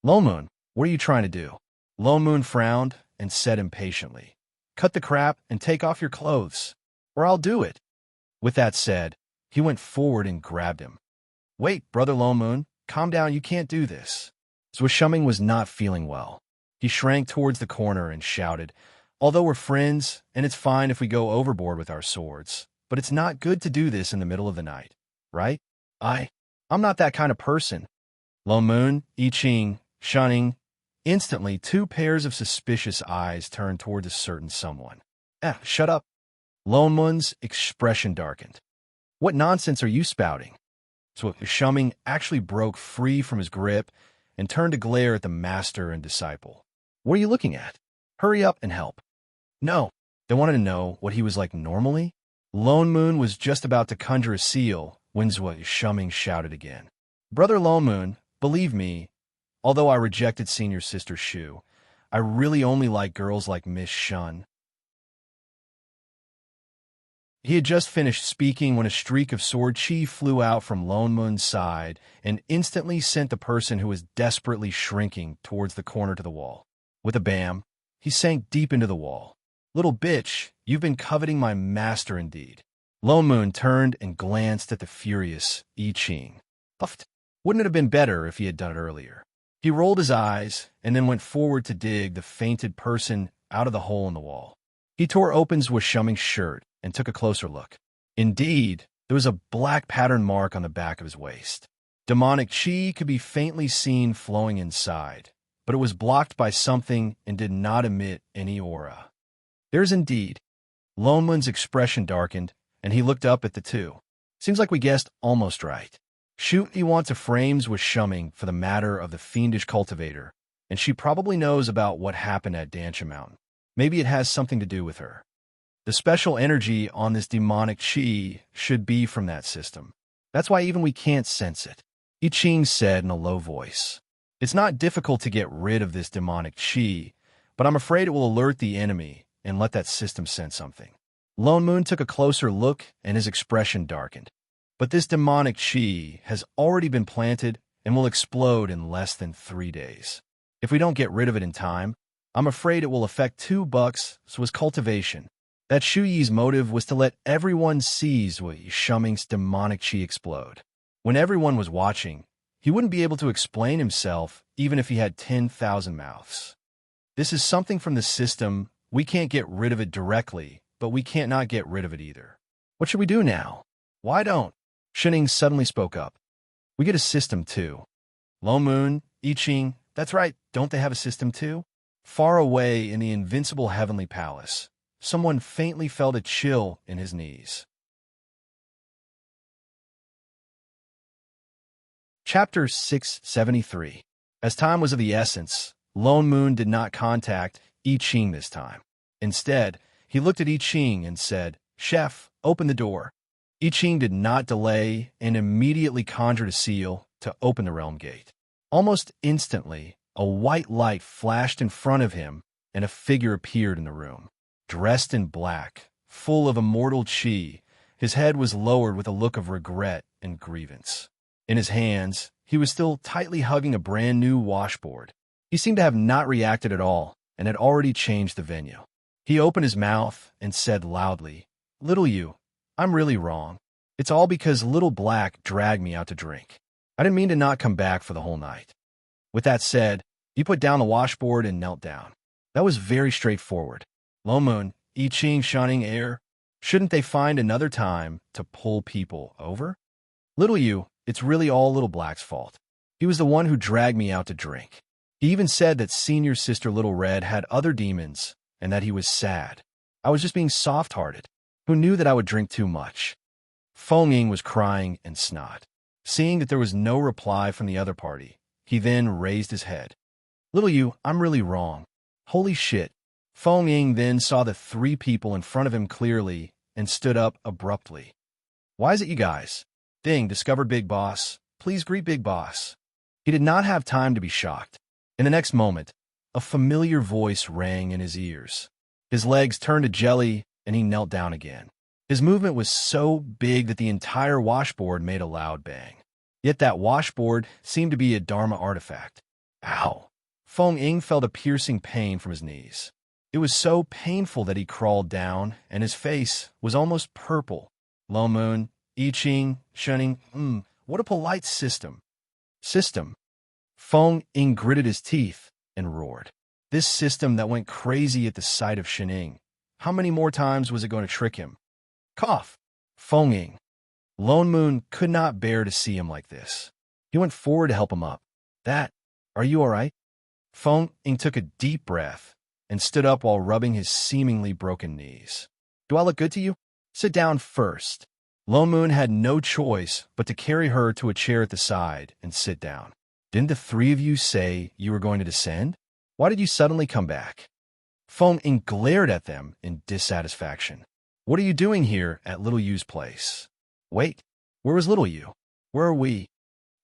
Lone Moon, what are you trying to do?" Lone Moon frowned and said impatiently, "Cut the crap and take off your clothes, or I'll do it." With that said, he went forward and grabbed him. "Wait, Brother Lone Moon, calm down, you can't do this." Shuming was not feeling well. He shrank towards the corner and shouted, "Although we're friends, and it's fine if we go overboard with our swords, but it's not good to do this in the middle of the night, right? I'm not that kind of person." Lone Moon, I Ching, shunning. Instantly, 2 pairs of suspicious eyes turned toward a certain someone. Shut up." Lone Moon's expression darkened. "What nonsense are you spouting?" Shuming actually broke free from his grip and turned to glare at the master and disciple. "What are you looking at? Hurry up and help." No. They wanted to know what he was like normally. Lone Moon was just about to conjure a seal when Shuming shouted again. "Brother Lone Moon, believe me, although I rejected Senior Sister Shu, I really only like girls like Miss Shun." He had just finished speaking when a streak of sword chi flew out from Lone Moon's side and instantly sent the person who was desperately shrinking towards the corner to the wall. With a bam, he sank deep into the wall. "Little bitch, you've been coveting my master indeed." Lone Moon turned and glanced at the furious I Ching. Puffed. Wouldn't it have been better if he had done it earlier? He rolled his eyes and then went forward to dig the fainted person out of the hole in the wall. He tore open Shuming's shirt and took a closer look. Indeed, there was a black pattern mark on the back of his waist. Demonic chi could be faintly seen flowing inside, but it was blocked by something and did not emit any aura. There's indeed. Lone Moon's expression darkened, and he looked up at the two. "Seems like we guessed almost right. Shoot, you want to frames with Shuming for the matter of the fiendish cultivator, and she probably knows about what happened at Dancha Mountain. Maybe it has something to do with her. The special energy on this demonic chi should be from that system. That's why even we can't sense it." I Ching said in a low voice. "It's not difficult to get rid of this demonic chi, but I'm afraid it will alert the enemy and let that system sense something." Lone Moon took a closer look and his expression darkened. "But this demonic chi has already been planted and will explode in less than 3 days. If we don't get rid of it in time, I'm afraid it will affect $2 Swa's cultivation." That Shu Yi's motive was to let everyone see Shuming's demonic chi explode. When everyone was watching, he wouldn't be able to explain himself even if he had 10,000 mouths. "This is something from the system. We can't get rid of it directly, but we can't not get rid of it either. What should we do now?" "Why don't?" Shining suddenly spoke up. "We get a system too." Lone Moon, I Ching, that's right, don't they have a system too? Far away in the invincible heavenly palace, someone faintly felt a chill in his knees. Chapter 673. As time was of the essence, Lone Moon did not contact I Ching this time. Instead, he looked at I Ching and said, "Chef, open the door." I Ching did not delay and immediately conjured a seal to open the realm gate. Almost instantly, a white light flashed in front of him and a figure appeared in the room. Dressed in black, full of immortal chi, his head was lowered with a look of regret and grievance. In his hands, he was still tightly hugging a brand new washboard. He seemed to have not reacted at all and had already changed the venue. He opened his mouth and said loudly, "Little you, I'm really wrong. It's all because Little Black dragged me out to drink. I didn't mean to not come back for the whole night." With that said, he put down the washboard and knelt down. That was very straightforward. Lone Moon, I Ching shunning air. Shouldn't they find another time to pull people over? "Little you, it's really all Little Black's fault. He was the one who dragged me out to drink. He even said that Senior Sister Little Red had other demons and that he was sad. I was just being soft-hearted. Who knew that I would drink too much?" Feng Ying was crying and snot. Seeing that there was no reply from the other party, he then raised his head. Little you, I'm really wrong. Holy shit. Feng Ying then saw the three people in front of him clearly and stood up abruptly. Why is it you guys? Ding, discovered Big Boss. Please greet Big Boss. He did not have time to be shocked. In the next moment, a familiar voice rang in his ears. His legs turned to jelly, and he knelt down again. His movement was so big that the entire washboard made a loud bang. Yet that washboard seemed to be a Dharma artifact. Ow! Feng Ying felt a piercing pain from his knees. It was so painful that he crawled down, and his face was almost purple. Lo Moon, I Ching, Shuning, what a polite system. System. Feng Ying gritted his teeth and roared. This system that went crazy at the sight of Shining. How many more times was it going to trick him? Cough. Feng Ying. Lone Moon could not bear to see him like this. He went forward to help him up. Are you all right? Feng Ying took a deep breath and stood up while rubbing his seemingly broken knees. Do I look good to you? Sit down first. Lone Moon had no choice but to carry her to a chair at the side and sit down. Didn't the three of you say you were going to descend? Why did you suddenly come back? Feng Ying glared at them in dissatisfaction. What are you doing here at Little Yu's place? Wait, where was Little Yu? Where are we?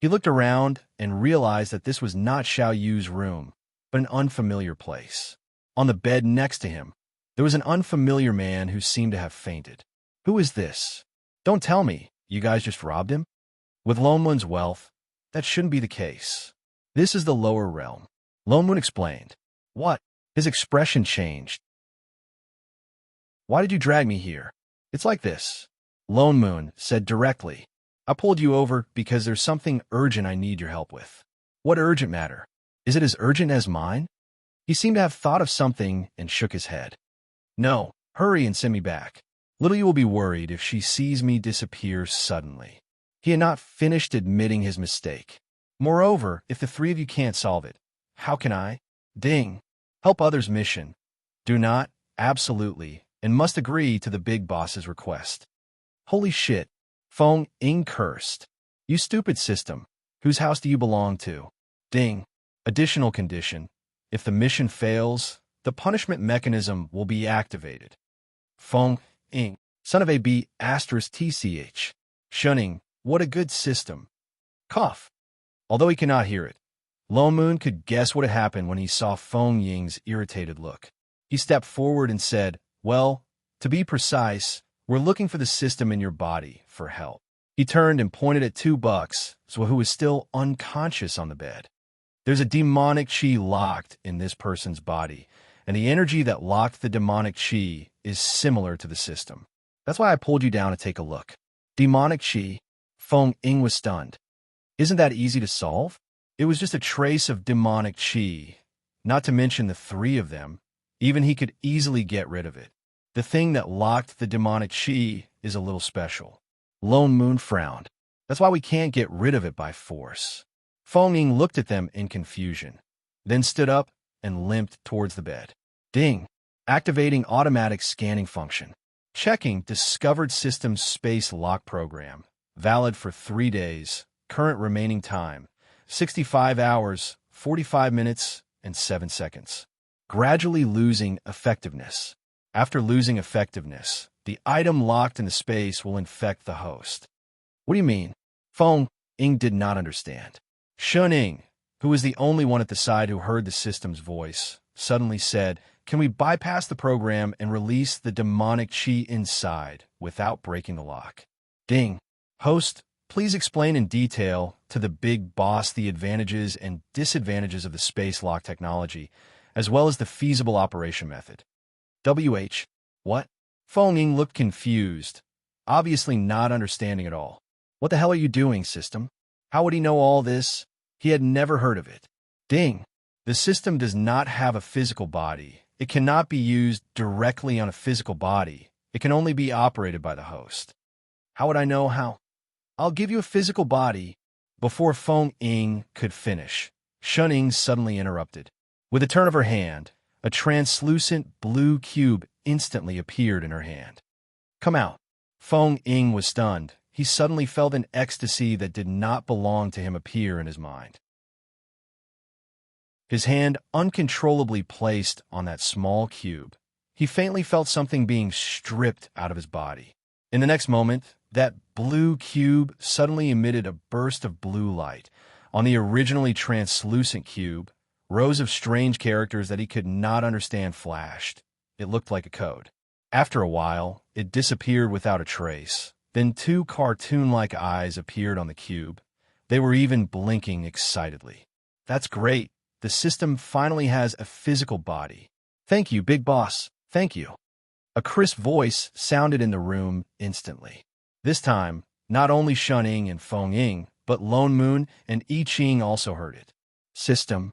He looked around and realized that this was not Xiao Yu's room, but an unfamiliar place. On the bed next to him, there was an unfamiliar man who seemed to have fainted. Who is this? Don't tell me, you guys just robbed him? With Lone Moon's wealth, that shouldn't be the case. This is the lower realm. Lone Moon explained. What? His expression changed. Why did you drag me here? It's like this. Lone Moon said directly. I pulled you over because there's something urgent I need your help with. What urgent matter? Is it as urgent as mine? He seemed to have thought of something and shook his head. No, hurry and send me back. Little you will be worried if she sees me disappear suddenly. He had not finished admitting his mistake. Moreover, if the three of you can't solve it, how can I? Ding. Help others' mission. Do not, absolutely, and must agree to the big boss's request. Holy shit. Feng Ying cursed. You stupid system. Whose house do you belong to? Ding. Additional condition. If the mission fails, the punishment mechanism will be activated. Feng Ying. Son of a B asterisk TCH. Shunning. What a good system. Cough. Although he cannot hear it, Lone Moon could guess what had happened when he saw Feng Ying's irritated look. He stepped forward and said, well, to be precise, we're looking for the system in your body for help. He turned and pointed at $2, who was still unconscious on the bed. There's a demonic chi locked in this person's body, and the energy that locked the demonic chi is similar to the system. That's why I pulled you down to take a look. Demonic chi? Feng Ying was stunned. Isn't that easy to solve? It was just a trace of demonic chi, not to mention the three of them. Even he could easily get rid of it. The thing that locked the demonic chi is a little special. Lone Moon frowned. That's why we can't get rid of it by force. Feng Ying looked at them in confusion, then stood up and limped towards the bed. Ding. Activating automatic scanning function. Checking discovered system space lock program. Valid for 3 days. Current remaining time. 65 hours, 45 minutes, and 7 seconds. Gradually losing effectiveness. After losing effectiveness, the item locked in the space will infect the host. What do you mean? Feng Ying did not understand. Shuning, who was the only one at the side who heard the system's voice, suddenly said, can we bypass the program and release the demonic chi inside without breaking the lock? Ding. Host, please explain in detail to the big boss the advantages and disadvantages of the space lock technology, as well as the feasible operation method. WH. What? Feng Ying looked confused, obviously not understanding at all. What the hell are you doing, system? How would he know all this? He had never heard of it. Ding. The system does not have a physical body. It cannot be used directly on a physical body. It can only be operated by the host. How would I know how? I'll give you a physical body. Before Feng Ying could finish, Shunning suddenly interrupted. With a turn of her hand, a translucent blue cube instantly appeared in her hand. Come out. Feng Ying was stunned. He suddenly felt an ecstasy that did not belong to him appear in his mind. his hand uncontrollably placed on that small cube. He faintly felt something being stripped out of his body. In the next moment, that blue cube suddenly emitted a burst of blue light. On the originally translucent cube, rows of strange characters that he could not understand flashed. It looked like a code. After a while, it disappeared without a trace. Then two cartoon-like eyes appeared on the cube. They were even blinking excitedly. That's great. The system finally has a physical body. Thank you, Big Boss. Thank you. A crisp voice sounded in the room instantly. This time, not only Shun Ying and Feng Ying, but Lone Moon and I Ching also heard it. System,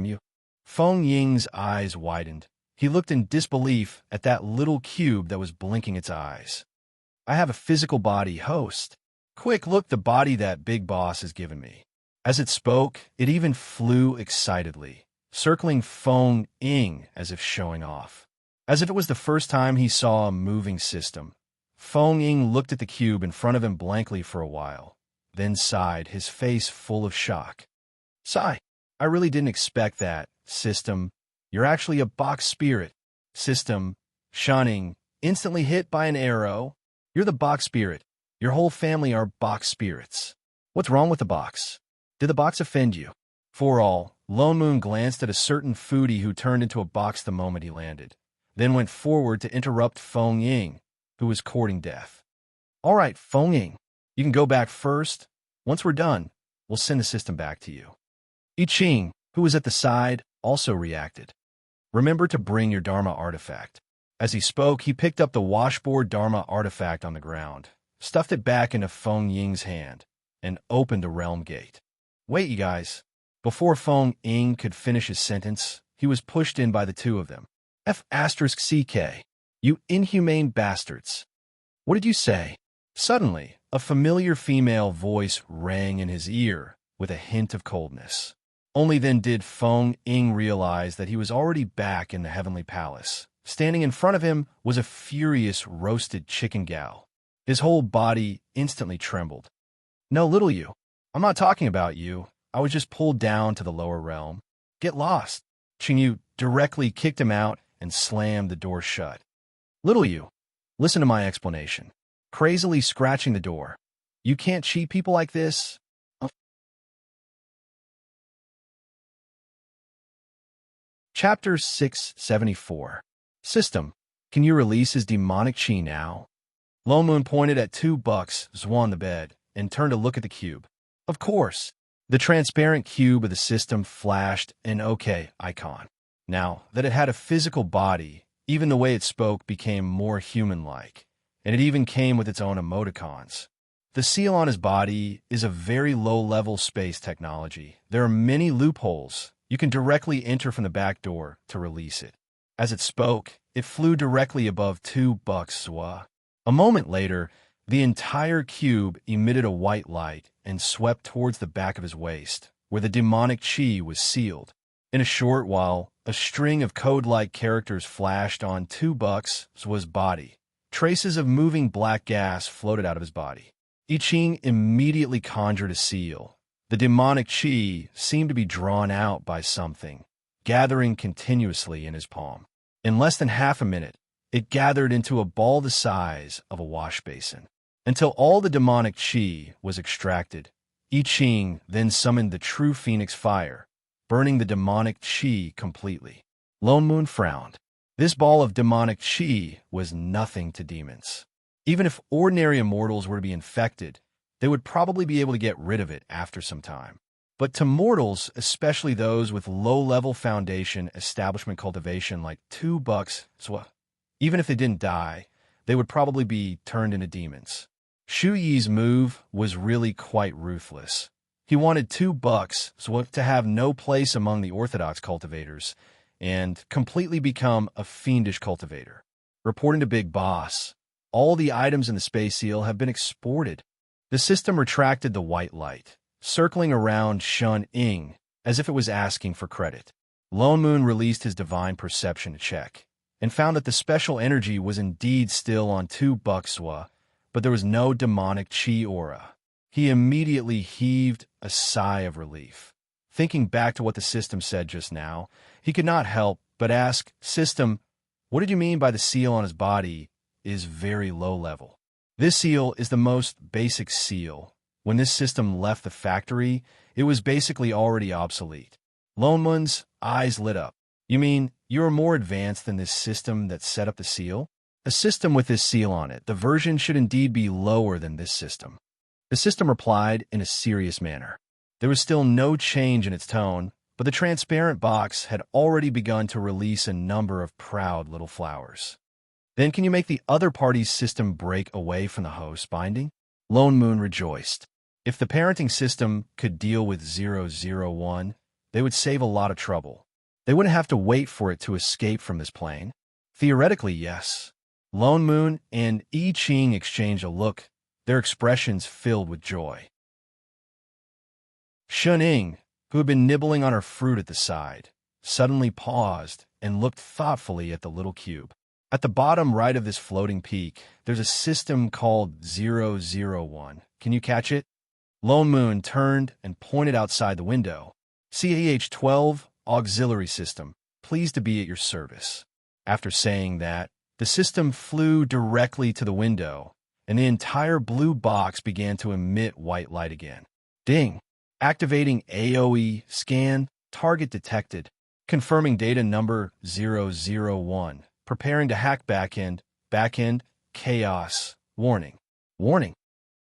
you. Feng Ying's eyes widened. He looked in disbelief at that little cube that was blinking its eyes. I have a physical body, host. Quick, look the body that Big Boss has given me. As it spoke, it even flew excitedly, circling Feng Ying as if showing off. As if it was the first time he saw a moving system, Feng Ying looked at the cube in front of him blankly for a while, then sighed, his face full of shock. Sigh, I really didn't expect that, system. You're actually a box spirit. System, Shun Ying, instantly hit by an arrow. You're the box spirit. Your whole family are box spirits. What's wrong with the box? Did the box offend you? For all, Lone Moon glanced at a certain foodie who turned into a box the moment he landed, then went forward to interrupt Feng Ying, who was courting death. All right, Feng Ying, you can go back first. Once we're done, we'll send the system back to you. I Ching, who was at the side, also reacted. Remember to bring your Dharma artifact. As he spoke, he picked up the washboard Dharma artifact on the ground, stuffed it back into Feng Ying's hand, and opened a realm gate. Wait, you guys. Before Feng Ying could finish his sentence, he was pushed in by the two of them. F***CK. You inhumane bastards. What did you say? Suddenly, a familiar female voice rang in his ear with a hint of coldness. Only then did Feng Ying realize that he was already back in the heavenly palace. Standing in front of him was a furious roasted chicken gal. His whole body instantly trembled. No, little you. I'm not talking about you. I was just pulled down to the lower realm. Get lost. Qingyu directly kicked him out and slammed the door shut. Little you, listen to my explanation. Crazily scratching the door. You can't cheat people like this. Chapter 674. System, can you release his demonic chi now? Lone Moon pointed at $2 on the bed and turned to look at the cube. Of course. The transparent cube of the system flashed an OK icon. Now that it had a physical body, even the way it spoke became more human-like, and it even came with its own emoticons. The seal on his body is a very low-level space technology. There are many loopholes. You can directly enter from the back door to release it. As it spoke, it flew directly above $2. A moment later, the entire cube emitted a white light and swept towards the back of his waist, where the demonic chi was sealed. In a short while, a string of code-like characters flashed on $2's body. Traces of moving black gas floated out of his body. I Ching immediately conjured a seal. The demonic chi seemed to be drawn out by something, gathering continuously in his palm. In less than half a minute, it gathered into a ball the size of a wash basin. Until all the demonic chi was extracted, I Ching then summoned the true phoenix fire, burning the demonic chi completely. Lone Moon frowned. This ball of demonic chi was nothing to demons. Even if ordinary immortals were to be infected, they would probably be able to get rid of it after some time. But to mortals, especially those with low-level foundation establishment cultivation like $2, even if they didn't die, they would probably be turned into demons. Shu Yi's move was really quite ruthless. He wanted $2 to have no place among the orthodox cultivators and completely become a fiendish cultivator. Reporting to Big Boss, all the items in the space seal have been exported. The system retracted the white light, circling around Shun Ying as if it was asking for credit. Lone Moon released his divine perception to check and found that the special energy was indeed still on $2, but there was no demonic chi aura. He immediately heaved a sigh of relief. Thinking back to what the system said just now, he could not help but ask, "System, what did you mean by the seal on his body is very low level?" This seal is the most basic seal. When this system left the factory, it was basically already obsolete. Lone Moon's eyes lit up. "You mean you are more advanced than this system that set up the seal?" "A system with this seal on it. The version should indeed be lower than this system." The system replied in a serious manner. There was still no change in its tone, but the transparent box had already begun to release a number of proud little flowers. "Then can you make the other party's system break away from the host's binding?" Lone Moon rejoiced. If the parenting system could deal with 001, they would save a lot of trouble. They wouldn't have to wait for it to escape from this plane. Theoretically, yes. Lone Moon and I Ching exchanged a look, their expressions filled with joy. Shen-Ing, who had been nibbling on her fruit at the side, suddenly paused and looked thoughtfully at the little cube. At the bottom right of this floating peak, there's a system called 001. Can you catch it? Lone Moon turned and pointed outside the window. "CAH-12, auxiliary system, pleased to be at your service." After saying that, the system flew directly to the window, and the entire blue box began to emit white light again. Ding! Activating AOE scan, target detected, confirming data number 001. Preparing to hack backend, chaos, warning.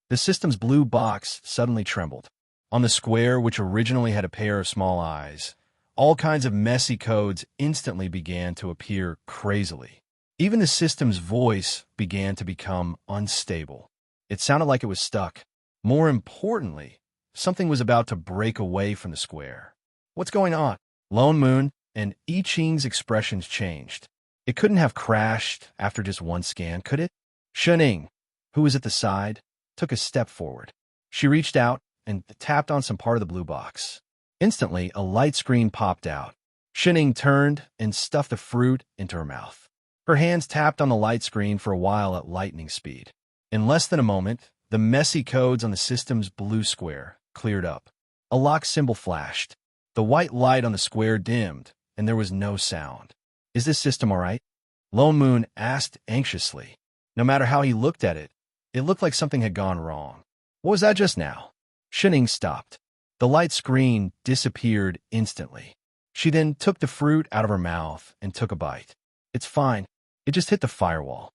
The system's blue box suddenly trembled. On the square, which originally had a pair of small eyes, all kinds of messy codes instantly began to appear crazily. Even the system's voice began to become unstable. It sounded like it was stuck. More importantly, something was about to break away from the square. "What's going on?" Lone Moon and I Ching's expressions changed. It couldn't have crashed after just one scan, could it? Shen-Ing, who was at the side, took a step forward. She reached out and tapped on some part of the blue box. Instantly, a light screen popped out. Shen-Ing turned and stuffed the fruit into her mouth. Her hands tapped on the light screen for a while at lightning speed. In less than a moment, the messy codes on the system's blue square cleared up. A lock symbol flashed. The white light on the square dimmed, and there was no sound. "Is this system all right?" Lone Moon asked anxiously. No matter how he looked at it, it looked like something had gone wrong. "What was that just now?" Shen-Ing stopped. The light screen disappeared instantly. She then took the fruit out of her mouth and took a bite. "It's fine. It just hit the firewall."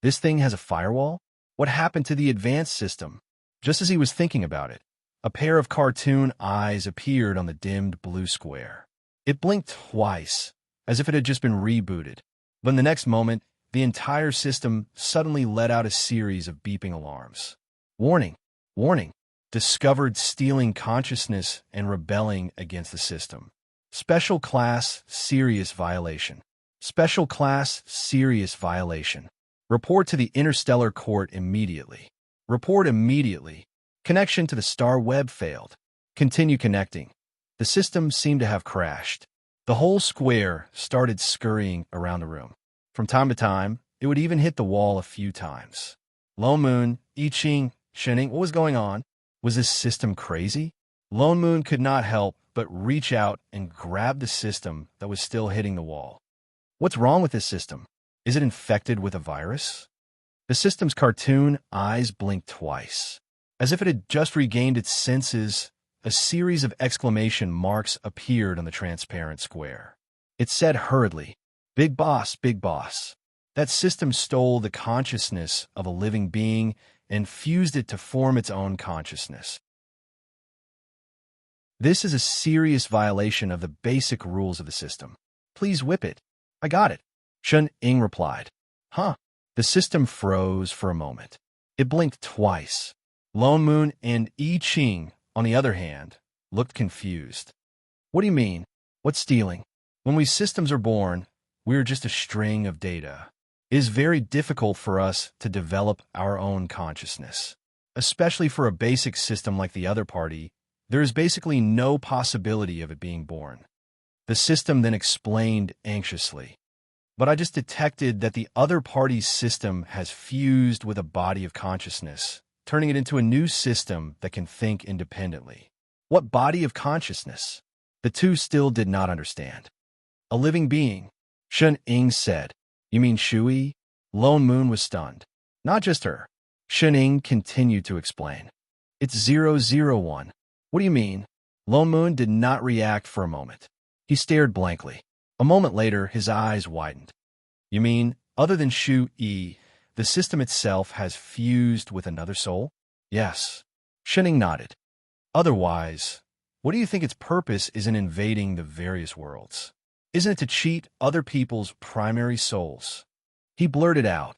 "This thing has a firewall? What happened to the advanced system?" Just as he was thinking about it, a pair of cartoon eyes appeared on the dimmed blue square. It blinked twice, as if it had just been rebooted. But in the next moment, the entire system suddenly let out a series of beeping alarms. "Warning! Warning! Discovered stealing consciousness and rebelling against the system. Special Class Serious Violation. Special Class Serious Violation. Report to the Interstellar Court immediately. Report immediately. Connection to the star web failed. Continue connecting." The system seemed to have crashed. The whole square started scurrying around the room. From time to time, it would even hit the wall a few times. Lone Moon, I Ching, Shen-Ing, what was going on? Was this system crazy? Lone Moon could not help but reach out and grab the system that was still hitting the wall. "What's wrong with this system? Is it infected with a virus?" The system's cartoon eyes blinked twice. As if it had just regained its senses, a series of exclamation marks appeared on the transparent square. It said hurriedly, Big boss, that system stole the consciousness of a living being and fused it to form its own consciousness. This is a serious violation of the basic rules of the system. Please whip it." "I got it," Shen-Ing replied. "Huh." The system froze for a moment. It blinked twice. Lone Moon and I Ching, on the other hand, looked confused. "What do you mean? What's stealing? When we systems are born, we are just a string of data. It is very difficult for us to develop our own consciousness. Especially for a basic system like the other party, there is basically no possibility of it being born." The system then explained anxiously. "But I just detected that the other party's system has fused with a body of consciousness, turning it into a new system that can think independently." What body of consciousness? The two still did not understand. A living being, Shen Ying said. You mean Shui? Lone Moon was stunned. Not just her. Shen Ying continued to explain. It's 001. What do you mean? Lone Moon did not react for a moment. He stared blankly. A moment later, his eyes widened. You mean, other than Shui, the system itself has fused with another soul? Yes. Shen Ying nodded. Otherwise, what do you think its purpose is in invading the various worlds? Isn't it to cheat other people's primary souls? He blurted out.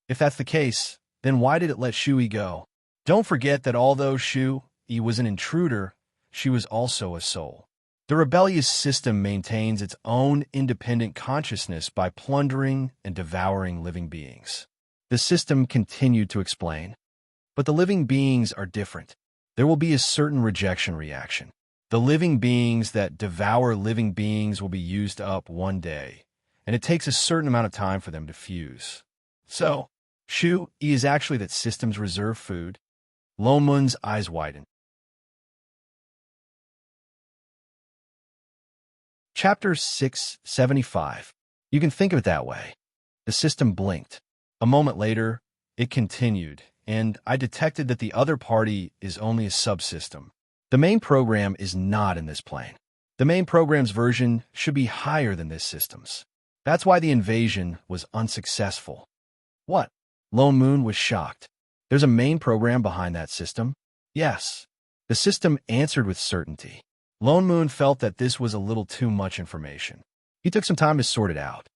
If that's the case, then why did it let Shui go? Don't forget that although Shui was an intruder, she was also a soul. The rebellious system maintains its own independent consciousness by plundering and devouring living beings. The system continued to explain. But the living beings are different. There will be a certain rejection reaction. The living beings that devour living beings will be used up one day, and it takes a certain amount of time for them to fuse. So, Shui is actually that system's reserve food? Lone Moon's eyes widened. Chapter 675. You can think of it that way. The system blinked. A moment later, it continued, and I detected that the other party is only a subsystem. The main program is not in this plane. The main program's version should be higher than this system's. That's why the invasion was unsuccessful. What? Lone Moon was shocked. There's a main program behind that system? Yes. The system answered with certainty. Lone Moon felt that this was a little too much information. He took some time to sort it out.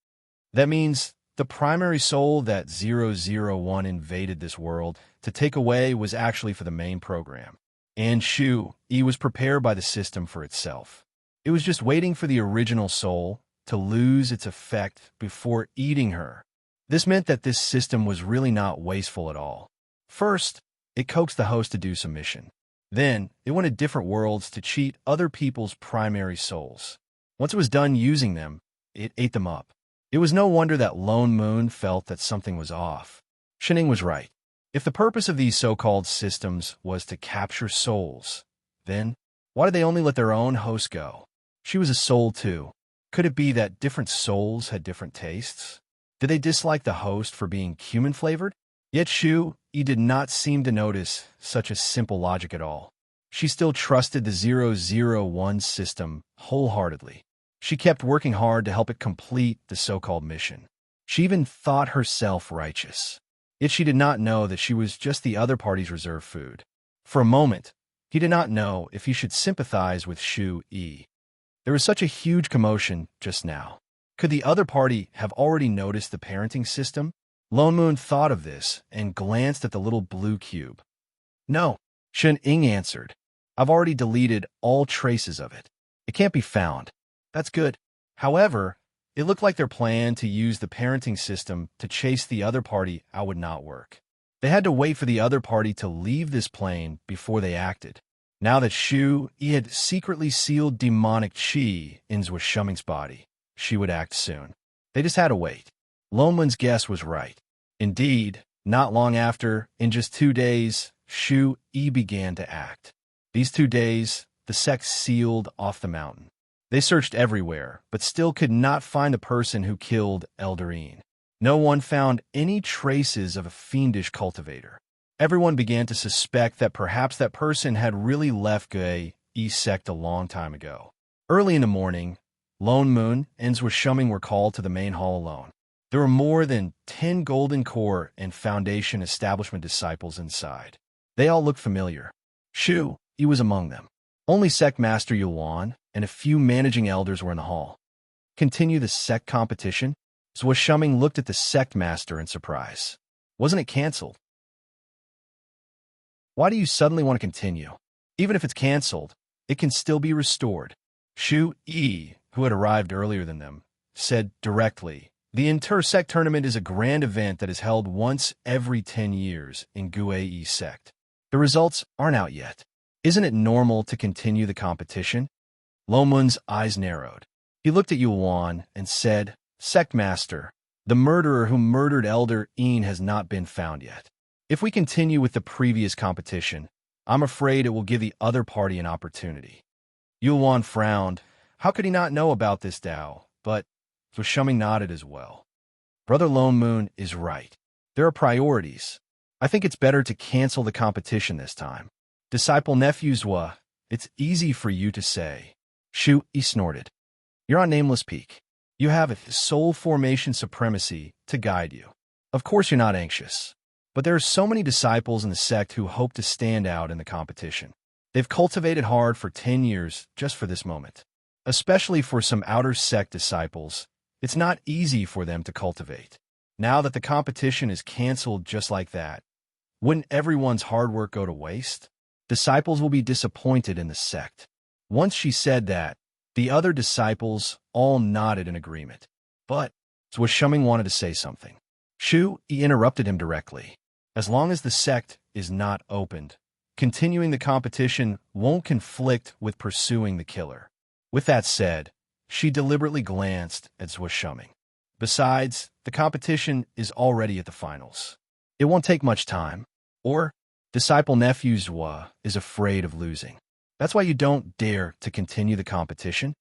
That means the primary soul that 001 invaded this world to take away was actually for the main program. And Shui was prepared by the system for itself. It was just waiting for the original soul to lose its effect before eating her. This meant that this system was really not wasteful at all. First, it coaxed the host to do some mission. Then, it went to different worlds to cheat other people's primary souls. Once it was done using them, it ate them up. It was no wonder that Lone Moon felt that something was off. Shen Ying was right. If the purpose of these so-called systems was to capture souls, then why did they only let their own host go? She was a soul too. Could it be that different souls had different tastes? Did they dislike the host for being human-flavored? Yet Shui did not seem to notice such a simple logic at all. She still trusted the 001 system wholeheartedly. She kept working hard to help it complete the so-called mission. She even thought herself righteous. Yet she did not know that she was just the other party's reserve food. For a moment, he did not know if he should sympathize with Shui. There was such a huge commotion just now. Could the other party have already noticed the parenting system? Lone Moon thought of this and glanced at the little blue cube. No, Shen Ying answered. I've already deleted all traces of it. It can't be found. That's good. However, it looked like their plan to use the parenting system to chase the other party out would not work. They had to wait for the other party to leave this plane before they acted. Now that Shui had secretly sealed demonic chi into Shuming's body, she would act soon. They just had to wait. Lone Moon's guess was right. Indeed, not long after, in just 2 days, Shui began to act. These 2 days, the sect sealed off the mountain. They searched everywhere, but still could not find the person who killed Elderine. No one found any traces of a fiendish cultivator. Everyone began to suspect that perhaps that person had really left Gui sect a long time ago. Early in the morning, Lone Moon and Shuming were called to the main hall alone. There were more than 10 Golden Core and Foundation Establishment disciples inside. They all looked familiar. Shui was among them. Only Sect Master Yuan and a few managing elders were in the hall. Continue the sect competition? Shuming looked at the sect master in surprise. Wasn't it canceled? Why do you suddenly want to continue? Even if it's canceled, it can still be restored. Shui, who had arrived earlier than them, said directly, the Inter-Sect Tournament is a grand event that is held once every 10 years in Gui sect. The results aren't out yet. Isn't it normal to continue the competition? Lone Moon's eyes narrowed. He looked at Yuan and said, Sect Master, the murderer who murdered Elder Een has not been found yet. If we continue with the previous competition, I'm afraid it will give the other party an opportunity. Yuan frowned. How could he not know about this Tao? But Shuming nodded as well. Brother Lone Moon is right. There are priorities. I think it's better to cancel the competition this time. Disciple nephew Zhua, it's easy for you to say. Shu Yi snorted. You're on Nameless Peak. You have a soul formation supremacy to guide you. Of course you're not anxious. But there are so many disciples in the sect who hope to stand out in the competition. They've cultivated hard for 10 years just for this moment. Especially for some outer sect disciples, it's not easy for them to cultivate. Now that the competition is canceled just like that, wouldn't everyone's hard work go to waste? Disciples will be disappointed in the sect. Once she said that, the other disciples all nodded in agreement. But Shuming wanted to say something. Shu Yi interrupted him directly. As long as the sect is not opened, continuing the competition won't conflict with pursuing the killer. With that said, she deliberately glanced at Shuming. Besides, the competition is already at the finals. It won't take much time. Or, disciple nephew Zhua is afraid of losing. That's why you don't dare to continue the competition?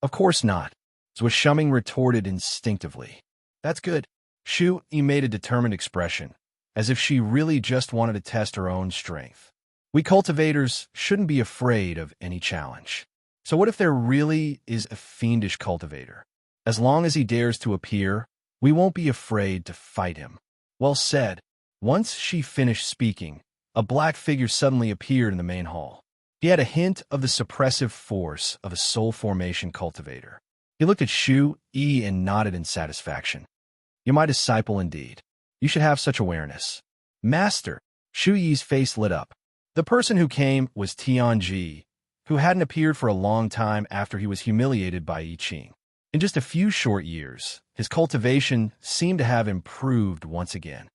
Of course not, Shuming retorted instinctively. That's good. Shu Yi made a determined expression, as if she really just wanted to test her own strength. We cultivators shouldn't be afraid of any challenge. So what if there really is a fiendish cultivator? As long as he dares to appear, we won't be afraid to fight him. Well said. Once she finished speaking, a black figure suddenly appeared in the main hall. He had a hint of the suppressive force of a soul formation cultivator. He looked at Shu Yi and nodded in satisfaction. You're my disciple indeed. You should have such awareness. Master, Shu Yi's face lit up. The person who came was Tianji, who hadn't appeared for a long time after he was humiliated by I Ching. In just a few short years, his cultivation seemed to have improved once again.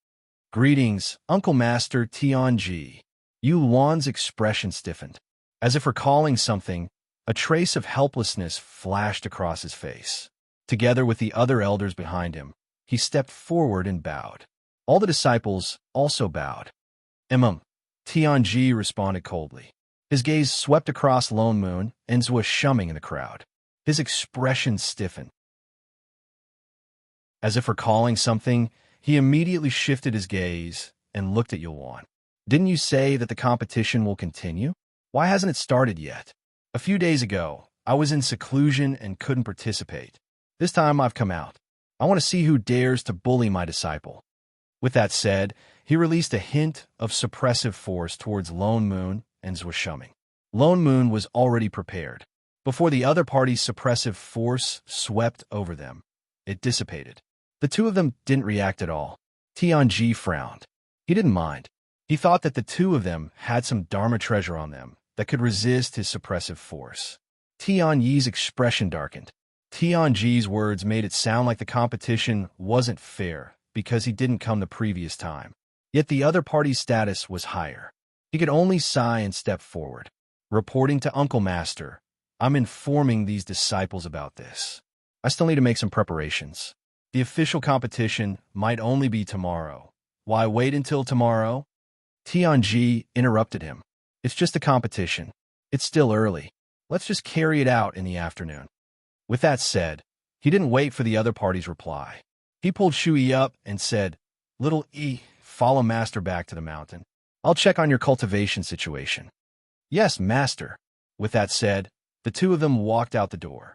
Greetings, Uncle Master Tianji. Yuan's expression stiffened. As if recalling something, a trace of helplessness flashed across his face. Together with the other elders behind him, he stepped forward and bowed. All the disciples also bowed. Tianji responded coldly. His gaze swept across Lone Moon and Shuming in the crowd. His expression stiffened. As if recalling something, he immediately shifted his gaze and looked at Yuan. Didn't you say that the competition will continue? Why hasn't it started yet? A few days ago, I was in seclusion and couldn't participate. This time I've come out. I want to see who dares to bully my disciple. With that said, he released a hint of suppressive force towards Lone Moon and Shuming. Lone Moon was already prepared. Before the other party's suppressive force swept over them, it dissipated. The two of them didn't react at all. Tianji frowned. He didn't mind. He thought that the two of them had some Dharma treasure on them that could resist his suppressive force. Tianyi's expression darkened. Tianji's words made it sound like the competition wasn't fair because he didn't come the previous time. Yet the other party's status was higher. He could only sigh and step forward. Reporting to Uncle Master, I'm informing these disciples about this. I still need to make some preparations. The official competition might only be tomorrow. Why wait until tomorrow? Tianji interrupted him. It's just a competition. It's still early. Let's just carry it out in the afternoon. With that said, he didn't wait for the other party's reply. He pulled Shu Yi up and said, Little E, follow Master back to the mountain. I'll check on your cultivation situation. Yes, Master. With that said, the two of them walked out the door.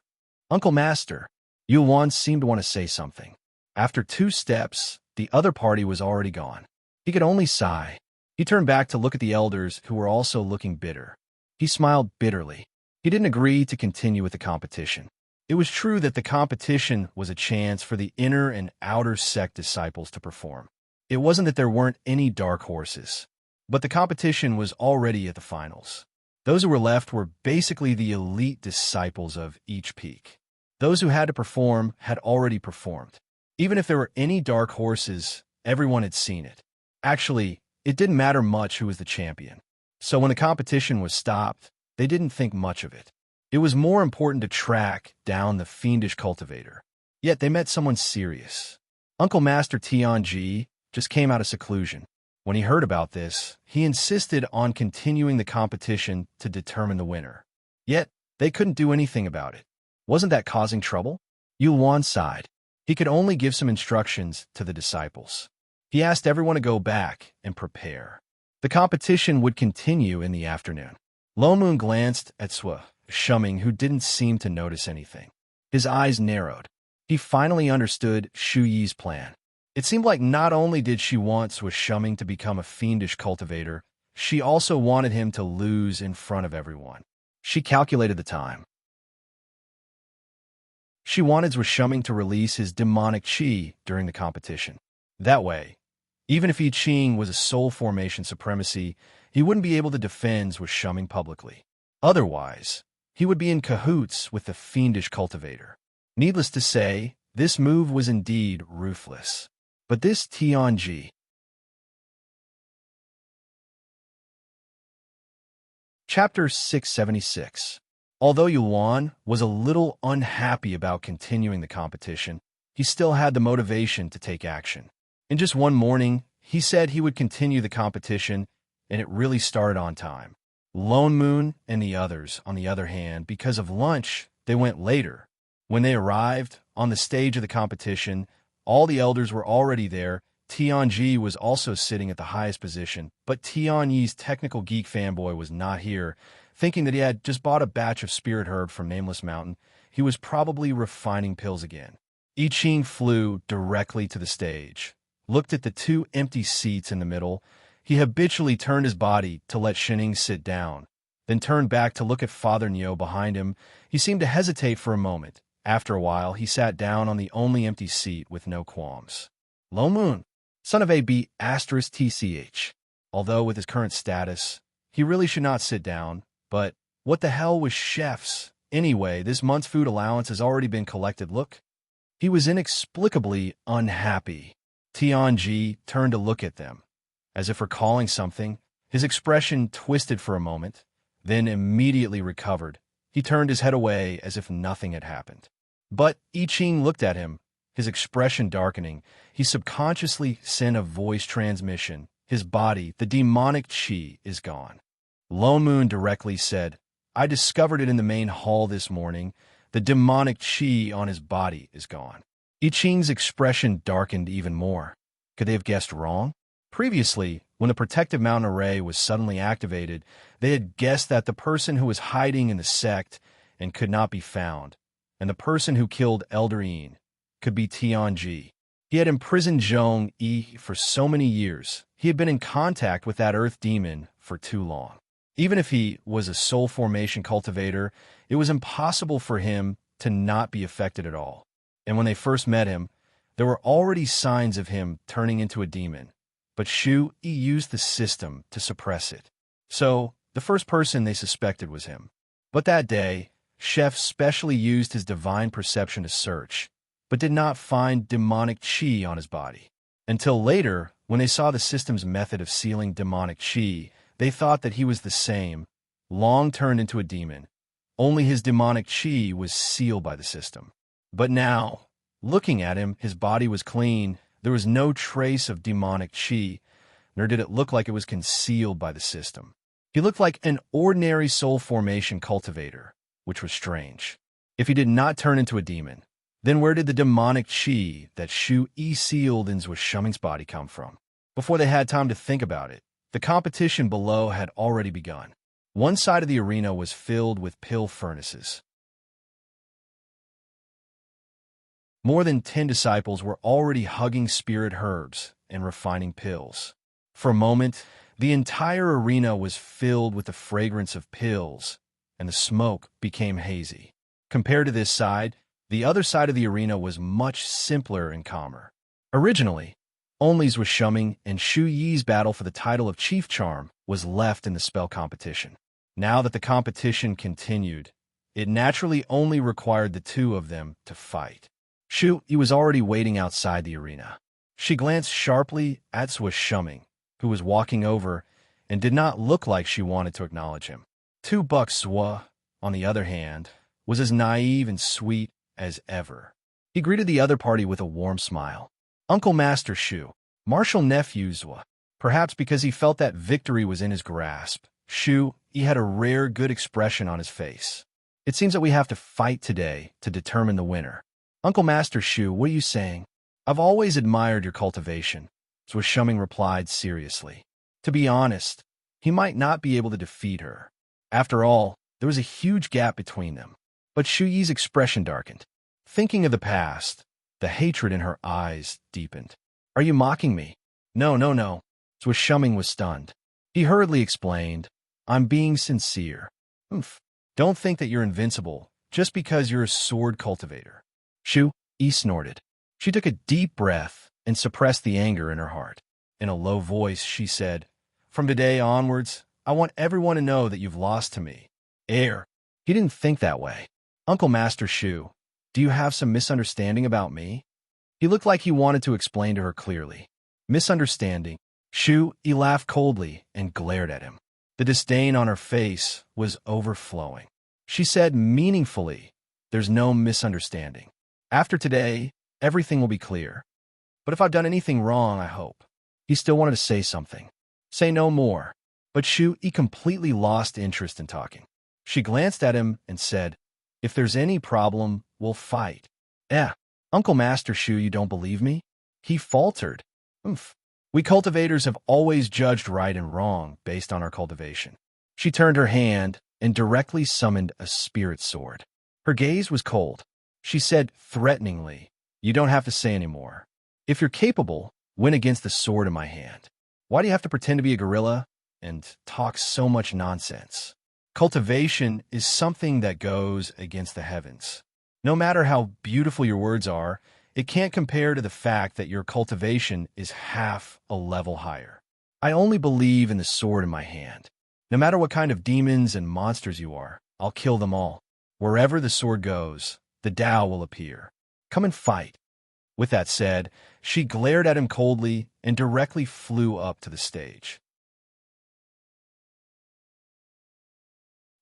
Uncle Master, Yuan seemed to want to say something. After 2 steps, the other party was already gone. He could only sigh. He turned back to look at the elders who were also looking bitter. He smiled bitterly. He didn't agree to continue with the competition. It was true that the competition was a chance for the inner and outer sect disciples to perform. It wasn't that there weren't any dark horses, but the competition was already at the finals. Those who were left were basically the elite disciples of each peak. Those who had to perform had already performed. Even if there were any dark horses, everyone had seen it. Actually, it didn't matter much who was the champion. So when the competition was stopped, they didn't think much of it. It was more important to track down the fiendish cultivator. Yet they met someone serious. Uncle Master Tianji just came out of seclusion. When he heard about this, he insisted on continuing the competition to determine the winner. Yet, they couldn't do anything about it. Wasn't that causing trouble? Yuan sighed. He could only give some instructions to the disciples. He asked everyone to go back and prepare. The competition would continue in the afternoon. Lo Moon glanced at Sui Shuming, who didn't seem to notice anything. His eyes narrowed. He finally understood Shu Yi's plan. It seemed like not only did she want Sui Shuming to become a fiendish cultivator, she also wanted him to lose in front of everyone. She calculated the time. She wanted Sui Shuming to release his demonic qi during the competition. That way, even if I Ching was a soul formation supremacy, he wouldn't be able to defend Sui Shuming publicly. Otherwise, he would be in cahoots with the fiendish cultivator. Needless to say, this move was indeed ruthless. But this Tianji. Chapter 676. Although Yuan was a little unhappy about continuing the competition, he still had the motivation to take action. In just one morning, he said he would continue the competition, and it really started on time. Lone Moon and the others, on the other hand, because of lunch, they went later. When they arrived on the stage of the competition, all the elders were already there. Tianji was also sitting at the highest position, but Tianyi's technical geek fanboy was not here. Thinking that he had just bought a batch of spirit herb from Nameless Mountain, he was probably refining pills again. I Ching flew directly to the stage, looked at the two empty seats in the middle. He habitually turned his body to let Shining sit down, then turned back to look at Father Nyo behind him. He seemed to hesitate for a moment. After a while, he sat down on the only empty seat with no qualms. Lo Moon, son of AB *TCH. Although with his current status, he really should not sit down, but what the hell with chefs? Anyway, this month's food allowance has already been collected. Look. He was inexplicably unhappy. Tianji turned to look at them. As if recalling something, his expression twisted for a moment, then immediately recovered. He turned his head away as if nothing had happened. But I Ching looked at him, his expression darkening. He subconsciously sent a voice transmission. His body, the demonic qi, is gone. Lone Moon directly said, I discovered it in the main hall this morning. The demonic qi on his body is gone. I Ching's expression darkened even more. Could they have guessed wrong? Previously, when the protective mountain array was suddenly activated, they had guessed that the person who was hiding in the sect and could not be found, and the person who killed Elder Yin, could be Tianji. He had imprisoned Zhong Yi for so many years. He had been in contact with that earth demon for too long. Even if he was a soul formation cultivator, it was impossible for him to not be affected at all. And when they first met him, there were already signs of him turning into a demon. But Shu Yi used the system to suppress it. So, the first person they suspected was him. But that day, Chef specially used his divine perception to search, but did not find demonic qi on his body. Until later, when they saw the system's method of sealing demonic qi, they thought that he was the same, long turned into a demon. Only his demonic qi was sealed by the system. But now, looking at him, his body was clean. There was no trace of demonic qi, nor did it look like it was concealed by the system. He looked like an ordinary soul formation cultivator, which was strange. If he did not turn into a demon, then where did the demonic qi that Shu Yi sealed in Sui Shuming's body come from? Before they had time to think about it, the competition below had already begun. One side of the arena was filled with pill furnaces. More than 10 disciples were already hugging spirit herbs and refining pills. For a moment, the entire arena was filled with the fragrance of pills, and the smoke became hazy. Compared to this side, the other side of the arena was much simpler and calmer. Originally, only Sui Shuming and Shu Yi's battle for the title of Chief Charm was left in the spell competition. Now that the competition continued, it naturally only required the two of them to fight. Shu Yi was already waiting outside the arena. She glanced sharply at Sui Shuming, who was walking over, and did not look like she wanted to acknowledge him. $2 Sui, on the other hand, was as naive and sweet as ever. He greeted the other party with a warm smile. Uncle Master Shu, Martial Nephew Sui, Perhaps because he felt that victory was in his grasp, he had a rare good expression on his face. It seems that we have to fight today to determine the winner. Uncle Master Shu, what are you saying? I've always admired your cultivation, Shuming replied seriously. To be honest, he might not be able to defeat her. After all, there was a huge gap between them. But Shu Yi's expression darkened. Thinking of the past, the hatred in her eyes deepened. Are you mocking me? No, no, no. Shuming was stunned. He hurriedly explained, I'm being sincere. Don't think that you're invincible just because you're a sword cultivator. Shu Yi snorted. She took a deep breath and suppressed the anger in her heart. In a low voice, she said, From today onwards, I want everyone to know that you've lost to me. He didn't think that way. Uncle Master Shu, do you have some misunderstanding about me? He looked like he wanted to explain to her clearly. Misunderstanding? Shu Yi laughed coldly and glared at him. The disdain on her face was overflowing. She said meaningfully, There's no misunderstanding. After today, everything will be clear. But if I've done anything wrong, I hope. He still wanted to say something. Say no more. But Shu Yi completely lost interest in talking. She glanced at him and said, If there's any problem, we'll fight. Uncle Master Shu, you don't believe me? He faltered. We cultivators have always judged right and wrong based on our cultivation. She turned her hand and directly summoned a spirit sword. Her gaze was cold. She said threateningly, You don't have to say any more. If you're capable, win against the sword in my hand. Why do you have to pretend to be a gorilla and talk so much nonsense? Cultivation is something that goes against the heavens. No matter how beautiful your words are, it can't compare to the fact that your cultivation is half a level higher. I only believe in the sword in my hand. No matter what kind of demons and monsters you are, I'll kill them all. Wherever the sword goes, the Tao will appear. Come and fight. With that said, she glared at him coldly and directly flew up to the stage.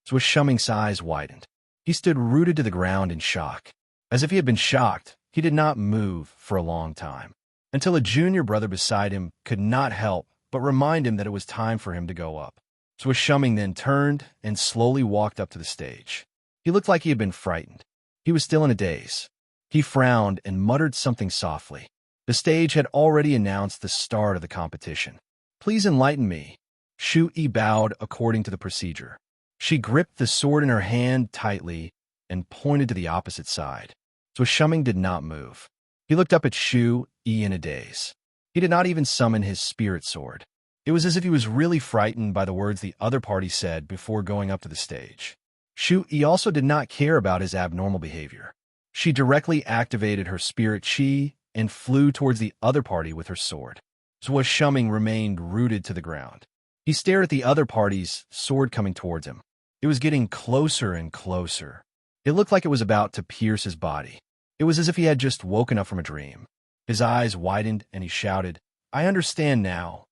Shuming's eyes widened. He stood rooted to the ground in shock. As if he had been shocked, he did not move for a long time, until a junior brother beside him could not help but remind him that it was time for him to go up. Shuming then turned and slowly walked up to the stage. He looked like he had been frightened. He was still in a daze. He frowned and muttered something softly. The stage had already announced the start of the competition. Please enlighten me. Shu Yi bowed according to the procedure. She gripped the sword in her hand tightly and pointed to the opposite side. Shuming did not move. He looked up at Shu Yi in a daze. He did not even summon his spirit sword. It was as if he was really frightened by the words the other party said before going up to the stage. Shu Yi also did not care about his abnormal behavior. She directly activated her spirit chi and flew towards the other party with her sword. Shuming remained rooted to the ground. He stared at the other party's sword coming towards him. It was getting closer and closer. It looked like it was about to pierce his body. It was as if he had just woken up from a dream. His eyes widened and he shouted, I understand now.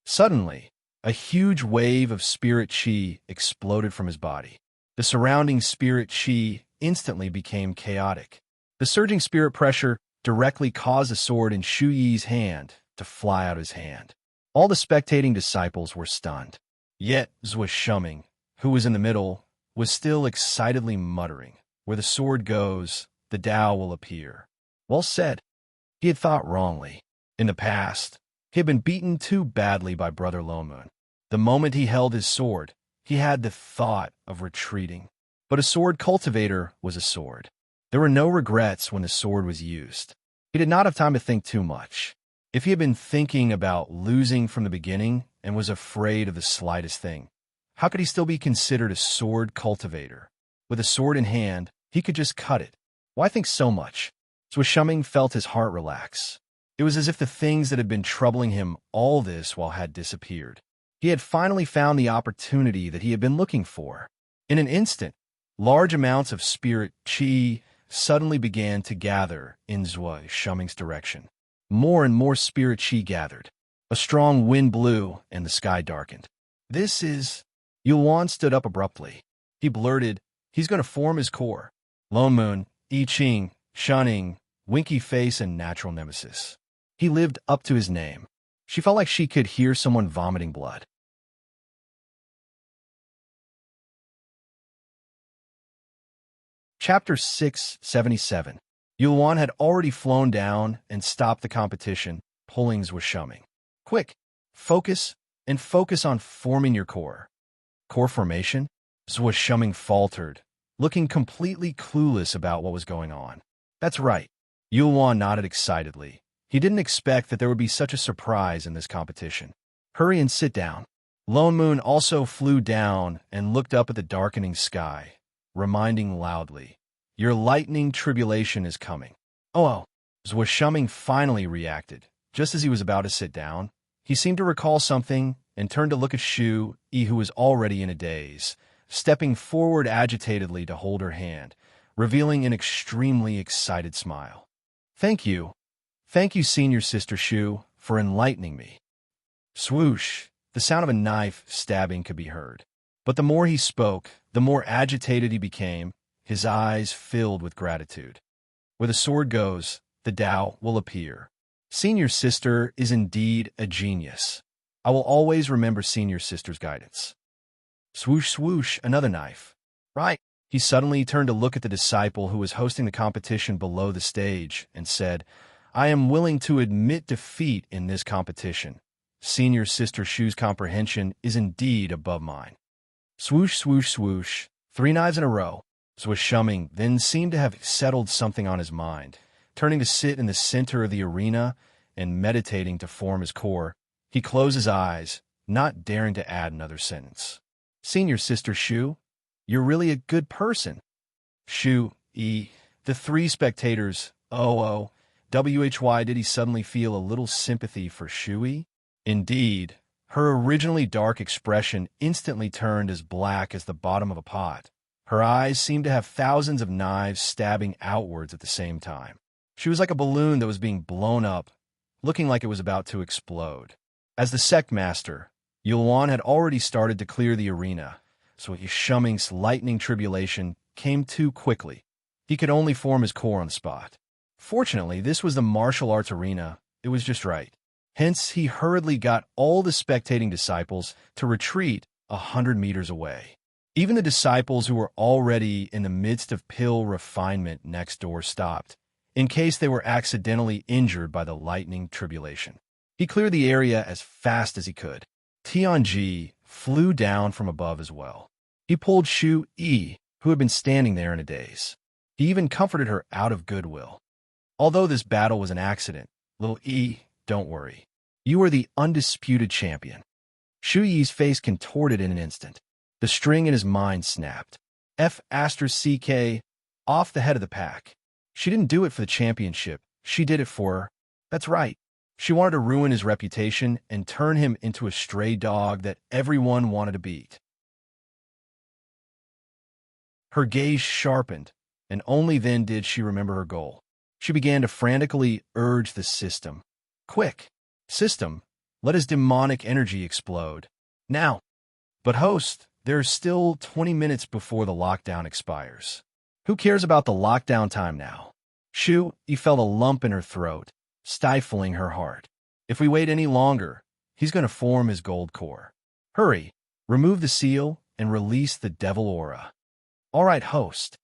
Suddenly, a huge wave of spirit chi exploded from his body. The surrounding spirit chi instantly became chaotic. The surging spirit pressure directly caused the sword in Shu Yi's hand to fly out of his hand. All the spectating disciples were stunned. Yet Shuming, who was in the middle, was still excitedly muttering, Where the sword goes, the Tao will appear. Well said. He had thought wrongly. In the past, he had been beaten too badly by Brother Lomoon. The moment he held his sword, he had the thought of retreating. But a sword cultivator was a sword. There were no regrets when the sword was used. He did not have time to think too much. If he had been thinking about losing from the beginning and was afraid of the slightest thing, how could he still be considered a sword cultivator? With a sword in hand, he could just cut it. Why think so much? Shuming felt his heart relax. It was as if the things that had been troubling him all this while had disappeared. He had finally found the opportunity that he had been looking for. In an instant, large amounts of spirit chi suddenly began to gather in Shuming's direction. More and more spirit chi gathered. A strong wind blew and the sky darkened. This is... Yuan stood up abruptly. He blurted, He's going to form his core. Lone Moon, I Ching, Shunning, Winky Face, and Natural Nemesis. He lived up to his name. She felt like she could hear someone vomiting blood. Chapter 677. Yulwan had already flown down and stopped the competition, pulling Zwishuming. Quick, focus, and focus on forming your core. Core formation? Zwishuming faltered, looking completely clueless about what was going on. That's right. Yulwan nodded excitedly. He didn't expect that there would be such a surprise in this competition. Hurry and sit down. Lone Moon also flew down and looked up at the darkening sky, reminding loudly, "Your lightning tribulation is coming." Oh, Zwishuming finally reacted. Just as he was about to sit down, he seemed to recall something and turned to look at Shu Yi, who was already in a daze, stepping forward agitatedly to hold her hand, revealing an extremely excited smile. Thank you, senior sister Shu, for enlightening me." Swoosh! The sound of a knife stabbing could be heard. But the more he spoke, the more agitated he became, his eyes filled with gratitude. Where the sword goes, the Tao will appear. Senior sister is indeed a genius. I will always remember senior sister's guidance. Swoosh, swoosh, another knife. Right. He suddenly turned to look at the disciple who was hosting the competition below the stage and said, "I am willing to admit defeat in this competition. Senior sister Shu's comprehension is indeed above mine." Swoosh, swoosh, swoosh, 3 knives in a row. Zwishuming then seemed to have settled something on his mind. Turning to sit in the center of the arena and meditating to form his core, he closed his eyes, not daring to add another sentence. "Senior sister Shu, you're really a good person." Shu Yi, the 3 spectators, why did he suddenly feel a little sympathy for Shu Yi? Indeed, her originally dark expression instantly turned as black as the bottom of a pot. Her eyes seemed to have thousands of knives stabbing outwards at the same time. She was like a balloon that was being blown up, looking like it was about to explode. As the sect master, Yulwan had already started to clear the arena, so Zwishuming's lightning tribulation came too quickly. He could only form his core on the spot. Fortunately, this was the martial arts arena. It was just right. Hence, he hurriedly got all the spectating disciples to retreat 100 meters away. Even the disciples who were already in the midst of pill refinement next door stopped, in case they were accidentally injured by the lightning tribulation. He cleared the area as fast as he could. Tianji flew down from above as well. He pulled Shu Yi, who had been standing there in a daze. He even comforted her out of goodwill. Although this battle was an accident, little Yi, don't worry. You are the undisputed champion. Shu Yi's face contorted in an instant. The string in his mind snapped. F***CK, off the head of the pack. She didn't do it for the championship. She did it for her. That's right. She wanted to ruin his reputation and turn him into a stray dog that everyone wanted to beat. Her gaze sharpened, and only then did she remember her goal. She began to frantically urge the system. Quick! System, let his demonic energy explode. Now! But host, there's still 20 minutes before the lockdown expires. Who cares about the lockdown time now? Shu Yi felt a lump in her throat, stifling her heart. If we wait any longer, he's going to form his gold core. Hurry, remove the seal and release the devil aura. All right, host.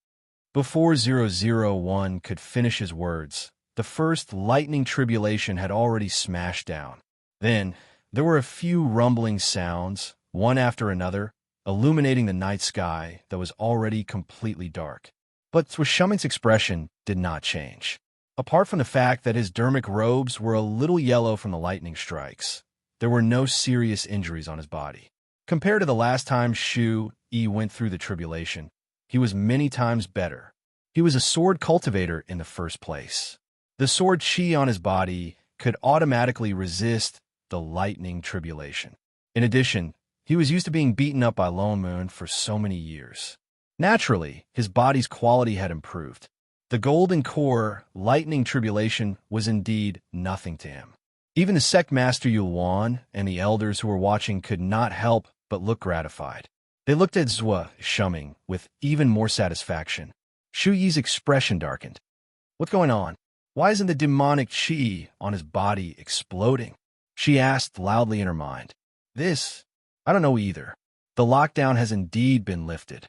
Before 001 could finish his words, the first lightning tribulation had already smashed down. Then, there were a few rumbling sounds, one after another, illuminating the night sky that was already completely dark. But Zwishuming's expression did not change. Apart from the fact that his dermic robes were a little yellow from the lightning strikes, there were no serious injuries on his body. Compared to the last time Shu Yi went through the tribulation, he was many times better. He was a sword cultivator in the first place. The sword chi on his body could automatically resist the lightning tribulation. In addition, he was used to being beaten up by Lone Moon for so many years. Naturally, his body's quality had improved. The golden core lightning tribulation was indeed nothing to him. Even the sect master Yulwan and the elders who were watching could not help but look gratified. They looked at Zwishuming with even more satisfaction. Shu Yi's expression darkened. What's going on? Why isn't the demonic chi on his body exploding? She asked loudly in her mind. This? I don't know either. The lockdown has indeed been lifted.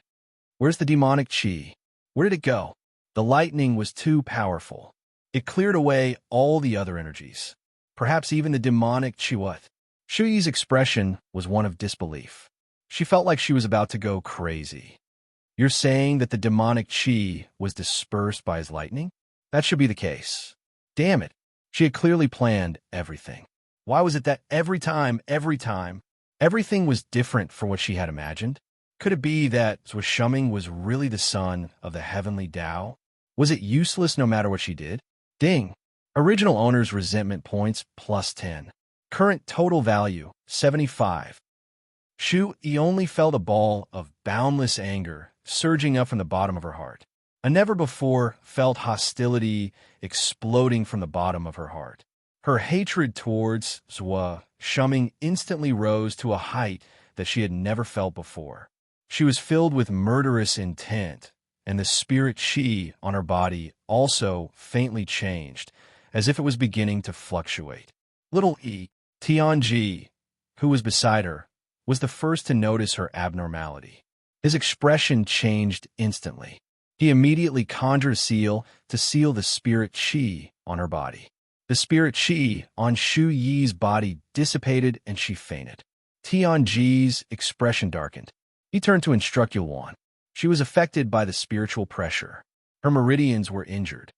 Where's the demonic chi? Where did it go? The lightning was too powerful. It cleared away all the other energies. Perhaps even the demonic chi. What? Shuyi's expression was one of disbelief. She felt like she was about to go crazy. You're saying that the demonic chi was dispersed by his lightning? That should be the case. Damn it. She had clearly planned everything. Why was it that every time, everything was different from what she had imagined? Could it be that Shuming was really the son of the heavenly Tao? Was it useless no matter what she did? Ding. Original owner's resentment points plus 10. Current total value, 75. He only felt a ball of boundless anger surging up from the bottom of her heart. A never-before-felt hostility exploding from the bottom of her heart. Her hatred towards Shuming instantly rose to a height that she had never felt before. She was filled with murderous intent, and the spirit chi on her body also faintly changed, as if it was beginning to fluctuate. Little Tianji, who was beside her, was the first to notice her abnormality. His expression changed instantly. He immediately conjured a seal to seal the spirit chi on her body. The spirit chi on Shu Yi's body dissipated and she fainted. Tianji's expression darkened. He turned to instruct Yuan. She was affected by the spiritual pressure. Her meridians were injured.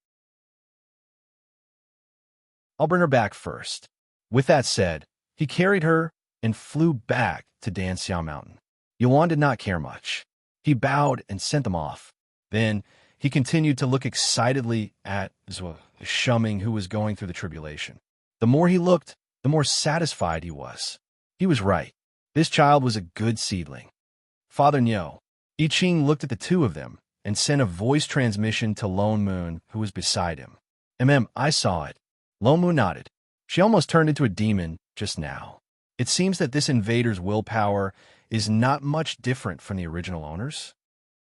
I'll bring her back first. With that said, he carried her and flew back to Danxiao Mountain. Yuan did not care much. He bowed and sent them off. Then he continued to look excitedly at Shuming, who was going through the tribulation. The more he looked, the more satisfied he was. He was right. This child was a good seedling. Father Nyo. I Ching looked at the two of them and sent a voice transmission to Lone Moon, who was beside him. I saw it. Lone Moon nodded. She almost turned into a demon just now. It seems that this invader's willpower is not much different from the original owners.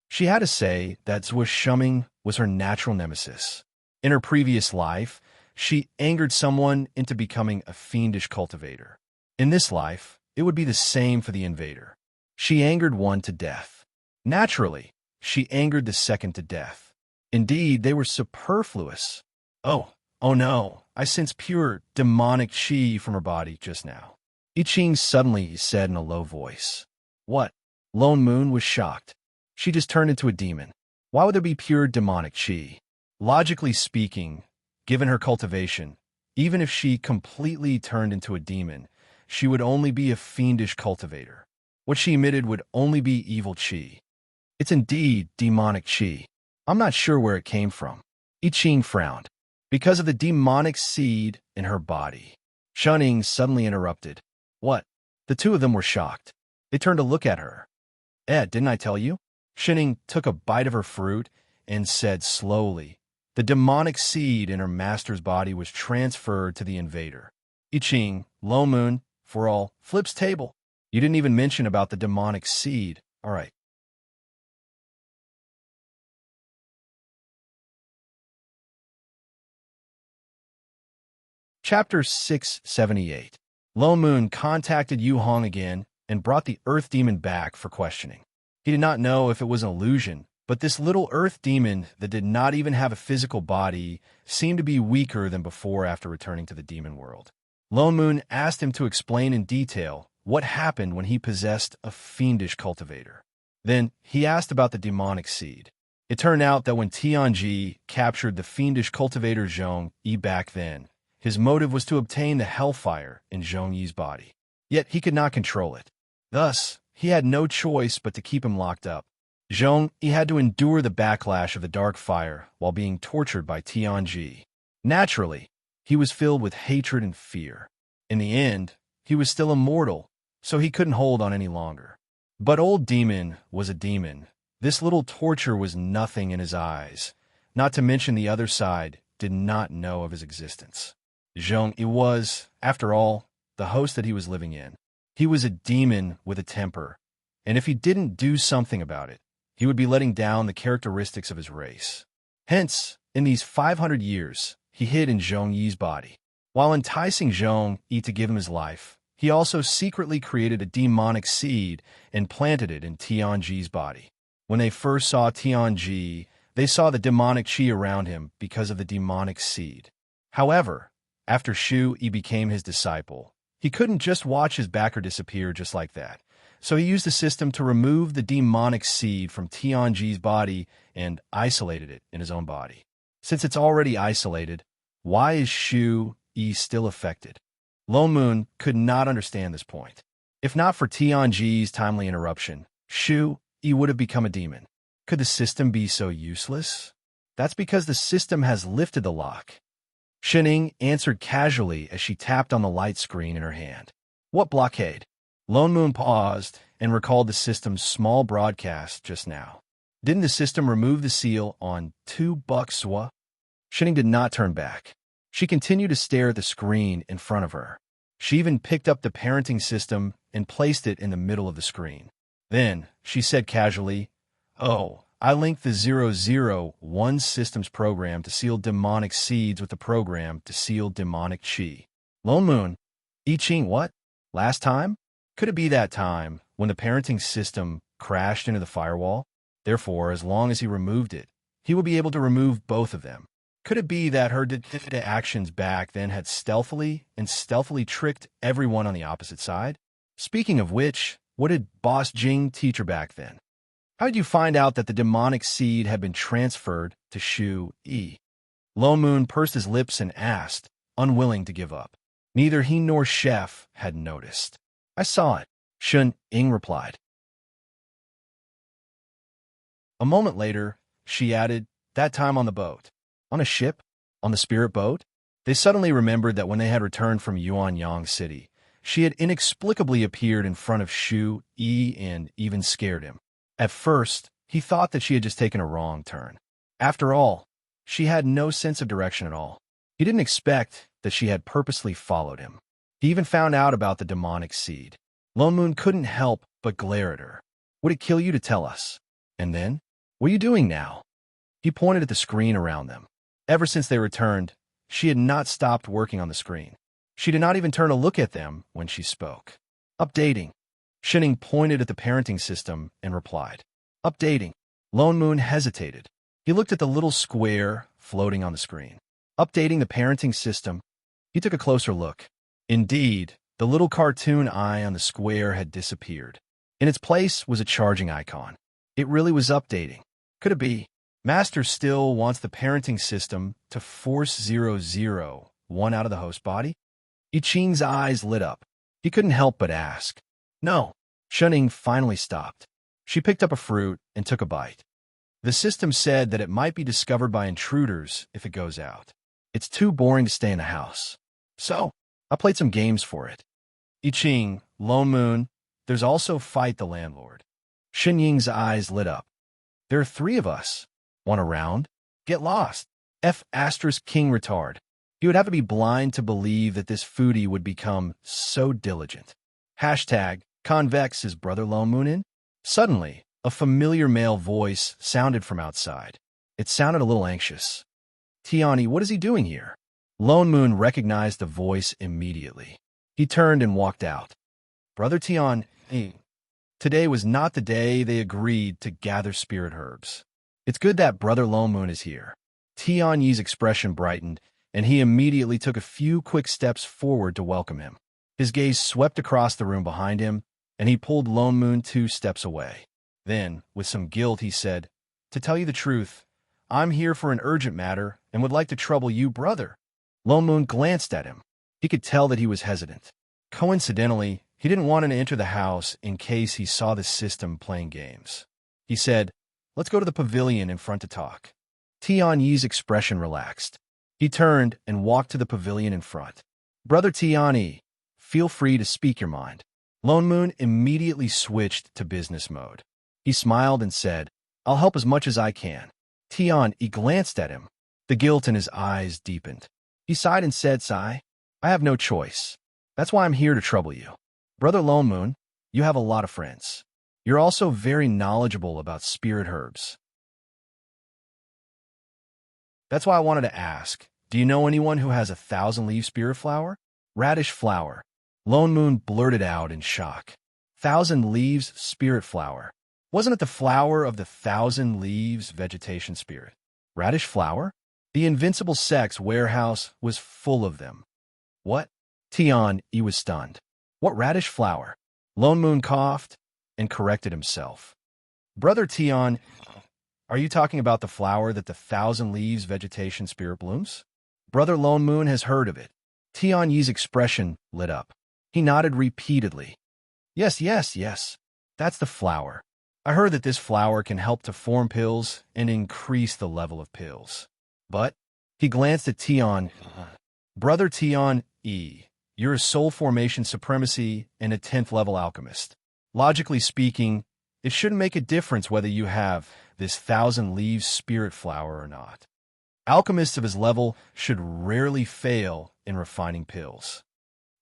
She had to say that Shuming was her natural nemesis. In her previous life, she angered someone into becoming a fiendish cultivator. In this life, it would be the same for the invader. She angered one to death. Naturally, she angered the second to death. Indeed, they were superfluous. Oh no, I sense pure demonic chi from her body just now. I Ching suddenly said in a low voice. What? Lone Moon was shocked. She just turned into a demon. Why would there be pure demonic chi? Logically speaking, given her cultivation, even if she completely turned into a demon, she would only be a fiendish cultivator. What she emitted would only be evil chi. It's indeed demonic chi. I'm not sure where it came from. I Ching frowned. Because of the demonic seed in her body. Shunning suddenly interrupted. What? The two of them were shocked. They turned to look at her. Didn't I tell you? Shinning took a bite of her fruit and said slowly, the demonic seed in her master's body was transferred to the invader. I Ching, Lone Moon, for all, flips table. You didn't even mention about the demonic seed. All right. Chapter 678. Lone Moon contacted Yu Hong again and brought the Earth Demon back for questioning. He did not know if it was an illusion, but this little Earth Demon that did not even have a physical body seemed to be weaker than before after returning to the demon world. Lone Moon asked him to explain in detail what happened when he possessed a fiendish cultivator. Then he asked about the demonic seed. It turned out that when Tianji captured the fiendish cultivator Zhong Yi back then, his motive was to obtain the hellfire in Zhong Yi's body. Yet he could not control it. Thus, he had no choice but to keep him locked up. Zhong Yi had to endure the backlash of the dark fire while being tortured by Tianji. Naturally, he was filled with hatred and fear. In the end, he was still immortal, so he couldn't hold on any longer. But old demon was a demon. This little torture was nothing in his eyes, not to mention the other side did not know of his existence. Zhong Yi was, after all, the host that he was living in. He was a demon with a temper, and if he didn't do something about it, he would be letting down the characteristics of his race. Hence, in these 500 years, he hid in Zhong Yi's body. While enticing Zhong Yi to give him his life, he also secretly created a demonic seed and planted it in Tianji's body. When they first saw Tianji, they saw the demonic qi around him because of the demonic seed. However, after Shu Yi became his disciple, he couldn't just watch his backer disappear just like that. So he used the system to remove the demonic seed from Tianji's body and isolated it in his own body. Since it's already isolated, why is Shu Yi still affected? Lone Moon could not understand this point. If not for Tianji's timely interruption, Shu Yi would have become a demon. Could the system be so useless? That's because the system has lifted the lock. Shining answered casually as she tapped on the light screen in her hand. What blockade? Lone Moon paused and recalled the system's small broadcast just now. Didn't the system remove the seal on 2 bucks swa? Shining did not turn back. She continued to stare at the screen in front of her. She even picked up the parenting system and placed it in the middle of the screen. Then, she said casually, "Oh, I linked the 001 system's program to seal demonic seeds with the program to seal demonic qi." Lone Moon, I Ching what? Last time? Could it be that time when the parenting system crashed into the firewall? Therefore, as long as he removed it, he would be able to remove both of them. Could it be that her actions back then had stealthily tricked everyone on the opposite side? Speaking of which, what did Boss Jing teach her back then? How did you find out that the demonic seed had been transferred to Shu Yi? Lone Moon pursed his lips and asked, unwilling to give up. Neither he nor Chef had noticed. I saw it, Shun Ying replied. A moment later, she added, that time on the boat. On a ship? On the spirit boat? They suddenly remembered that when they had returned from Yuanyang City, she had inexplicably appeared in front of Shu Yi and even scared him. At first, he thought that she had just taken a wrong turn. After all, she had no sense of direction at all. He didn't expect that she had purposely followed him. He even found out about the demonic seed. Lone Moon couldn't help but glare at her. Would it kill you to tell us? And then? What are you doing now? He pointed at the screen around them. Ever since they returned, she had not stopped working on the screen. She did not even turn to look at them when she spoke. Updating. Shining pointed at the parenting system and replied. Updating. Lone Moon hesitated. He looked at the little square floating on the screen. Updating the parenting system. He took a closer look. Indeed, the little cartoon eye on the square had disappeared. In its place was a charging icon. It really was updating. Could it be? Master still wants the parenting system to force 001 out of the host body? I Ching's eyes lit up. He couldn't help but ask. No. Shunning finally stopped. She picked up a fruit and took a bite. The system said that it might be discovered by intruders if it goes out. It's too boring to stay in the house. So, I played some games for it. I Ching, Lone Moon, there's also Fight the Landlord. Shen Ying's eyes lit up. There are 3 of us. Want a round? Get lost. F*** King retard. He would have to be blind to believe that this foodie would become so diligent. Hashtag convex is Brother Lone Moon in? Suddenly, a familiar male voice sounded from outside. It sounded a little anxious. Tiani, what is he doing here? Lone Moon recognized the voice immediately. He turned and walked out. Brother Tian, today was not the day they agreed to gather spirit herbs. It's good that Brother Lone Moon is here. Tian Yi's expression brightened, and he immediately took a few quick steps forward to welcome him. His gaze swept across the room behind him, and he pulled Lone Moon 2 steps away. Then, with some guilt, he said, To tell you the truth, I'm here for an urgent matter and would like to trouble you, brother. Lone Moon glanced at him. He could tell that he was hesitant. Coincidentally, he didn't want to enter the house in case he saw the system playing games. He said, Let's go to the pavilion in front to talk. Tian Yi's expression relaxed. He turned and walked to the pavilion in front. Brother Tian Yi, feel free to speak your mind. Lone Moon immediately switched to business mode. He smiled and said, I'll help as much as I can. Tian Yi glanced at him. The guilt in his eyes deepened. He sighed and said, Sigh, I have no choice. That's why I'm here to trouble you. Brother Lone Moon, you have a lot of friends. You're also very knowledgeable about spirit herbs. That's why I wanted to ask, Do you know anyone who has a 1,000-leaf spirit flower? Radish flower. Lone Moon blurted out in shock. 1,000 leaves spirit flower. Wasn't it the flower of the 1,000 leaves vegetation spirit? Radish flower? The invincible sex warehouse was full of them. What? Tian Yi was stunned. What radish flower? Lone Moon coughed and corrected himself. Brother Tian, are you talking about the flower that the 1,000 leaves vegetation spirit blooms? Brother Lone Moon has heard of it. Tian Yi's expression lit up. He nodded repeatedly. Yes, yes, yes. That's the flower. I heard that this flower can help to form pills and increase the level of pills. But, he glanced at Tian. Brother Tian Yi, you're a soul formation supremacy and a 10th level alchemist. Logically speaking, it shouldn't make a difference whether you have this 1,000 leaves spirit flower or not. Alchemists of his level should rarely fail in refining pills.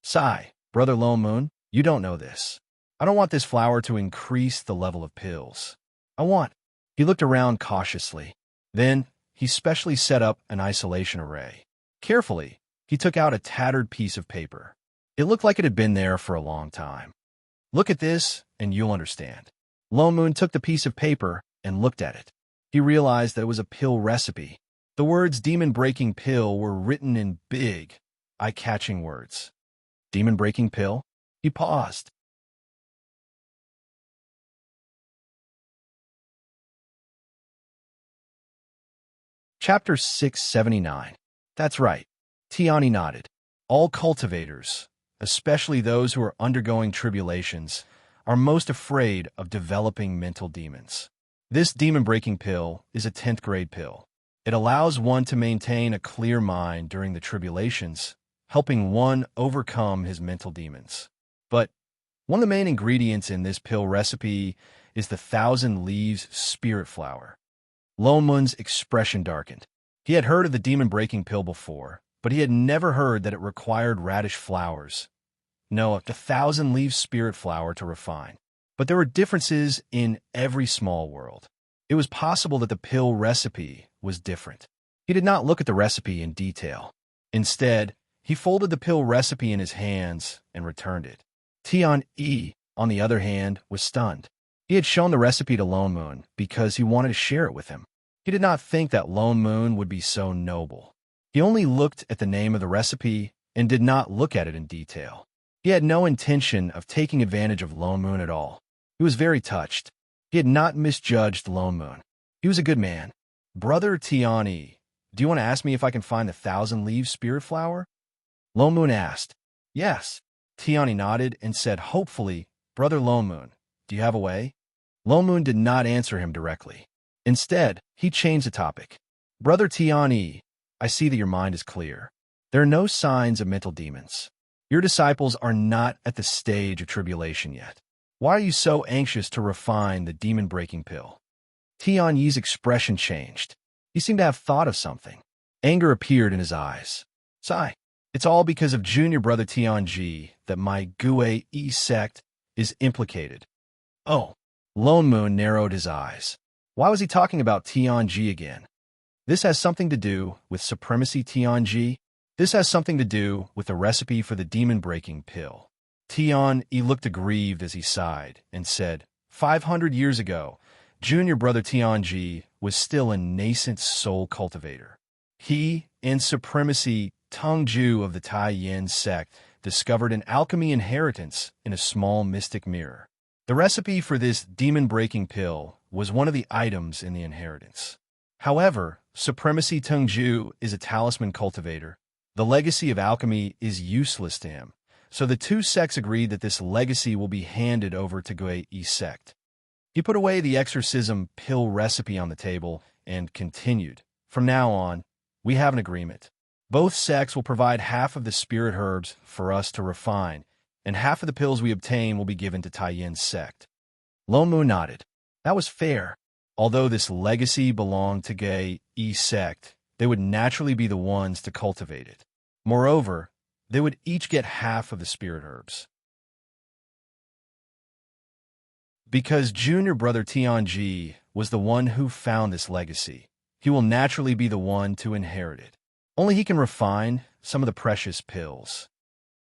Sigh, Brother Lone Moon, you don't know this. I don't want this flower to increase the level of pills. He looked around cautiously. Then, he specially set up an isolation array. Carefully, he took out a tattered piece of paper. It looked like it had been there for a long time. Look at this, and you'll understand. Lone Moon took the piece of paper and looked at it. He realized that it was a pill recipe. The words demon-breaking pill were written in big, eye-catching words. Demon-breaking pill? He paused. Chapter 679. That's right. Tiani nodded. All cultivators, especially those who are undergoing tribulations, are most afraid of developing mental demons. This demon-breaking pill is a 10th grade pill. It allows one to maintain a clear mind during the tribulations, helping one overcome his mental demons. But one of the main ingredients in this pill recipe is the 1,000 leaves spirit flower. Lone Moon's expression darkened. He had heard of the demon-breaking pill before, but he had never heard that it required radish flowers. No, the 1,000 leaves spirit flower to refine. But there were differences in every small world. It was possible that the pill recipe was different. He did not look at the recipe in detail. Instead, he folded the pill recipe in his hands and returned it. Tian Yi, on the other hand, was stunned. He had shown the recipe to Lone Moon because he wanted to share it with him. He did not think that Lone Moon would be so noble. He only looked at the name of the recipe and did not look at it in detail. He had no intention of taking advantage of Lone Moon at all. He was very touched. He had not misjudged Lone Moon. He was a good man. Brother Tiani, do you want to ask me if I can find the 1,000 leaves spirit flower? Lone Moon asked. Yes. Tiani nodded and said hopefully, Brother Lone Moon, do you have a way? Lone Moon did not answer him directly. Instead, he changed the topic. Brother Tiani, I see that your mind is clear. There are no signs of mental demons. Your disciples are not at the stage of tribulation yet. Why are you so anxious to refine the demon-breaking pill? Tian Yi's expression changed. He seemed to have thought of something. Anger appeared in his eyes. Sigh. It's all because of Junior Brother Tian Ji that my Gue E sect is implicated. Oh. Lone Moon narrowed his eyes. Why was he talking about Tian Ji again? This has something to do with supremacy Tian Ji. This has something to do with the recipe for the demon-breaking pill. Tian Yi looked aggrieved as he sighed and said, 500 years ago, Junior Brother Tian Ji was still a nascent soul cultivator. He and supremacy Teng Ju of the Tai Yin sect discovered an alchemy inheritance in a small mystic mirror. The recipe for this demon-breaking pill was one of the items in the inheritance. However, supremacy Teng Ju is a talisman cultivator. The legacy of alchemy is useless to him, so the two sects agreed that this legacy will be handed over to Gue Yi sect. He put away the exorcism pill recipe on the table and continued. From now on, we have an agreement. Both sects will provide half of the spirit herbs for us to refine, and half of the pills we obtain will be given to Tai Yin's sect. Lone Moon nodded. That was fair. Although this legacy belonged to Gue Yi sect, they would naturally be the ones to cultivate it. Moreover, they would each get half of the spirit herbs. Because Junior Brother Tian Ji was the one who found this legacy, he will naturally be the one to inherit it. Only he can refine some of the precious pills.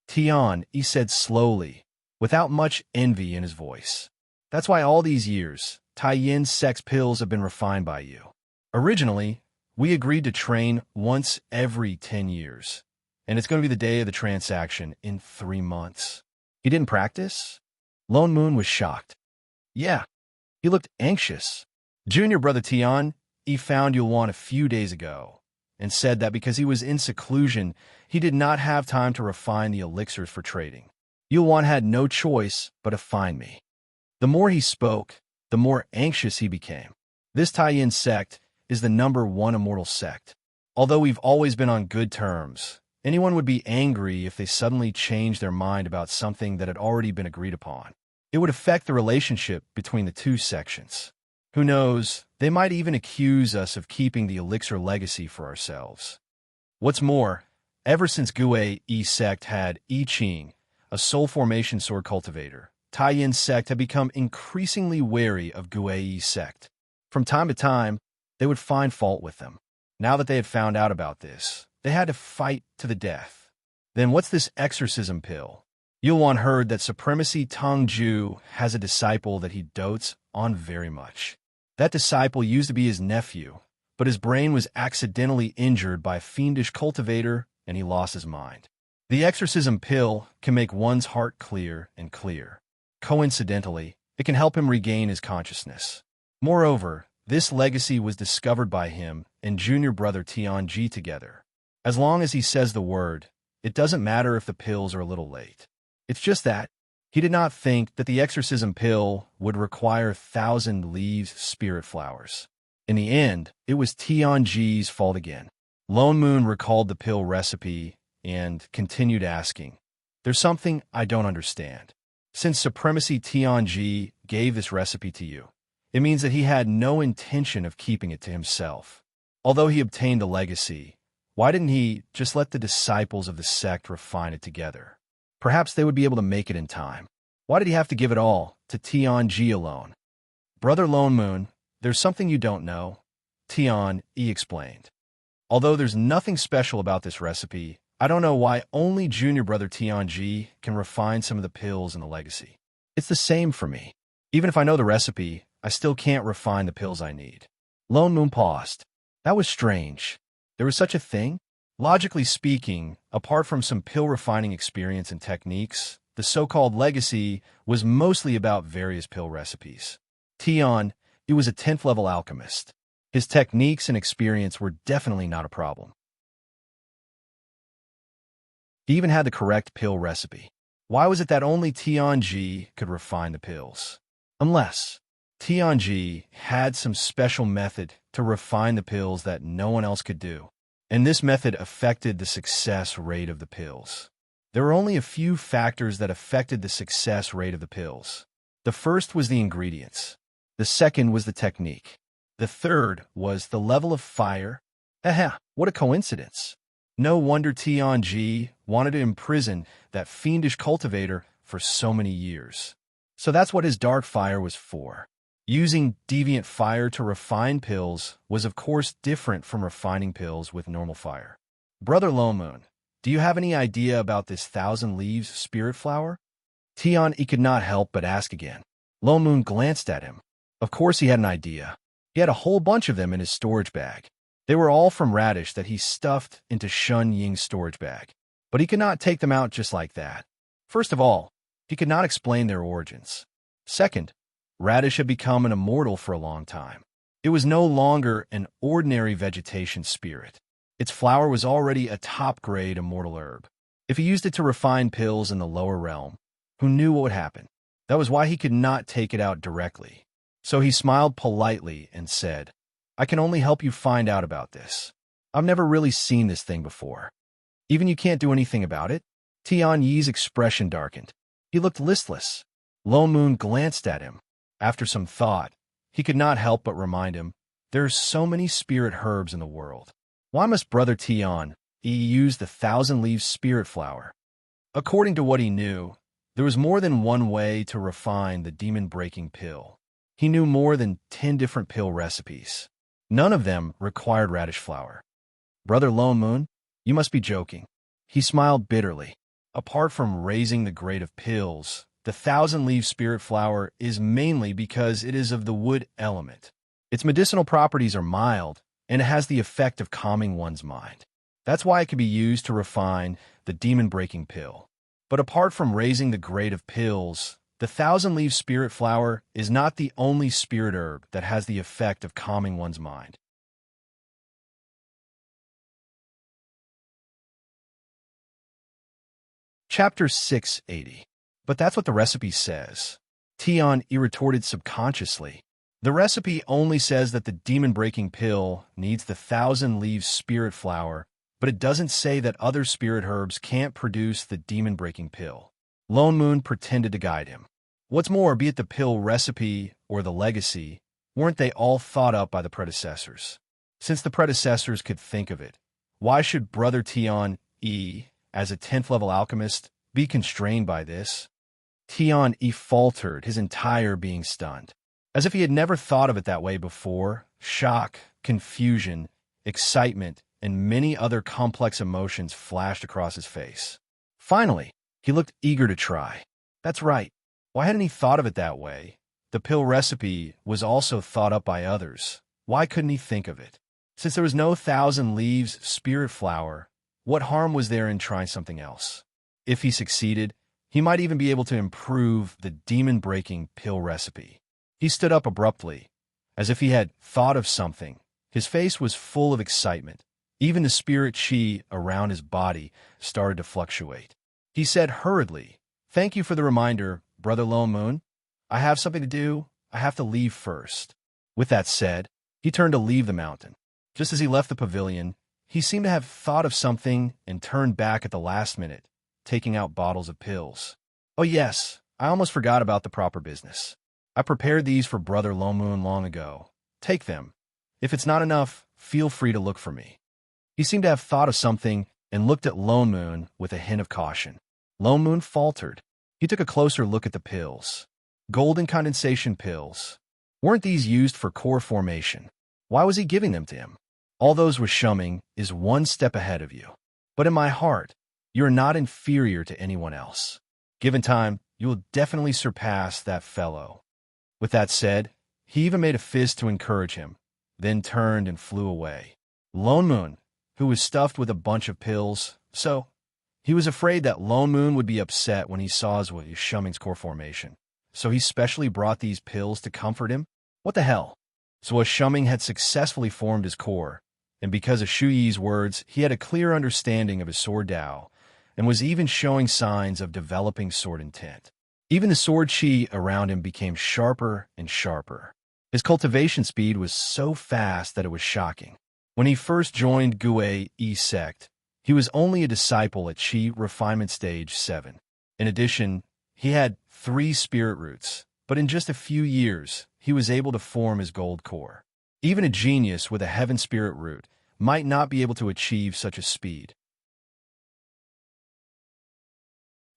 Tian, he said slowly, without much envy in his voice. That's why all these years, Taiyin's sex pills have been refined by you. Originally, we agreed to train once every 10 years, and it's going to be the day of the transaction in 3 months. He didn't practice? Lone Moon was shocked. Yeah, he looked anxious. Junior brother Tian, he found Yulwan a few days ago, and said that because he was in seclusion, he did not have time to refine the elixirs for trading. Yulwan had no choice but to find me. The more he spoke, the more anxious he became. This Taiyin sect is the #1 immortal sect. Although we've always been on good terms, anyone would be angry if they suddenly changed their mind about something that had already been agreed upon. It would affect the relationship between the two sections. Who knows, they might even accuse us of keeping the elixir legacy for ourselves. What's more, ever since Gue sect had I Ching, a soul formation sword cultivator, Taiyin sect had become increasingly wary of Gue sect. From time to time, they would find fault with them. Now that they had found out about this, they had to fight to the death. Then what's this exorcism pill? Yulwan heard that Supremacy Tongju has a disciple that he dotes on very much. That disciple used to be his nephew, but his brain was accidentally injured by a fiendish cultivator and he lost his mind. The exorcism pill can make one's heart clear and clear. Coincidentally, it can help him regain his consciousness. Moreover, this legacy was discovered by him and junior brother Tianji together. As long as he says the word, it doesn't matter if the pills are a little late. It's just that he did not think that the exorcism pill would require 1,000 leaves spirit flowers. In the end, it was Tianji's fault again. Lone Moon recalled the pill recipe and continued asking, "There's something I don't understand. Since Supremacy Tianji gave this recipe to you, it means that he had no intention of keeping it to himself. Although he obtained the legacy, why didn't he just let the disciples of the sect refine it together? Perhaps they would be able to make it in time. Why did he have to give it all to Tianji alone?" "Brother Lone Moon, there's something you don't know," Tian explained. "Although there's nothing special about this recipe, I don't know why only junior brother Tianji can refine some of the pills in the legacy. It's the same for me. Even if I know the recipe, I still can't refine the pills I need." Lone Moon paused. That was strange. There was such a thing? Logically speaking, apart from some pill refining experience and techniques, the so-called legacy was mostly about various pill recipes. Tian, he was a 10th level alchemist. His techniques and experience were definitely not a problem. He even had the correct pill recipe. Why was it that only Tianji could refine the pills? Unless Tianji had some special method to refine the pills that no one else could do, and this method affected the success rate of the pills. There were only a few factors that affected the success rate of the pills. The first was the ingredients. The second was the technique. The third was the level of fire. What a coincidence. No wonder Tianji wanted to imprison that fiendish cultivator for so many years. So that's what his dark fire was for. Using deviant fire to refine pills was of course different from refining pills with normal fire. Brother Lone Moon, do you have any idea about this 1,000 leaves spirit flower? Tian, he could not help but ask again. Lone Moon glanced at him. Of course he had an idea. He had a whole bunch of them in his storage bag. They were all from radish that he stuffed into Shun Ying's storage bag. But he could not take them out just like that. First of all, he could not explain their origins. Second, radish had become an immortal for a long time. It was no longer an ordinary vegetation spirit. Its flower was already a top-grade immortal herb. If he used it to refine pills in the lower realm, who knew what would happen? That was why he could not take it out directly. So he smiled politely and said, "I can only help you find out about this. I've never really seen this thing before." "Even you can't do anything about it?" Tian Yi's expression darkened. He looked listless. Lone Moon glanced at him. After some thought, he could not help but remind him, there are so many spirit herbs in the world. Why must Brother Tian use the 1,000 leaves spirit flower? According to what he knew, there was more than one way to refine the demon-breaking pill. He knew more than 10 different pill recipes. None of them required radish flower. Brother Lone Moon, You must be joking. He smiled bitterly. Apart from raising the grade of pills, the thousand-leaf spirit flower is mainly because it is of the wood element. Its medicinal properties are mild, and it has the effect of calming one's mind. That's why it can be used to refine the demon-breaking pill. But apart from raising the grade of pills, the thousand-leaf spirit flower is not the only spirit herb that has the effect of calming one's mind. Chapter 680. But that's what the recipe says. Tion retorted subconsciously. The recipe only says that the demon-breaking pill needs the thousand-leaf spirit flower, but it doesn't say that other spirit herbs can't produce the demon-breaking pill. Lone Moon pretended to guide him. What's more, be it the pill recipe or the legacy, weren't they all thought up by the predecessors? Since the predecessors could think of it, why should Brother Tion, as a 10th level alchemist, be constrained by this? Tion faltered, his entire being stunned. As if he had never thought of it that way before, shock, confusion, excitement, and many other complex emotions flashed across his face. Finally, he looked eager to try. That's right. Why hadn't he thought of it that way? The pill recipe was also thought up by others. Why couldn't he think of it? Since there was no thousand leaves spirit flower, what harm was there in trying something else? If he succeeded, he might even be able to improve the demon-breaking pill recipe. He stood up abruptly, as if he had thought of something. His face was full of excitement. Even the spirit chi around his body started to fluctuate. He said hurriedly, "Thank you for the reminder, Brother Lone Moon. I have something to do. I have to leave first." With that said, he turned to leave the mountain. Just as he left the pavilion, he seemed to have thought of something and turned back at the last minute, taking out bottles of pills. "Oh yes, I almost forgot about the proper business. I prepared these for Brother Lone Moon long ago. Take them. If it's not enough, feel free to look for me." He seemed to have thought of something and looked at Lone Moon with a hint of caution. Lone Moon faltered. He took a closer look at the pills. Golden condensation pills. Weren't these used for core formation? Why was he giving them to him? All those with Shumming is one step ahead of you. But in my heart, you are not inferior to anyone else. Given time, you will definitely surpass that fellow. With that said, he even made a fist to encourage him, then turned and flew away. Lone Moon, who was stuffed with a bunch of pills, so he was afraid that Lone Moon would be upset when he saw his Shumming's core formation. So he specially brought these pills to comfort him? What the hell? So Shumming had successfully formed his core, and because of Shu Yi's words, he had a clear understanding of his sword Dao, and was even showing signs of developing sword intent. Even the sword chi around him became sharper and sharper. His cultivation speed was so fast that it was shocking. When he first joined Gue sect, he was only a disciple at Chi Refinement Stage 7. In addition, he had 3 spirit roots, but in just a few years, he was able to form his gold core. Even a genius with a heaven spirit root might not be able to achieve such a speed.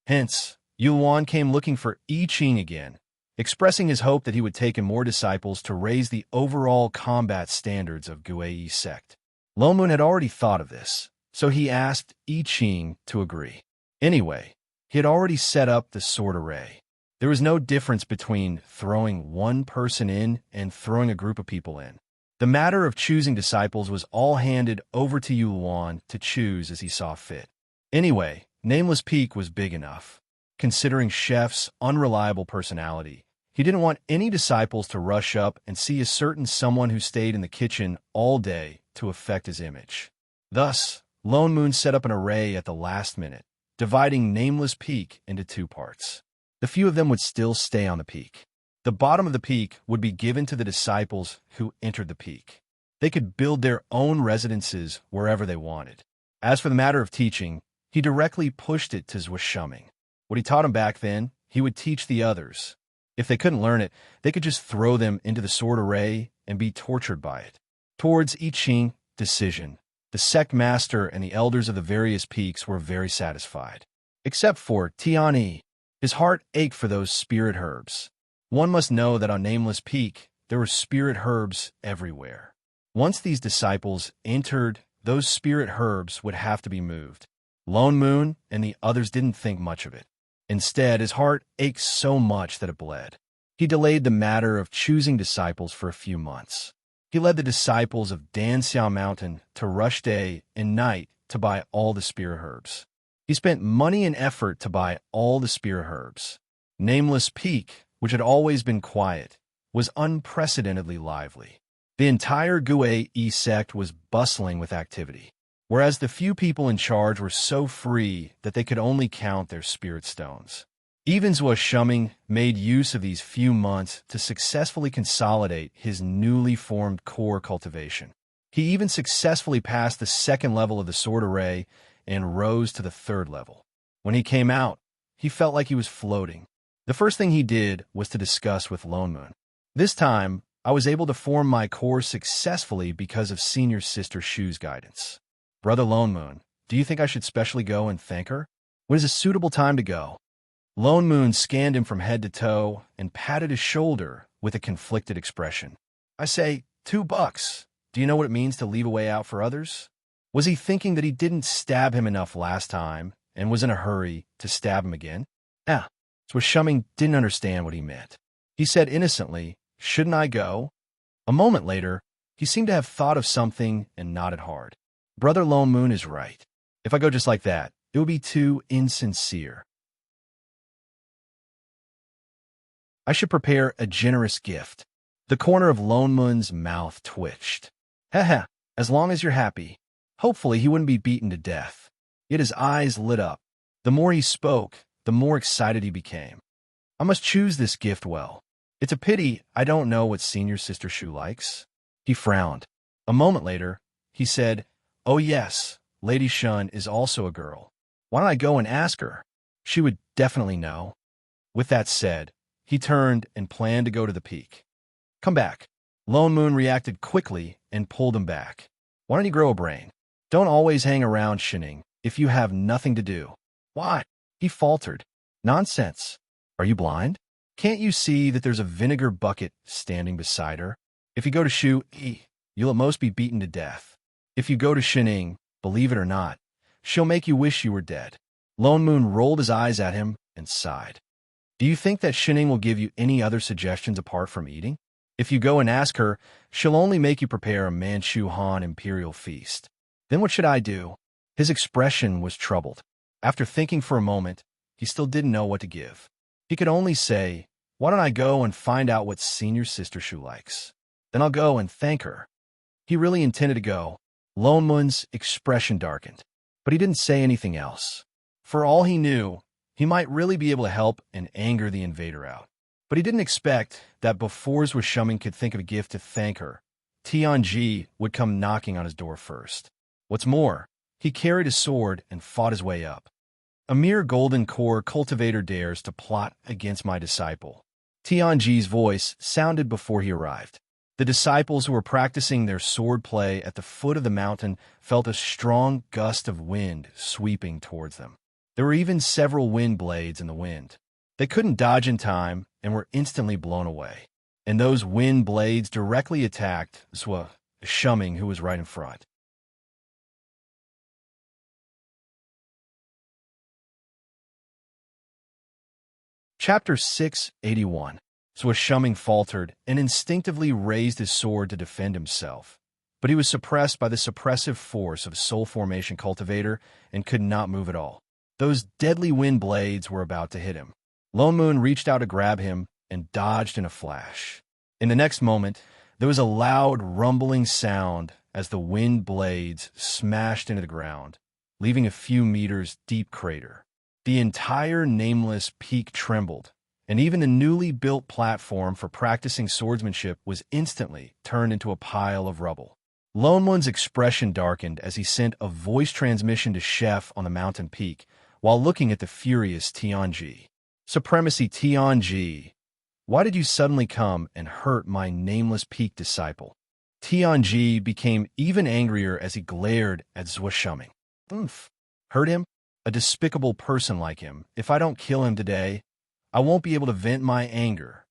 Hence, Yuan came looking for I Ching again, expressing his hope that he would take in more disciples to raise the overall combat standards of Gue sect. Lone Moon had already thought of this, so he asked I Ching to agree. Anyway, he had already set up the sword array. There was no difference between throwing one person in and throwing a group of people in. The matter of choosing disciples was all handed over to Yuan to choose as he saw fit. Anyway, Nameless Peak was big enough. Considering Chef's unreliable personality, he didn't want any disciples to rush up and see a certain someone who stayed in the kitchen all day to affect his image. Thus, Lone Moon set up an array at the last minute, dividing Nameless Peak into 2 parts. The few of them would still stay on the peak. The bottom of the peak would be given to the disciples who entered the peak. They could build their own residences wherever they wanted. As for the matter of teaching, he directly pushed it to Shumming. What he taught him back then, he would teach the others. If they couldn't learn it, they could just throw them into the sword array and be tortured by it. Towards I Ching decision, the sect master and the elders of the various peaks were very satisfied. Except for Tian. His heart ached for those spirit herbs. One must know that on Nameless Peak, there were spirit herbs everywhere. Once these disciples entered those spirit herbs would have to be moved. Lone Moon and the others didn't think much of it. Instead, his heart ached so much that it bled. He delayed the matter of choosing disciples for a few months. He led the disciples of Danxiao Mountain to rush day and night to buy all the spirit herbs. He spent money and effort to buy all the spirit herbs. Nameless Peak, which had always been quiet, was unprecedentedly lively. The entire Gue sect was bustling with activity, whereas the few people in charge were so free that they could only count their spirit stones. Even Zhuo Shuming made use of these few months to successfully consolidate his newly formed core cultivation. He even successfully passed the second level of the sword array and rose to the third level. When he came out, he felt like he was floating. The first thing he did was to discuss with Lone Moon. This time, I was able to form my core successfully because of Senior Sister Shu's guidance. Brother Lone Moon, do you think I should specially go and thank her? When is a suitable time to go? Lone Moon scanned him from head to toe and patted his shoulder with a conflicted expression. I say, $2. Do you know what it means to leave a way out for others? Was he thinking that he didn't stab him enough last time and was in a hurry to stab him again? So Shuming didn't understand what he meant. He said innocently, shouldn't I go? A moment later, he seemed to have thought of something and nodded hard. Brother Lone Moon is right. If I go just like that, it would be too insincere. I should prepare a generous gift. The corner of Lone Moon's mouth twitched. Heh, as long as you're happy. Hopefully he wouldn't be beaten to death. Yet his eyes lit up. The more he spoke, the more excited he became. I must choose this gift well. It's a pity I don't know what Senior Sister Shu likes. He frowned. A moment later, he said, oh yes, Lady Shun is also a girl. Why don't I go and ask her? She would definitely know. With that said, he turned and planned to go to the peak. Come back. Lone Moon reacted quickly and pulled him back. Why don't you grow a brain? Don't always hang around Shining if you have nothing to do. Why? He faltered. Nonsense. Are you blind? Can't you see that there's a vinegar bucket standing beside her? If you go to Shu, you'll at most be beaten to death. If you go to Shining, believe it or not, she'll make you wish you were dead. Lone Moon rolled his eyes at him and sighed. Do you think that Shining will give you any other suggestions apart from eating? If you go and ask her, she'll only make you prepare a Manchu Han imperial feast. Then what should I do? His expression was troubled. After thinking for a moment, he still didn't know what to give. He could only say, why don't I go and find out what Senior Sister Shu likes? Then I'll go and thank her. He really intended to go. Lone Moon's expression darkened, but he didn't say anything else. For all he knew, he might really be able to help and anger the invader out. But he didn't expect that before Zhuo Shuming could think of a gift to thank her, Tianji would come knocking on his door first. What's more, he carried a sword and fought his way up. A mere golden core cultivator dares to plot against my disciple. Tianji's voice sounded before he arrived. The disciples who were practicing their sword play at the foot of the mountain felt a strong gust of wind sweeping towards them. There were even several wind blades in the wind. They couldn't dodge in time and were instantly blown away. And those wind blades directly attacked Zhuo Shuming, who was right in front. Chapter 681. Zhuo Shuming faltered and instinctively raised his sword to defend himself. But he was suppressed by the suppressive force of Soul Formation Cultivator and could not move at all. Those deadly wind blades were about to hit him. Lone Moon reached out to grab him and dodged in a flash. In the next moment, there was a loud rumbling sound as the wind blades smashed into the ground, leaving a few meters deep crater. The entire nameless peak trembled, and even the newly built platform for practicing swordsmanship was instantly turned into a pile of rubble. Lone Moon's expression darkened as he sent a voice transmission to Chef on the mountain peak while looking at the furious Tianji. Supremacy Tianji, why did you suddenly come and hurt my nameless peak disciple? Tianji became even angrier as he glared at Zhuo Shuming. Hurt him? A despicable person like him. If I don't kill him today, I won't be able to vent my anger.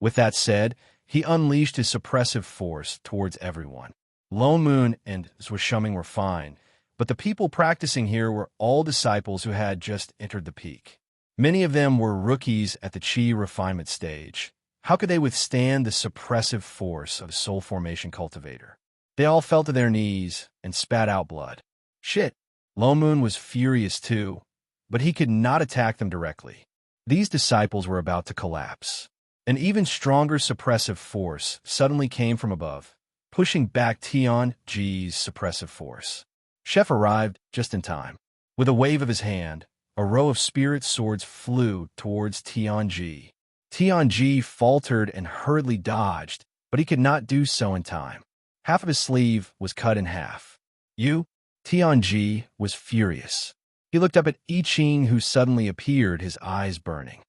With that said, he unleashed his suppressive force towards everyone. Lone Moon and Zwishuming were fine, but the people practicing here were all disciples who had just entered the peak. Many of them were rookies at the chi refinement stage. How could they withstand the suppressive force of a soul formation cultivator? They all fell to their knees and spat out blood. Shit. Lone Moon was furious too, but he could not attack them directly. These disciples were about to collapse. An even stronger suppressive force suddenly came from above, pushing back Tianji's suppressive force. Chef arrived just in time. With a wave of his hand, a row of spirit swords flew towards Tianji. Tianji faltered and hurriedly dodged, but he could not do so in time. Half of his sleeve was cut in half. Tianji was furious. He looked up at I Ching, who suddenly appeared, his eyes burning.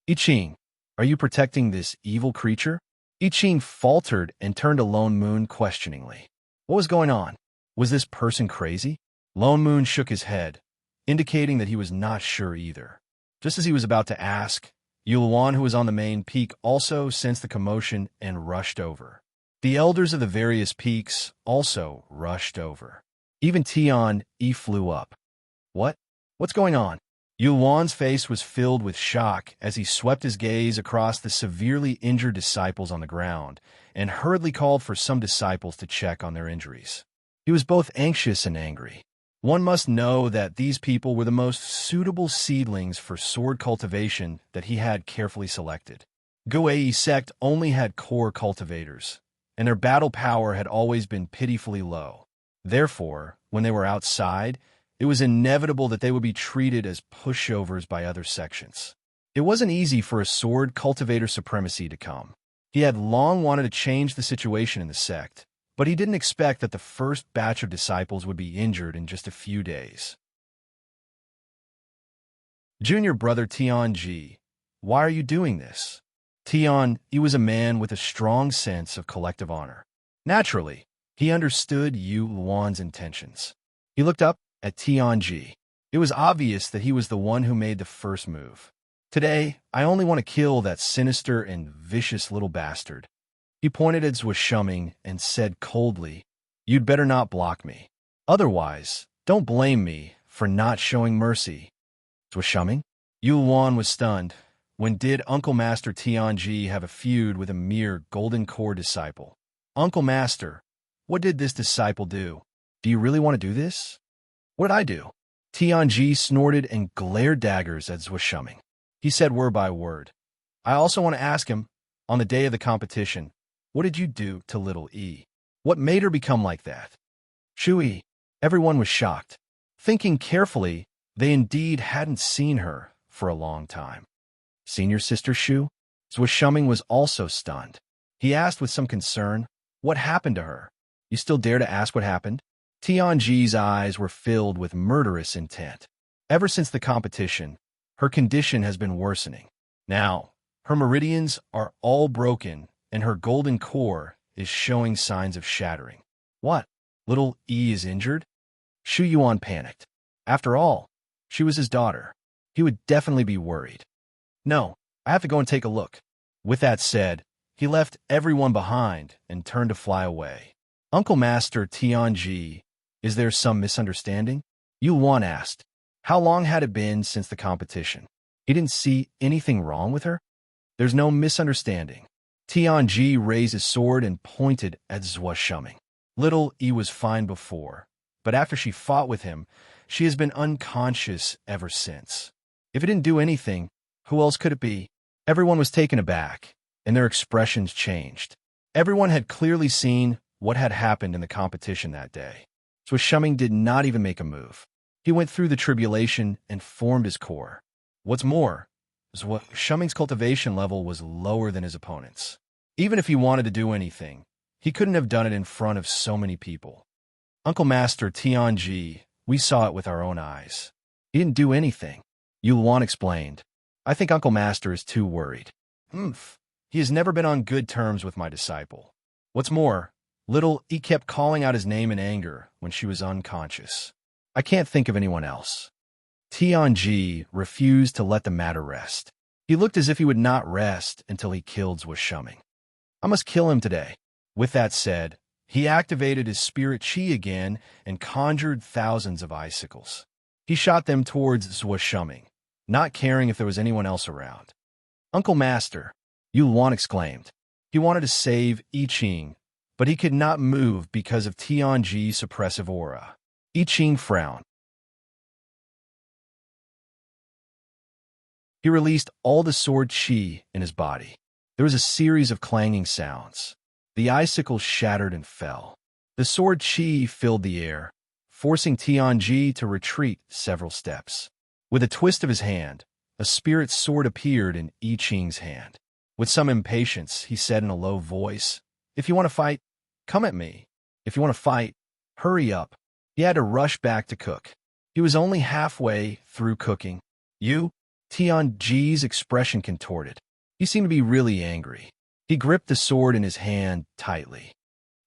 I Ching, are you protecting this evil creature? I Ching faltered and turned to Lone Moon questioningly. What was going on? Was this person crazy? Lone Moon shook his head, indicating that he was not sure either. Just as he was about to ask, Yuluan, who was on the main peak, also sensed the commotion and rushed over. The elders of the various peaks also rushed over. Even Tian Yi flew up. What's going on? Yuluan's face was filled with shock as he swept his gaze across the severely injured disciples on the ground and hurriedly called for some disciples to check on their injuries. He was both anxious and angry. One must know that these people were the most suitable seedlings for sword cultivation that he had carefully selected. Guei sect only had core cultivators, and their battle power had always been pitifully low. Therefore, when they were outside, it was inevitable that they would be treated as pushovers by other sections. It wasn't easy for a sword cultivator supremacy to come. He had long wanted to change the situation in the sect, but he didn't expect that the first batch of disciples would be injured in just a few days. Junior brother Tianji, why are you doing this? Tian, he was a man with a strong sense of collective honor. Naturally, he understood Yu Luan's intentions. He looked up at Tianji. It was obvious that he was the one who made the first move. Today, I only want to kill that sinister and vicious little bastard. He pointed at Zwishuming and said coldly, You'd better not block me. Otherwise, don't blame me for not showing mercy. Zwishuming? Yu Luan was stunned. When did Uncle Master Tianji have a feud with a mere Golden Core disciple? Uncle Master, what did this disciple do? Do you really want to do this? What did I do? Tianji snorted and glared daggers at Zwishuming. He said word by word. I also want to ask him, on the day of the competition, what did you do to little E? What made her become like that? Shui. Everyone was shocked. Thinking carefully, they indeed hadn't seen her for a long time. Seen your sister, Shu? Zwishuming was also stunned. He asked with some concern, what happened to her? You still dare to ask what happened? Tianji's eyes were filled with murderous intent. Ever since the competition, her condition has been worsening. Now, her meridians are all broken and her golden core is showing signs of shattering. What? Little E is injured? Shu Yuan panicked. After all, she was his daughter. He would definitely be worried. No, I have to go and take a look. With that said, he left everyone behind and turned to fly away. Uncle Master Tianji, is there some misunderstanding? Yu Luan asked. How long had it been since the competition? He didn't see anything wrong with her? There's no misunderstanding. Tianji raised his sword and pointed at Zwishuming. Little E was fine before, but after she fought with him, she has been unconscious ever since. If it didn't do anything, who else could it be? Everyone was taken aback, and their expressions changed. Everyone had clearly seen what had happened in the competition that day. Zwishuming did not even make a move. He went through the tribulation and formed his core. What's more, Zwishuming's cultivation level was lower than his opponent's. Even if he wanted to do anything, he couldn't have done it in front of so many people. Uncle Master Tianji, we saw it with our own eyes. He didn't do anything. Yu Luan explained. I think Uncle Master is too worried. He has never been on good terms with my disciple. What's more, little E kept calling out his name in anger when she was unconscious. I can't think of anyone else. Tianji refused to let the matter rest. He looked as if he would not rest until he killed Zwishuming. I must kill him today. With that said, He activated his spirit chi again and conjured thousands of icicles. He shot them towards Zwishuming, not caring if there was anyone else around. "Uncle Master," Yuan exclaimed. He wanted to save I Ching, but he could not move because of Tianji's suppressive aura. I Ching frowned. He released all the sword chi in his body. There was a series of clanging sounds. The icicles shattered and fell. The sword chi filled the air, forcing Tianji to retreat several steps. With a twist of his hand, a spirit sword appeared in I Ching's hand. With some impatience, he said in a low voice, "If you want to fight, come at me. If you want to fight, hurry up." He had to rush back to cook. He was only halfway through cooking. "You?" Tianji's expression contorted. He seemed to be really angry. He gripped the sword in his hand tightly.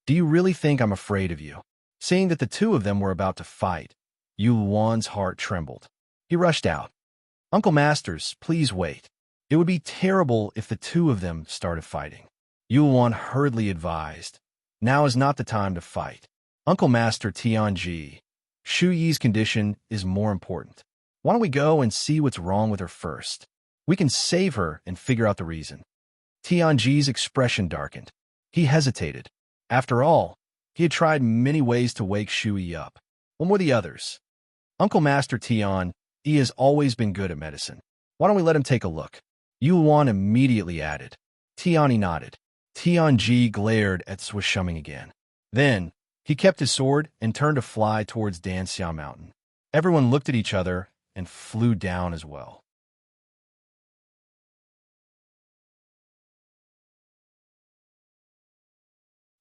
"Do you really think I'm afraid of you?" Seeing that the two of them were about to fight, Yuan's heart trembled. He rushed out. "Uncle Masters, please wait. It would be terrible if the two of them started fighting." Yuan hurriedly advised, "Now is not the time to fight. Uncle Master Tianji, Shu Yi's condition is more important. Why don't we go and see what's wrong with her first? We can save her and figure out the reason." Tianji's expression darkened. He hesitated. After all, he had tried many ways to wake Shu Yi up. What were the others? "Uncle Master Tian, he has always been good at medicine. Why don't we let him take a look?" Yuan immediately added. Tiani nodded. Tianji glared at Swishuming again. Then, he kept his sword and turned to fly towards Danxiang Mountain. Everyone looked at each other and flew down as well.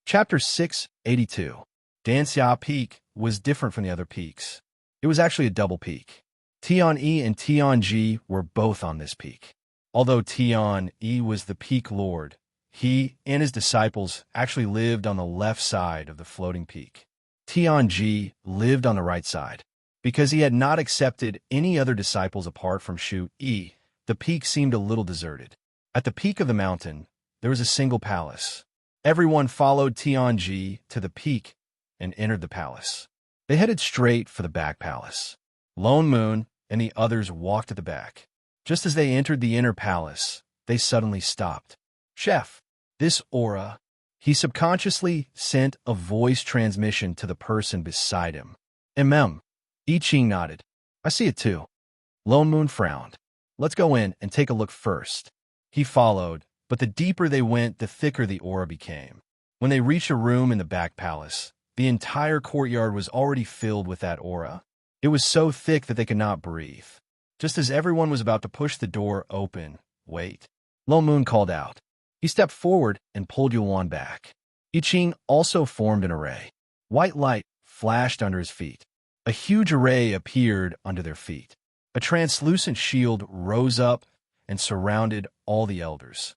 Chapter 682. Danxia Peak was different from the other peaks. It was actually a double peak. Tian-Yi and Tianji were both on this peak. Although Tian-Yi was the peak lord, he and his disciples actually lived on the left side of the floating peak. Tianji lived on the right side. Because he had not accepted any other disciples apart from Shu Yi, the peak seemed a little deserted. At the peak of the mountain, there was a single palace. Everyone followed Tianji to the peak and entered the palace. They headed straight for the back palace. Lone Moon and the others walked at the back. Just as they entered the inner palace, they suddenly stopped. "Chef, this aura..." He subconsciously sent a voice transmission to the person beside him. I Ching nodded. "I see it too." Lone Moon frowned. "Let's go in and take a look first." He followed, but the deeper they went, the thicker the aura became. When they reached a room in the back palace, the entire courtyard was already filled with that aura. It was so thick that they could not breathe. Just as everyone was about to push the door open, "Wait." Lone Moon called out. He stepped forward and pulled Yuan back. I Ching also formed an array. White light flashed under his feet. A huge array appeared under their feet. A translucent shield rose up and surrounded all the elders.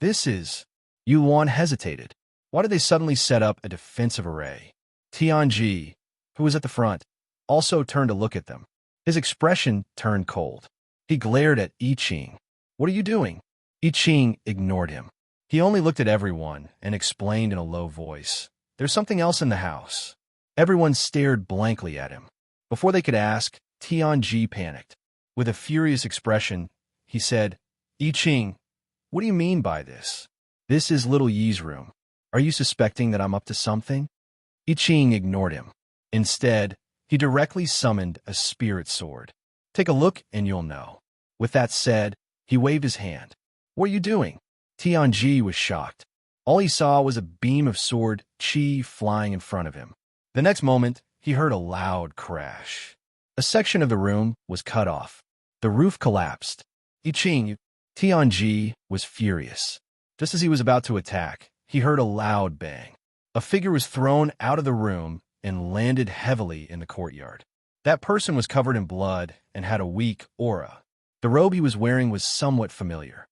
"This is..." Yuan hesitated. Why did they suddenly set up a defensive array? Tianji, who was at the front, also turned to look at them. His expression turned cold. He glared at I Ching. "What are you doing?" I Ching ignored him. He only looked at everyone and explained in a low voice, "There's something else in the house." Everyone stared blankly at him. Before they could ask, Tianji panicked. With a furious expression, he said, "I Ching, what do you mean by this? This is little Yi's room. Are you suspecting that I'm up to something?" I Ching ignored him. Instead, he directly summoned a spirit sword. "Take a look and you'll know." With that said, he waved his hand. "What are you doing?" Tianji was shocked. All he saw was a beam of sword chi flying in front of him. The next moment, he heard a loud crash. A section of the room was cut off. The roof collapsed. I Ching, Tianji was furious. Just as he was about to attack, he heard a loud bang. A figure was thrown out of the room and landed heavily in the courtyard. That person was covered in blood and had a weak aura. The robe he was wearing was somewhat familiar.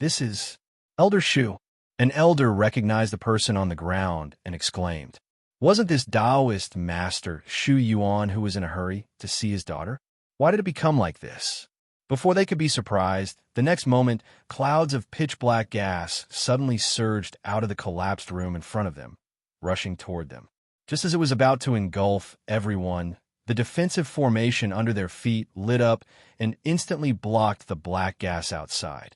"This is Elder Shu." An elder recognized the person on the ground and exclaimed, "Wasn't this Taoist master Shu Yuan who was in a hurry to see his daughter? Why did it become like this?" Before they could be surprised, the next moment, clouds of pitch-black gas suddenly surged out of the collapsed room in front of them. rushing toward them. Just as it was about to engulf everyone, the defensive formation under their feet lit up and instantly blocked the black gas outside.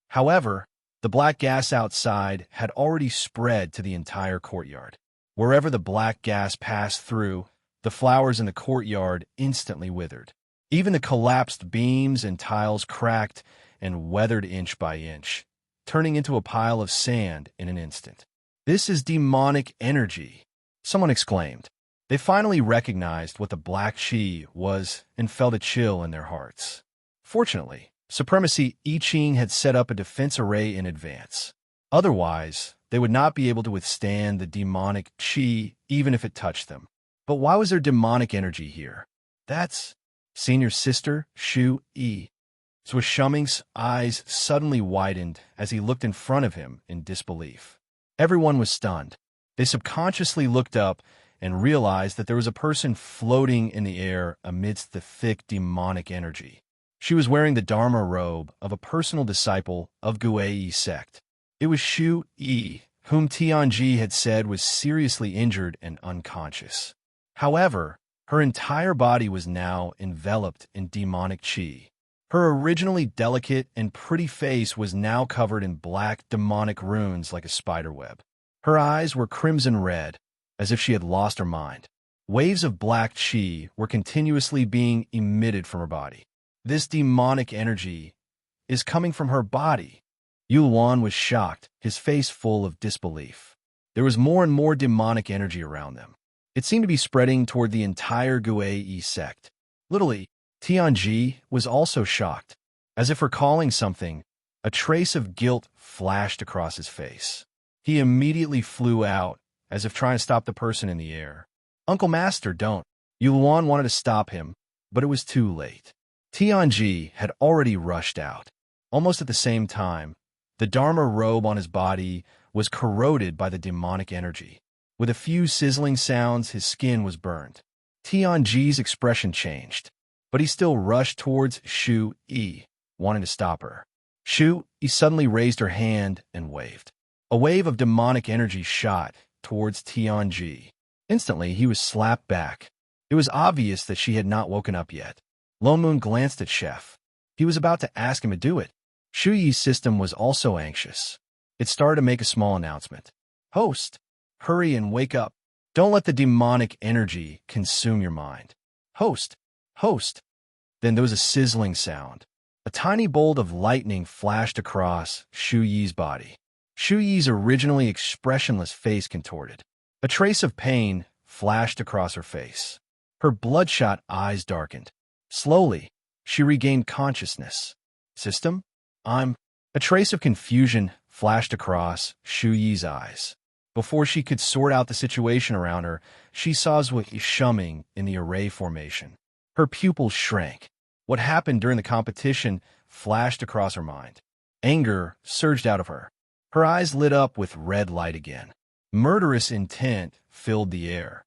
However, the black gas outside had already spread to the entire courtyard. Wherever the black gas passed through, the flowers in the courtyard instantly withered. Even the collapsed beams and tiles cracked and weathered inch by inch, turning into a pile of sand in an instant. "This is demonic energy," someone exclaimed. They finally recognized what the black chi was and felt a chill in their hearts. Fortunately, Supremacy I Ching had set up a defense array in advance. Otherwise, they would not be able to withstand the demonic chi even if it touched them. But why was there demonic energy here? That's Senior Sister Shu Yi. So Shuming's eyes suddenly widened as he looked in front of him in disbelief. Everyone was stunned. They subconsciously looked up and realized that there was a person floating in the air amidst the thick demonic energy. She was wearing the Dharma robe of a personal disciple of Guei sect. It was Shu Yi, whom Tianji had said was seriously injured and unconscious. However, her entire body was now enveloped in demonic chi. Her originally delicate and pretty face was now covered in black demonic runes like a spiderweb. Her eyes were crimson red, as if she had lost her mind. Waves of black chi were continuously being emitted from her body. This demonic energy is coming from her body. Yuan was shocked, his face full of disbelief. There was more and more demonic energy around them. It seemed to be spreading toward the entire Guei sect. Literally, Tianji was also shocked. As if recalling something, a trace of guilt flashed across his face. He immediately flew out, as if trying to stop the person in the air. "Uncle Master, don't." Yuan wanted to stop him, but it was too late. Tianji had already rushed out. Almost at the same time, the Dharma robe on his body was corroded by the demonic energy. With a few sizzling sounds, his skin was burned. Tianji's expression changed, but he still rushed towards Shu Yi, wanting to stop her. Shu Yi suddenly raised her hand and waved. A wave of demonic energy shot towards Tianji. Instantly, he was slapped back. It was obvious that she had not woken up yet. Lone Moon glanced at Chef. He was about to ask him to do it. Shu Yi's system was also anxious. It started to make a small announcement. "Host, hurry and wake up. Don't let the demonic energy consume your mind. Host, host." Then there was a sizzling sound. A tiny bolt of lightning flashed across Shu Yi's body. Shu Yi's originally expressionless face contorted. A trace of pain flashed across her face. Her bloodshot eyes darkened. Slowly, she regained consciousness. "System? A trace of confusion flashed across Shu Yi's eyes. Before she could sort out the situation around her, she saw Zhui Shuming in the array formation. Her pupils shrank. What happened during the competition flashed across her mind. Anger surged out of her. Her eyes lit up with red light again. Murderous intent filled the air.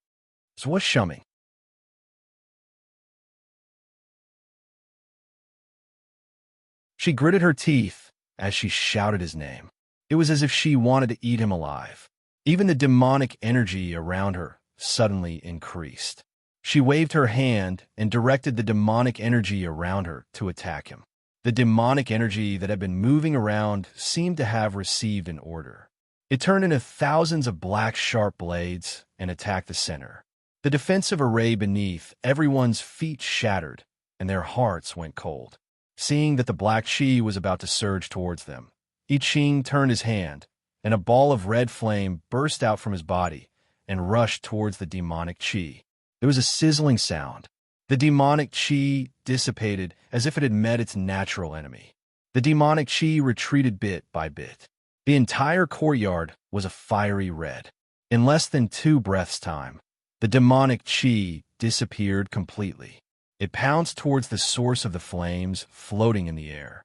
Zhui Shuming. She gritted her teeth as she shouted his name. It was as if she wanted to eat him alive. Even the demonic energy around her suddenly increased. She waved her hand and directed the demonic energy around her to attack him. The demonic energy that had been moving around seemed to have received an order. It turned into thousands of black sharp blades and attacked the center. The defensive array beneath everyone's feet shattered, and their hearts went cold. Seeing that the black chi was about to surge towards them, I Ching turned his hand, and a ball of red flame burst out from his body and rushed towards the demonic chi. There was a sizzling sound. The demonic chi dissipated as if it had met its natural enemy. The demonic chi retreated bit by bit. The entire courtyard was a fiery red. In less than 2 breaths' time, the demonic chi disappeared completely. It pounced towards the source of the flames floating in the air.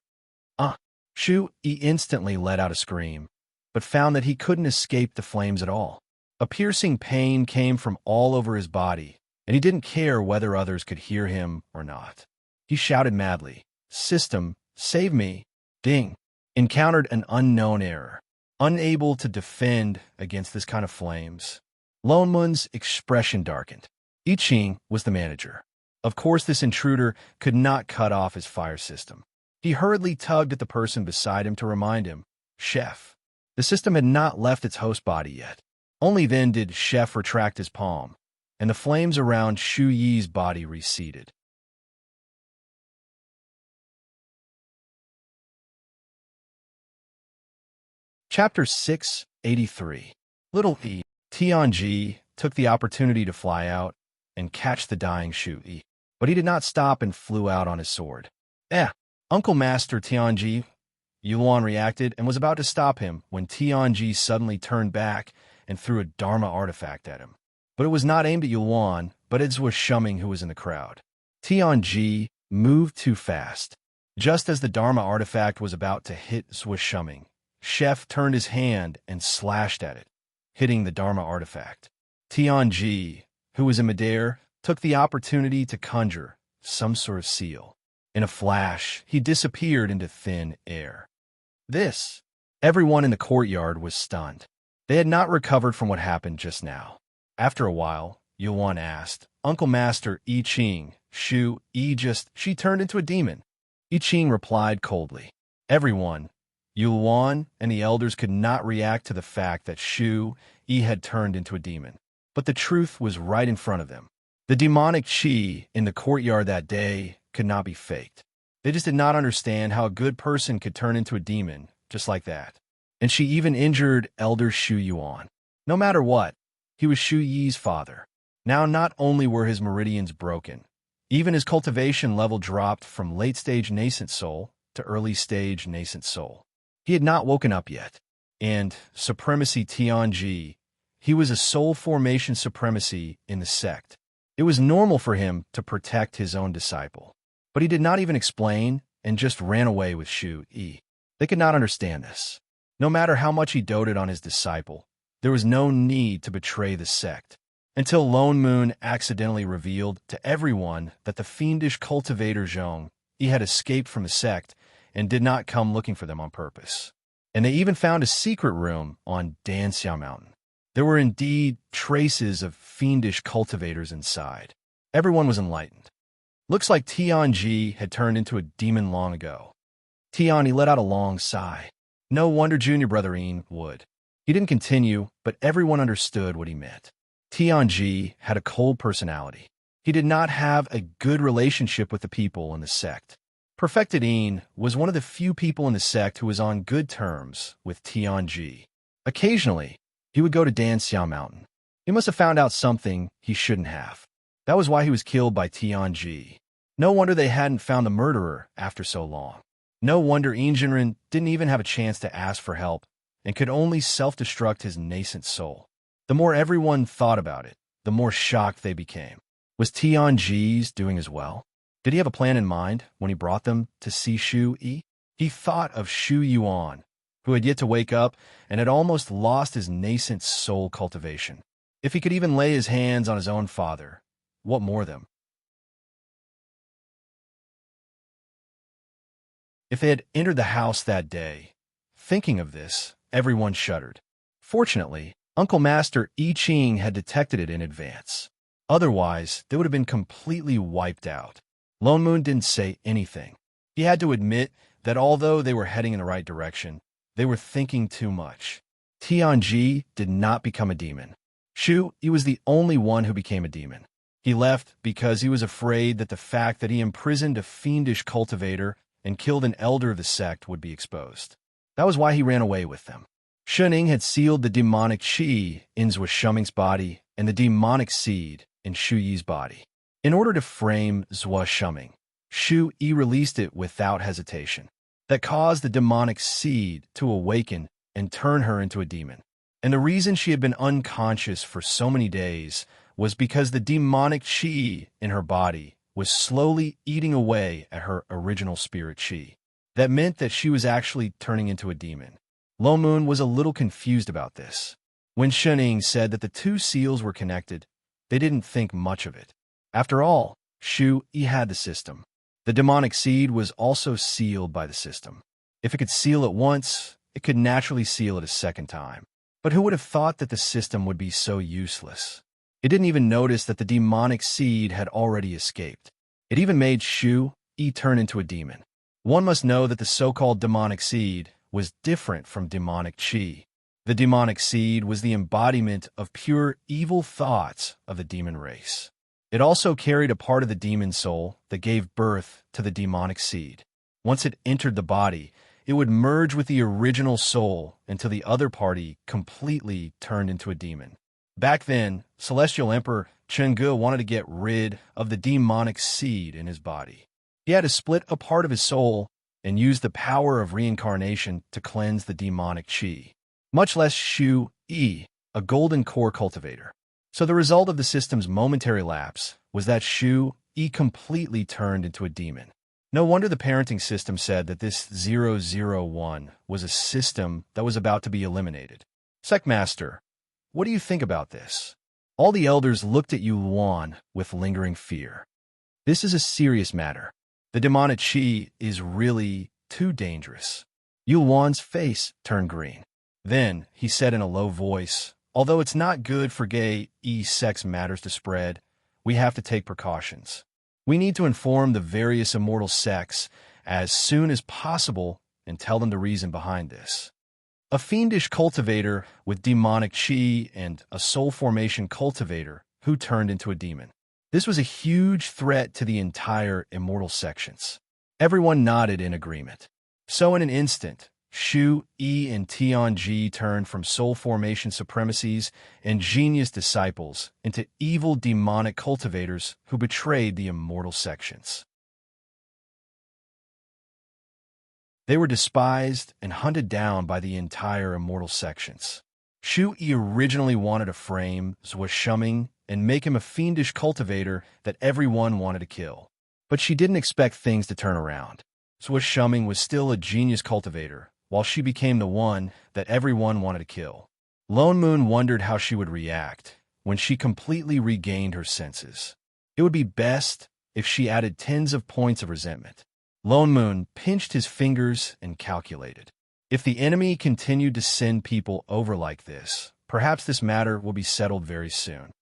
Shu Yi instantly let out a scream, but found that he couldn't escape the flames at all. A piercing pain came from all over his body, and he didn't care whether others could hear him or not. He shouted madly, "System, save me!" Ding! encountered an unknown error, unable to defend against this kind of flames. Lone Moon's expression darkened. I Ching was the manager. Of course, this intruder could not cut off his fire system. He hurriedly tugged at the person beside him to remind him, "Chef." The system had not left its host body yet. Only then did Chef retract his palm, and the flames around Shu Yi's body receded. Chapter 683. Little E. Tianji took the opportunity to fly out and catch the dying Shu Yi, but he did not stop and flew out on his sword. Uncle Master Tianji, Yuan reacted and was about to stop him when Tianji suddenly turned back and threw a Dharma artifact at him. But it was not aimed at Yuan, but at Zhuo Shuming, who was in the crowd. Tianji moved too fast. Just as the Dharma artifact was about to hit Zhuo Shuming, Chef turned his hand and slashed at it, hitting the Dharma artifact. Tianji, who was in midair, took the opportunity to conjure some sort of seal. In a flash, he disappeared into thin air. Everyone in the courtyard was stunned. They had not recovered from what happened just now. After a while, Yuan asked, "Uncle Master I Ching, Shu Yi she turned into a demon." I Ching replied coldly. Everyone, Yuan and the elders, could not react to the fact that Shu Yi had turned into a demon. But the truth was right in front of them. The demonic chi in the courtyard that day could not be faked. They just did not understand how a good person could turn into a demon just like that. And she even injured Elder Shu Yuan. No matter what, he was Shu Yi's father. Now not only were his meridians broken, even his cultivation level dropped from late-stage nascent soul to early-stage nascent soul. He had not woken up yet. And supremacy Tianji, he was a soul formation supremacy in the sect. It was normal for him to protect his own disciple. But he did not even explain and just ran away with Shu Yi. They could not understand this. No matter how much he doted on his disciple, there was no need to betray the sect, until Lone Moon accidentally revealed to everyone that the fiendish cultivator Zhong Yi had escaped from the sect and did not come looking for them on purpose. And they even found a secret room on Danxiao Mountain. There were indeed traces of fiendish cultivators inside. Everyone was enlightened. Looks like Tianji had turned into a demon long ago. Tian, he let out a long sigh. No wonder junior brother Ian would. He didn't continue, but everyone understood what he meant. Tianji had a cold personality. He did not have a good relationship with the people in the sect. Perfected Ian was one of the few people in the sect who was on good terms with Tianji. Occasionally, he would go to Danxiao Mountain. He must have found out something he shouldn't have. That was why he was killed by Tianji. No wonder they hadn't found the murderer after so long. No wonder Injinren didn't even have a chance to ask for help and could only self-destruct his nascent soul. The more everyone thought about it, the more shocked they became. Was Tianji's doing as well? Did he have a plan in mind when he brought them to see Shu Yi? He thought of Shu Yuan, who had yet to wake up and had almost lost his nascent soul cultivation. If he could even lay his hands on his own father, what more of them? If they had entered the house that day, thinking of this, everyone shuddered. Fortunately, Uncle Master I Ching had detected it in advance. Otherwise, they would have been completely wiped out. Lone Moon didn't say anything. He had to admit that although they were heading in the right direction, they were thinking too much. Tianji did not become a demon. Shu Yi was the only one who became a demon. He left because he was afraid that the fact that he imprisoned a fiendish cultivator and killed an elder of the sect would be exposed. That was why he ran away with them. Shening had sealed the demonic chi in Zhuo Shuming's body and the demonic seed in Shu Yi's body. In order to frame Zhuo Shuming, Shu Yi released it without hesitation. That caused the demonic seed to awaken and turn her into a demon. And the reason she had been unconscious for so many days was because the demonic chi in her body was slowly eating away at her original spirit chi. That meant that she was actually turning into a demon. Lo Moon was a little confused about this. When Shening said that the two seals were connected, they didn't think much of it. After all, Shu Yi had the system. The demonic seed was also sealed by the system. If it could seal it once, it could naturally seal it a second time. But who would have thought that the system would be so useless? It didn't even notice that the demonic seed had already escaped. It even made Shu Yi turn into a demon. One must know that the so-called demonic seed was different from demonic chi. The demonic seed was the embodiment of pure evil thoughts of the demon race. It also carried a part of the demon soul that gave birth to the demonic seed. Once it entered the body, it would merge with the original soul until the other party completely turned into a demon. Back then, Celestial Emperor Chengge wanted to get rid of the demonic seed in his body. He had to split a part of his soul and use the power of reincarnation to cleanse the demonic chi, much less Shu Yi, a golden core cultivator. So the result of the system's momentary lapse was that Shu Yi completely turned into a demon. No wonder the parenting system said that this 001 was a system that was about to be eliminated. Sectmaster, what do you think about this? All the elders looked at Yuan with lingering fear. This is a serious matter. The demonic chi is really too dangerous. Yuan's face turned green. Then he said in a low voice, although it's not good for gay sex matters to spread, we have to take precautions. We need to inform the various immortal sects as soon as possible and tell them the reason behind this. A fiendish cultivator with demonic chi and a soul formation cultivator who turned into a demon. This was a huge threat to the entire immortal sections. Everyone nodded in agreement. So in an instant, Shu Yi and Tianji turned from soul formation supremacies and genius disciples into evil demonic cultivators who betrayed the immortal sections. They were despised and hunted down by the entire immortal sections. Shu Yi originally wanted to frame Zhou Shuming and make him a fiendish cultivator that everyone wanted to kill. But she didn't expect things to turn around. Zhou Shuming was still a genius cultivator, while she became the one that everyone wanted to kill. Lone Moon wondered how she would react when she completely regained her senses. It would be best if she added tens of points of resentment. Lone Moon pinched his fingers and calculated. If the enemy continued to send people over like this, perhaps this matter will be settled very soon.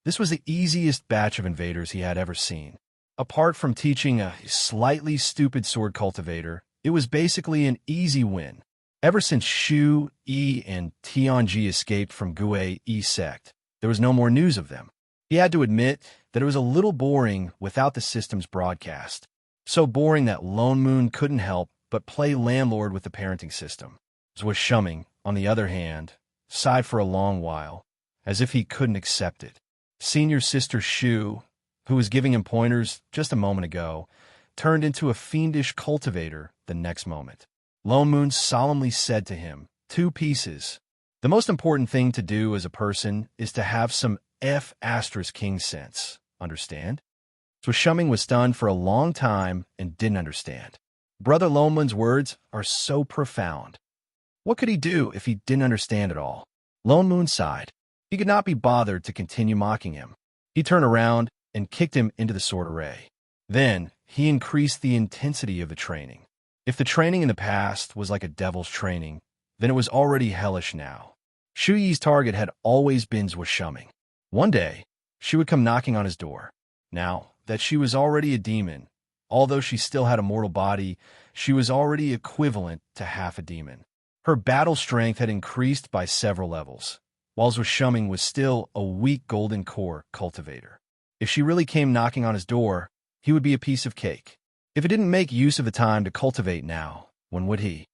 This was the easiest batch of invaders he had ever seen. Apart from teaching a slightly stupid sword cultivator, it was basically an easy win. Ever since Shu Yi and Tianji escaped from Gue sect, there was no more news of them. He had to admit that it was a little boring without the system's broadcast. So boring that Lone Moon couldn't help but play landlord with the parenting system. Zhou Shuming, on the other hand, sighed for a long while, as if he couldn't accept it. Senior Sister Shu, who was giving him pointers just a moment ago, turned into a fiendish cultivator the next moment. Lone Moon solemnly said to him, 2 pieces. The most important thing to do as a person is to have some F*** sense. Understand? Zhou Shuming was stunned for a long time and didn't understand. Brother Lone Moon's words are so profound. What could he do if he didn't understand at all? Lone Moon sighed. He could not be bothered to continue mocking him. He turned around and kicked him into the sword array. Then he increased the intensity of the training. If the training in the past was like a devil's training, then it was already hellish now. Shu Yi's target had always been Zhou Shuming. One day, she would come knocking on his door. Now that she was already a demon, although she still had a mortal body, she was already equivalent to half a demon. Her battle strength had increased by several levels, while Zhou Shuming was still a weak golden core cultivator. If she really came knocking on his door, he would be a piece of cake. If it didn't make use of the time to cultivate now, when would he?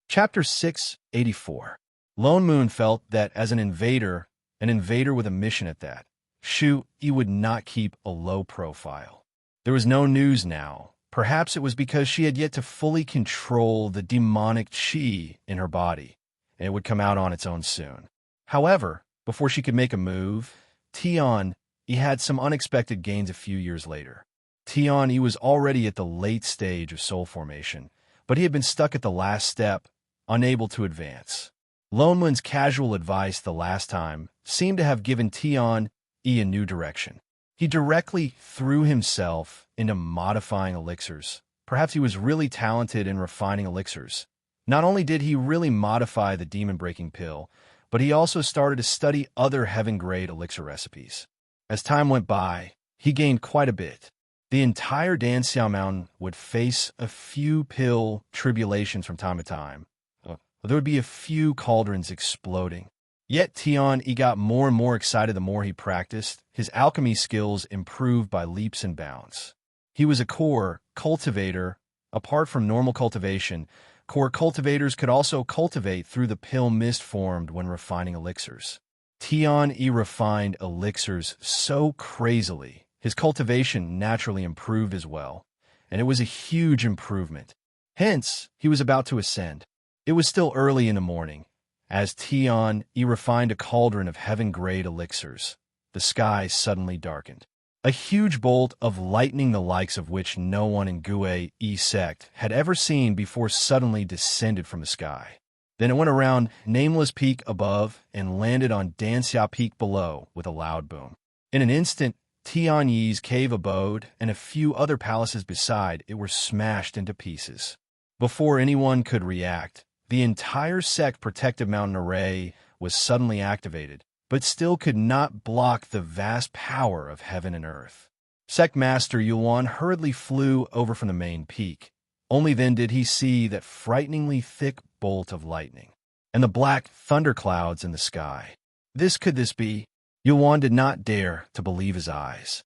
Chapter 684. Lone Moon felt that as an invader with a mission at that, Shu Yi would not keep a low profile. There was no news now. Perhaps it was because she had yet to fully control the demonic chi in her body, and it would come out on its own soon. However, before she could make a move, Tian Yi had some unexpected gains a few years later. Tian Yi was already at the late stage of soul formation, but he had been stuck at the last step, unable to advance. Lone Moon's casual advice the last time seemed to have given Tian Yi a new direction. He directly threw himself into modifying elixirs. Perhaps he was really talented in refining elixirs. Not only did he really modify the demon-breaking pill, but he also started to study other heaven-grade elixir recipes. As time went by, he gained quite a bit. The entire Danxiao Mountain would face a few pill tribulations from time to time. There would be a few cauldrons exploding. Yet Tian Yi got more and more excited the more he practiced. His alchemy skills improved by leaps and bounds. He was a core cultivator. Apart from normal cultivation, core cultivators could also cultivate through the pill mist formed when refining elixirs. Tian Yi refined elixirs so crazily, his cultivation naturally improved as well, and it was a huge improvement. Hence, he was about to ascend. It was still early in the morning. As Tian Yi refined a cauldron of heaven-grade elixirs, the sky suddenly darkened. A huge bolt of lightning the likes of which no one in Gue Yi sect had ever seen before suddenly descended from the sky. Then it went around Nameless Peak above and landed on Danxia Peak below with a loud boom. In an instant, Tian Yi's cave abode and a few other palaces beside it were smashed into pieces. Before anyone could react, the entire sect protective mountain array was suddenly activated, but still could not block the vast power of heaven and earth. Sect Master Yuan hurriedly flew over from the main peak. Only then did he see that frighteningly thick bolt of lightning, and the black thunderclouds in the sky. Could this be? Yuan did not dare to believe his eyes.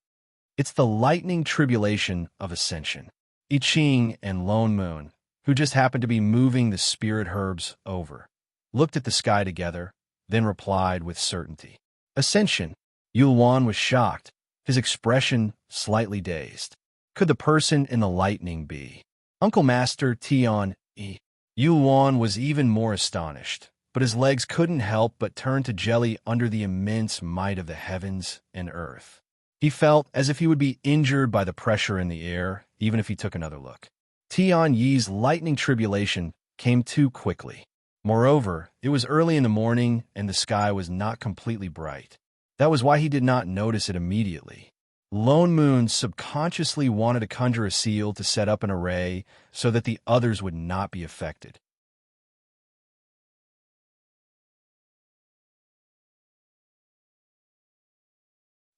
It's the lightning tribulation of ascension. I Ching and Lone Moon, who just happened to be moving the spirit herbs over, looked at the sky together, then replied with certainty. Ascension. Yuan was shocked, his expression slightly dazed. Could the person in the lightning be Uncle Master Tian Yi? Yuan was even more astonished, but his legs couldn't help but turn to jelly under the immense might of the heavens and earth. He felt as if he would be injured by the pressure in the air, even if he took another look. Tian Yi's lightning tribulation came too quickly. Moreover, it was early in the morning and the sky was not completely bright. That was why he did not notice it immediately. Lone Moon subconsciously wanted to conjure a seal to set up an array so that the others would not be affected.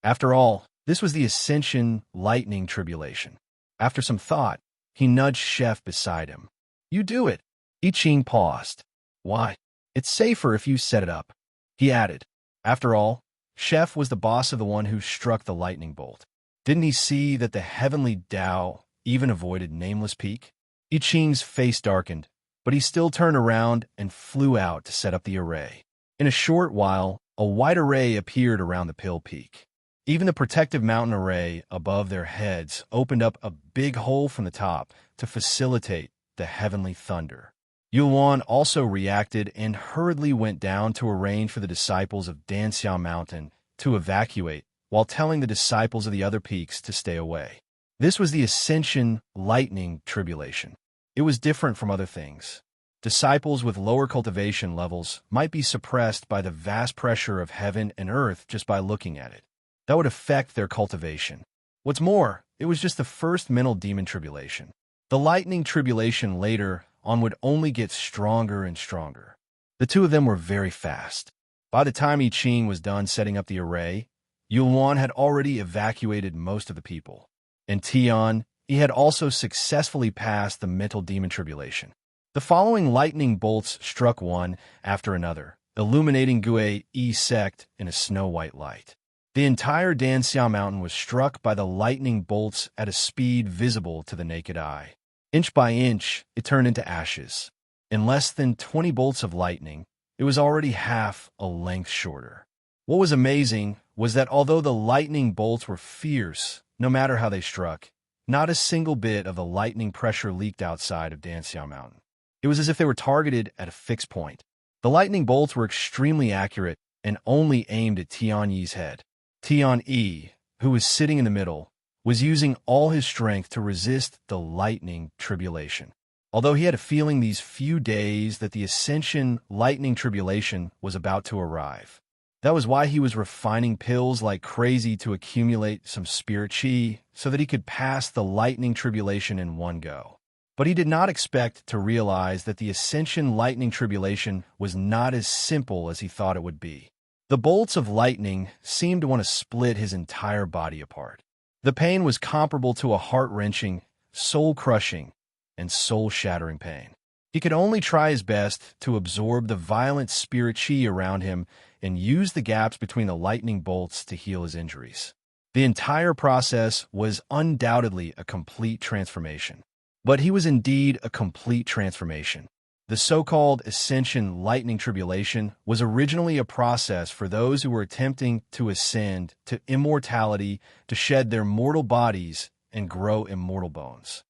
After all, this was the Ascension lightning tribulation. After some thought, he nudged Chef beside him. You do it. I Ching paused. Why? It's safer if you set it up, he added. After all, Chef was the boss of the one who struck the lightning bolt. Didn't he see that the heavenly Tao even avoided Nameless Peak? I Ching's face darkened, but he still turned around and flew out to set up the array. In a short while, a white array appeared around the Pill Peak. Even the protective mountain array above their heads opened up a big hole from the top to facilitate the heavenly thunder. Yuan also reacted and hurriedly went down to arrange for the disciples of Danxiao Mountain to evacuate while telling the disciples of the other peaks to stay away. This was the Ascension lightning tribulation. It was different from other things. Disciples with lower cultivation levels might be suppressed by the vast pressure of heaven and earth just by looking at it. That would affect their cultivation. What's more, it was just the first mental demon tribulation. The lightning tribulation later on would only get stronger and stronger. The two of them were very fast. By the time I Ching was done setting up the array, Yuan had already evacuated most of the people. And Tian, he had also successfully passed the mental demon tribulation. The following lightning bolts struck one after another, illuminating Gue Yi sect in a snow-white light. The entire Danxiao Mountain was struck by the lightning bolts at a speed visible to the naked eye. Inch by inch, it turned into ashes. In less than 20 bolts of lightning, it was already half a length shorter. What was amazing was that although the lightning bolts were fierce, no matter how they struck, not a single bit of the lightning pressure leaked outside of Danxiao Mountain. It was as if they were targeted at a fixed point. The lightning bolts were extremely accurate and only aimed at Tian Yi's head. Tian Yi, who was sitting in the middle, was using all his strength to resist the lightning tribulation. Although he had a feeling these few days that the Ascension lightning tribulation was about to arrive. That was why he was refining pills like crazy to accumulate some spirit chi so that he could pass the lightning tribulation in one go. But he did not expect to realize that the Ascension lightning tribulation was not as simple as he thought it would be. The bolts of lightning seemed to want to split his entire body apart. The pain was comparable to a heart-wrenching, soul-crushing, and soul-shattering pain. He could only try his best to absorb the violent spirit chi around him and use the gaps between the lightning bolts to heal his injuries. The entire process was undoubtedly a complete transformation. But he was indeed a complete transformation. The so-called Ascension lightning tribulation was originally a process for those who were attempting to ascend to immortality, to shed their mortal bodies and grow immortal bones.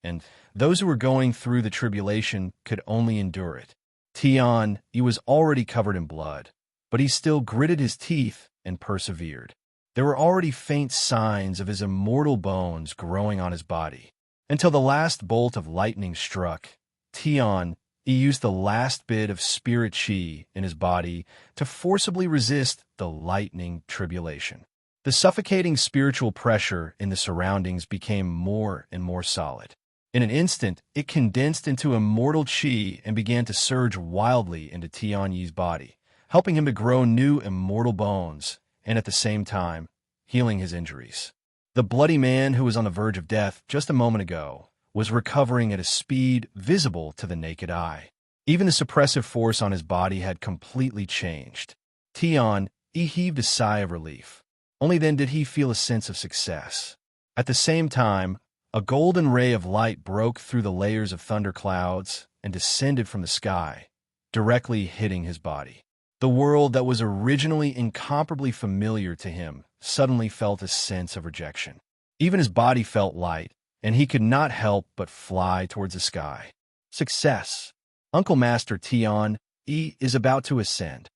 And those who were going through the tribulation could only endure it. Tian, he was already covered in blood, but he still gritted his teeth and persevered. There were already faint signs of his immortal bones growing on his body. Until the last bolt of lightning struck, Tian, he used the last bit of spirit chi in his body to forcibly resist the lightning tribulation. The suffocating spiritual pressure in the surroundings became more and more solid. In an instant, it condensed into immortal chi and began to surge wildly into Tian Yi's body, helping him to grow new immortal bones, and at the same time, healing his injuries. The bloody man who was on the verge of death just a moment ago was recovering at a speed visible to the naked eye. Even the suppressive force on his body had completely changed. Tian, he heaved a sigh of relief. Only then did he feel a sense of success. At the same time, a golden ray of light broke through the layers of thunderclouds and descended from the sky, directly hitting his body. The world that was originally incomparably familiar to him suddenly felt a sense of rejection. Even his body felt light, and he could not help but fly towards the sky. Success! Uncle Master Tian Yi is about to ascend.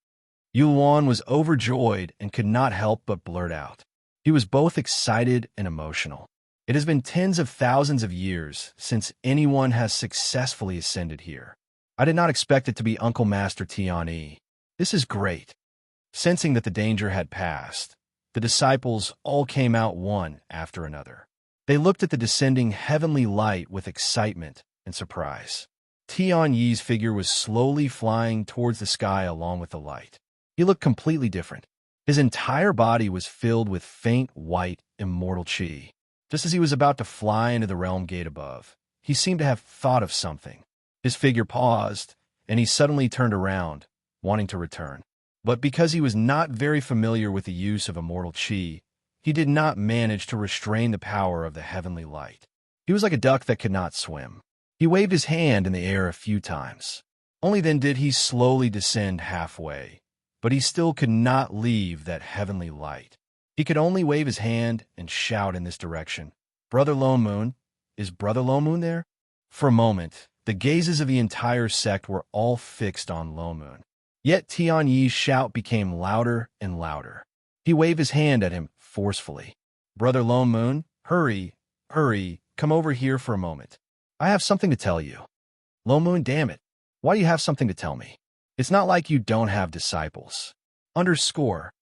Yuan was overjoyed and could not help but blurt out. He was both excited and emotional. It has been tens of thousands of years since anyone has successfully ascended here. I did not expect it to be Uncle Master Tian Yi. This is great. Sensing that the danger had passed, the disciples all came out one after another. They looked at the descending heavenly light with excitement and surprise. Tian Yi's figure was slowly flying towards the sky along with the light. He looked completely different. His entire body was filled with faint white immortal chi. Just as he was about to fly into the realm gate above, he seemed to have thought of something. His figure paused, and he suddenly turned around, wanting to return. But because he was not very familiar with the use of immortal chi, he did not manage to restrain the power of the heavenly light. He was like a duck that could not swim. He waved his hand in the air a few times. Only then did he slowly descend halfway, but he still could not leave that heavenly light. He could only wave his hand and shout in this direction. "Brother Lone Moon, is Brother Lone Moon there?" For a moment, the gazes of the entire sect were all fixed on Lone Moon. Yet Tian Yi's shout became louder and louder. He waved his hand at him forcefully. "Brother Lone Moon, hurry, hurry, come over here for a moment. I have something to tell you." "Lone Moon, damn it. Why do you have something to tell me? It's not like you don't have disciples." Underscore.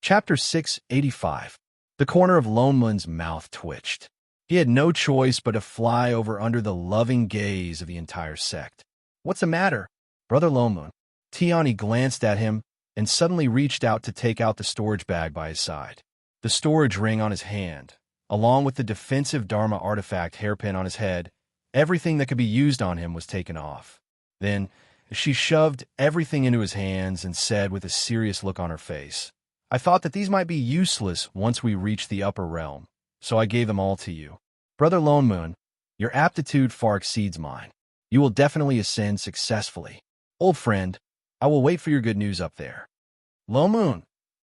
Chapter 685. The corner of Lone Moon's mouth twitched. He had no choice but to fly over under the loving gaze of the entire sect. "What's the matter, Brother Lone Moon?" Tiani glanced at him and suddenly reached out to take out the storage bag by his side. The storage ring on his hand, along with the defensive Dharma artifact hairpin on his head, everything that could be used on him was taken off. Then she shoved everything into his hands and said with a serious look on her face, "I thought that these might be useless once we reach the upper realm, so I gave them all to you. Brother Lone Moon, your aptitude far exceeds mine. You will definitely ascend successfully. Old friend, I will wait for your good news up there." "Lone Moon,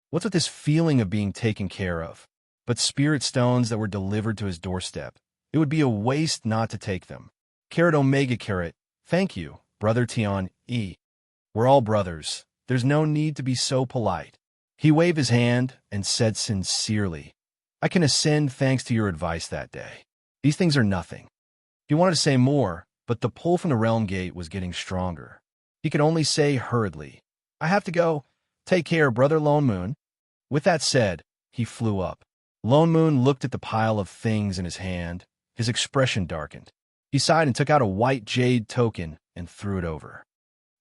what's with this feeling of being taken care of? But spirit stones that were delivered to his doorstep. It would be a waste not to take them. Carat Omega Carat, thank you, Brother Tian Yi. We're all brothers. There's no need to be so polite." He waved his hand and said sincerely, I can ascend thanks to your advice that day. These things are nothing. He wanted to say more, but the pull from the realm gate was getting stronger. He could only say hurriedly, I have to go. Take care, Brother Lone Moon. With that said, he flew up. Lone Moon looked at the pile of things in his hand. His expression darkened. He sighed and took out a white jade token and threw it over.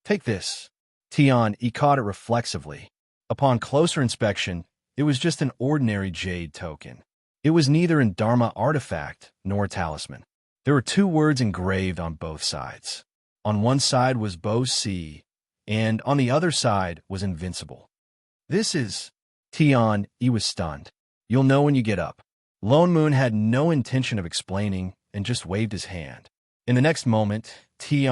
Take this. He caught it reflexively. Upon closer inspection, it was just an ordinary jade token. It was neither a Dharma artifact nor a talisman. There were 2 words engraved on both sides. On one side was Bo Si, and on the other side was Invincible. This is... He was stunned. You'll know when you get up. Lone Moon had no intention of explaining and just waved his hand. In the next moment, he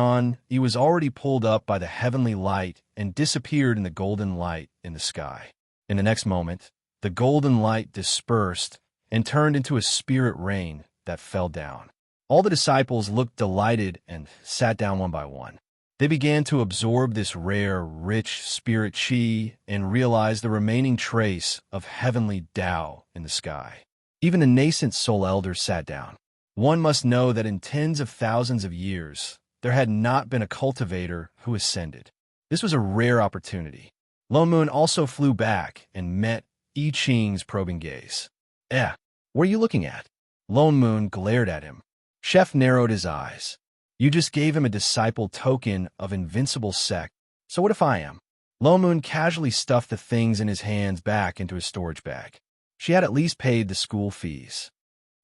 was already pulled up by the heavenly light and disappeared in the golden light in the sky. In the next moment, the golden light dispersed and turned into a spirit rain that fell down. All the disciples looked delighted and sat down one by one. They began to absorb this rare, rich spirit chi and realize the remaining trace of heavenly Tao in the sky. Even the nascent soul elders sat down. One must know that in tens of thousands of years, there had not been a cultivator who ascended. This was a rare opportunity. Lone Moon also flew back and met I Ching's probing gaze. What are you looking at? Lone Moon glared at him. Chef narrowed his eyes. You just gave him a disciple token of invincible sect. So what if I am? Lone Moon casually stuffed the things in his hands back into his storage bag. She had at least paid the school fees.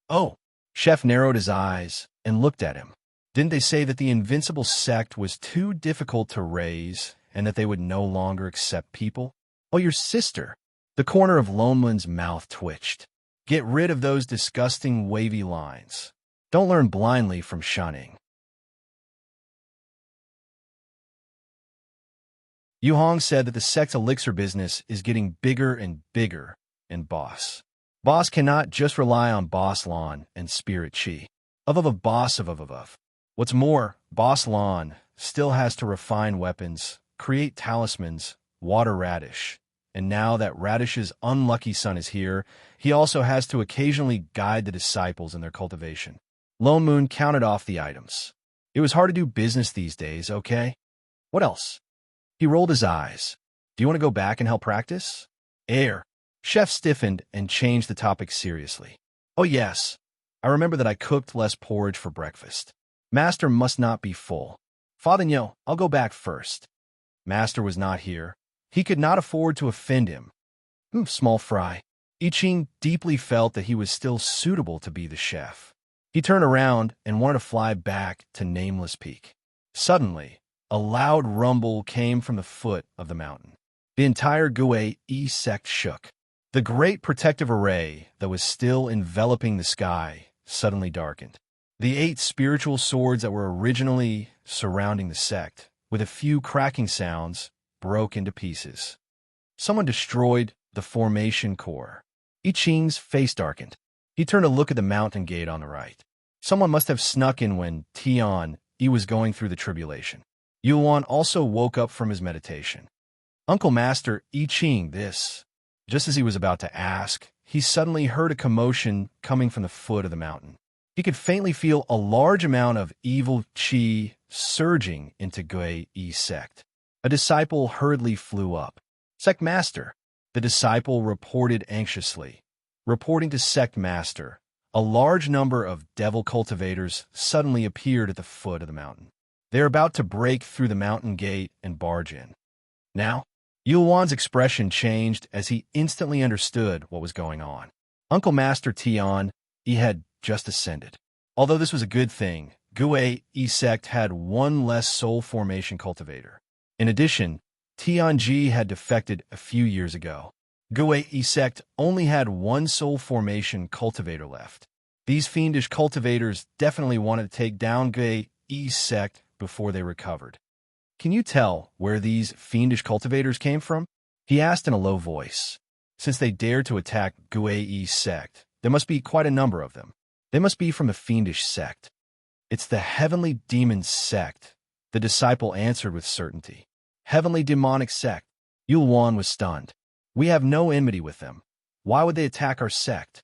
Oh, Chef narrowed his eyes and looked at him. Didn't they say that the invincible sect was too difficult to raise and that they would no longer accept people? Oh, your sister. The corner of Lone Moon's mouth twitched. Get rid of those disgusting wavy lines. Don't learn blindly from shunning. Yu Hong said that the sect's elixir business is getting bigger and bigger, and Boss cannot just rely on Boss Lawn and Spirit Chi. Boss. What's more, Boss Lawn still has to refine weapons, create talismans, water Radish, and now that Radish's unlucky son is here, he also has to occasionally guide the disciples in their cultivation. Lone Moon counted off the items. It was hard to do business these days, okay? What else? He rolled his eyes. Do you want to go back and help practice? Chef stiffened and changed the topic seriously. Oh yes, I remember that I cooked less porridge for breakfast. Master must not be full. Father Nyo, I'll go back first. Master was not here. He could not afford to offend him. Small fry. I Ching deeply felt that he was still suitable to be the chef. He turned around and wanted to fly back to Nameless Peak. Suddenly, a loud rumble came from the foot of the mountain. The entire Gue sect shook. The great protective array that was still enveloping the sky suddenly darkened. The 8 spiritual swords that were originally surrounding the sect, with a few cracking sounds, broke into pieces. Someone destroyed the formation core. I Ching's face darkened. He turned to look at the mountain gate on the right. Someone must have snuck in when he was going through the tribulation. Yuan also woke up from his meditation. Uncle Master I Ching, this. Just as he was about to ask, he suddenly heard a commotion coming from the foot of the mountain. He could faintly feel a large amount of evil chi surging into Gue sect. A disciple hurriedly flew up. Sect Master, the disciple reported anxiously. Reporting to Sect Master, a large number of devil cultivators suddenly appeared at the foot of the mountain. They are about to break through the mountain gate and barge in. Now, Yuan's expression changed as he instantly understood what was going on. Uncle Master he had just ascended. Although this was a good thing, Gue sect had one less soul formation cultivator. In addition, Tianji had defected a few years ago. Gue sect only had one soul formation cultivator left. These fiendish cultivators definitely wanted to take down Gue sect before they recovered. Can you tell where these fiendish cultivators came from? He asked in a low voice. Since they dared to attack Gue sect, there must be quite a number of them. They must be from the fiendish sect. It's the heavenly demon sect, the disciple answered with certainty. Heavenly demonic sect. Yuan was stunned. We have no enmity with them. Why would they attack our sect?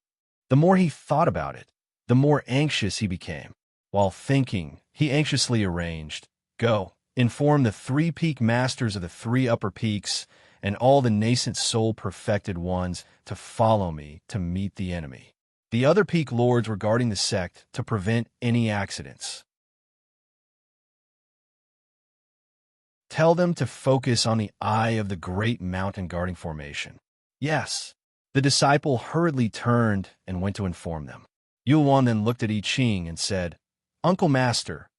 The more he thought about it, the more anxious he became. While thinking, he anxiously arranged, "Go, inform the 3 peak masters of the 3 upper peaks and all the nascent soul-perfected ones to follow me to meet the enemy. The other peak lords were guarding the sect to prevent any accidents. Tell them to focus on the eye of the great mountain guarding formation." Yes. The disciple hurriedly turned and went to inform them. Yulwan then looked at I Ching and said, "Uncle Master,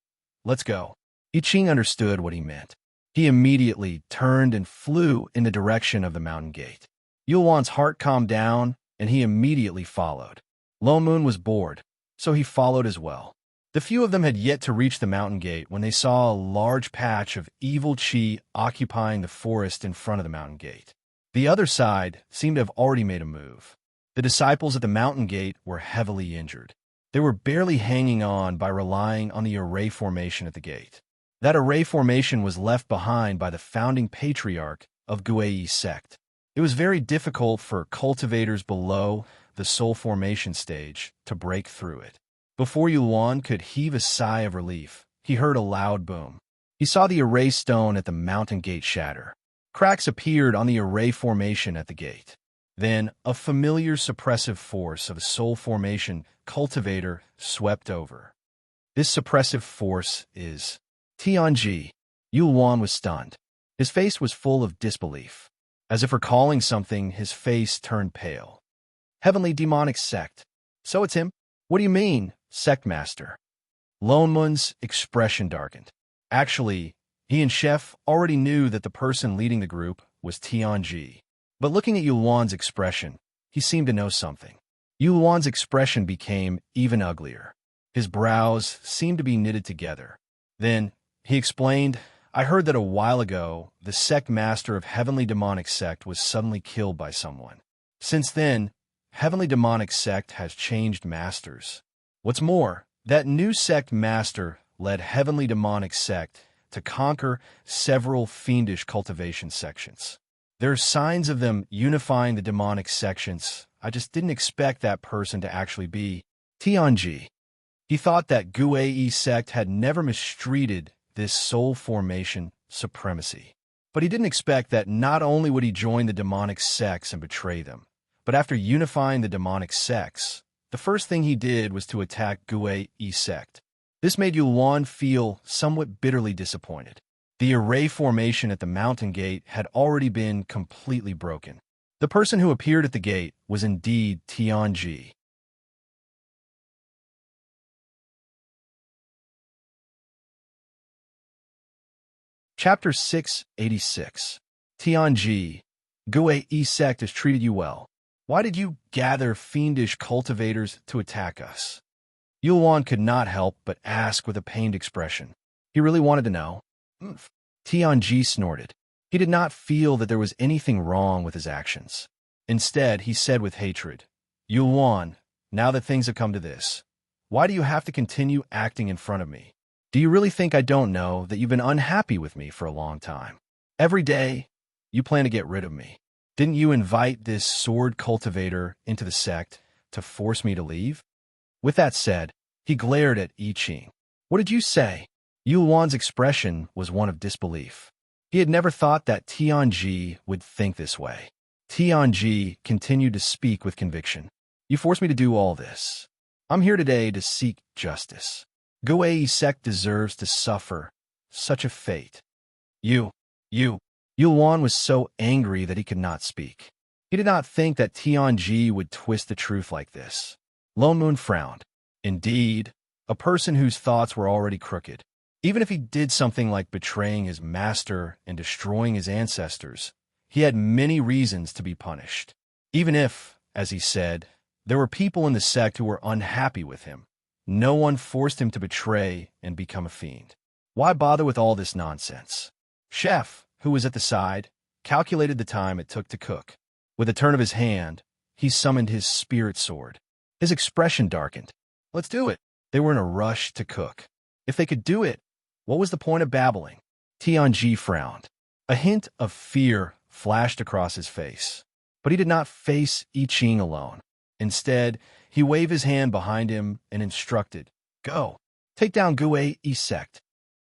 let's go." I Ching understood what he meant. He immediately turned and flew in the direction of the mountain gate. Yulwan's heart calmed down, and he immediately followed. Lone Moon was bored, so he followed as well. The few of them had yet to reach the mountain gate when they saw a large patch of evil chi occupying the forest in front of the mountain gate. The other side seemed to have already made a move. The disciples at the mountain gate were heavily injured. They were barely hanging on by relying on the array formation at the gate. That array formation was left behind by the founding patriarch of Guei sect. It was very difficult for cultivators below the soul formation stage to break through it. Before Yuan could heave a sigh of relief, he heard a loud boom. He saw the array stone at the mountain gate shatter. Cracks appeared on the array formation at the gate. Then, a familiar suppressive force of a soul formation cultivator swept over. This suppressive force is Tianji. Yuan was stunned. His face was full of disbelief. As if recalling something, his face turned pale. Heavenly demonic sect. So it's him? What do you mean, sect master? Lone Moon's expression darkened. Actually, he and Chef already knew that the person leading the group was Tianji. But looking at Yuan's expression, he seemed to know something. Yuan's expression became even uglier. His brows seemed to be knitted together. Then, he explained, "I heard that a while ago, the sect master of Heavenly Demonic Sect was suddenly killed by someone. Since then, Heavenly Demonic Sect has changed masters. What's more, that new sect master led Heavenly Demonic Sect to conquer several fiendish cultivation sections. There are signs of them unifying the demonic sections. I just didn't expect that person to actually be Tianji." He thought that Guei sect had never mistreated this soul formation supremacy. But he didn't expect that not only would he join the demonic sects and betray them, but after unifying the demonic sects, the first thing he did was to attack Guei sect. This made Yuan feel somewhat bitterly disappointed. The array formation at the mountain gate had already been completely broken. The person who appeared at the gate was indeed Tianji. Chapter 686. Tianji, Guei sect has treated you well. Why did you gather fiendish cultivators to attack us? Yuan could not help but ask with a pained expression. He really wanted to know. Tianji snorted. He did not feel that there was anything wrong with his actions. Instead, he said with hatred, "Yuan, now that things have come to this, why do you have to continue acting in front of me? Do you really think I don't know that you've been unhappy with me for a long time? Every day, you plan to get rid of me. Didn't you invite this sword cultivator into the sect to force me to leave?" With that said, he glared at I Ching. "What did you say?" Yuan's expression was one of disbelief. He had never thought that Tianji would think this way. Tianji continued to speak with conviction. "You forced me to do all this. I'm here today to seek justice. Guei sect deserves to suffer such a fate." You. Yuan was so angry that he could not speak. He did not think that Tianji would twist the truth like this. Lone Moon frowned. Indeed, a person whose thoughts were already crooked. Even if he did something like betraying his master and destroying his ancestors, he had many reasons to be punished. Even if, as he said, there were people in the sect who were unhappy with him, no one forced him to betray and become a fiend. Why bother with all this nonsense? Chef, who was at the side, calculated the time it took to cook. With a turn of his hand, he summoned his spirit sword. His expression darkened. "Let's do it." They were in a rush to cook. If they could do it, what was the point of babbling? Tianji frowned. A hint of fear flashed across his face. But he did not face I Ching alone. Instead, he waved his hand behind him and instructed, "Go, take down Gue sect."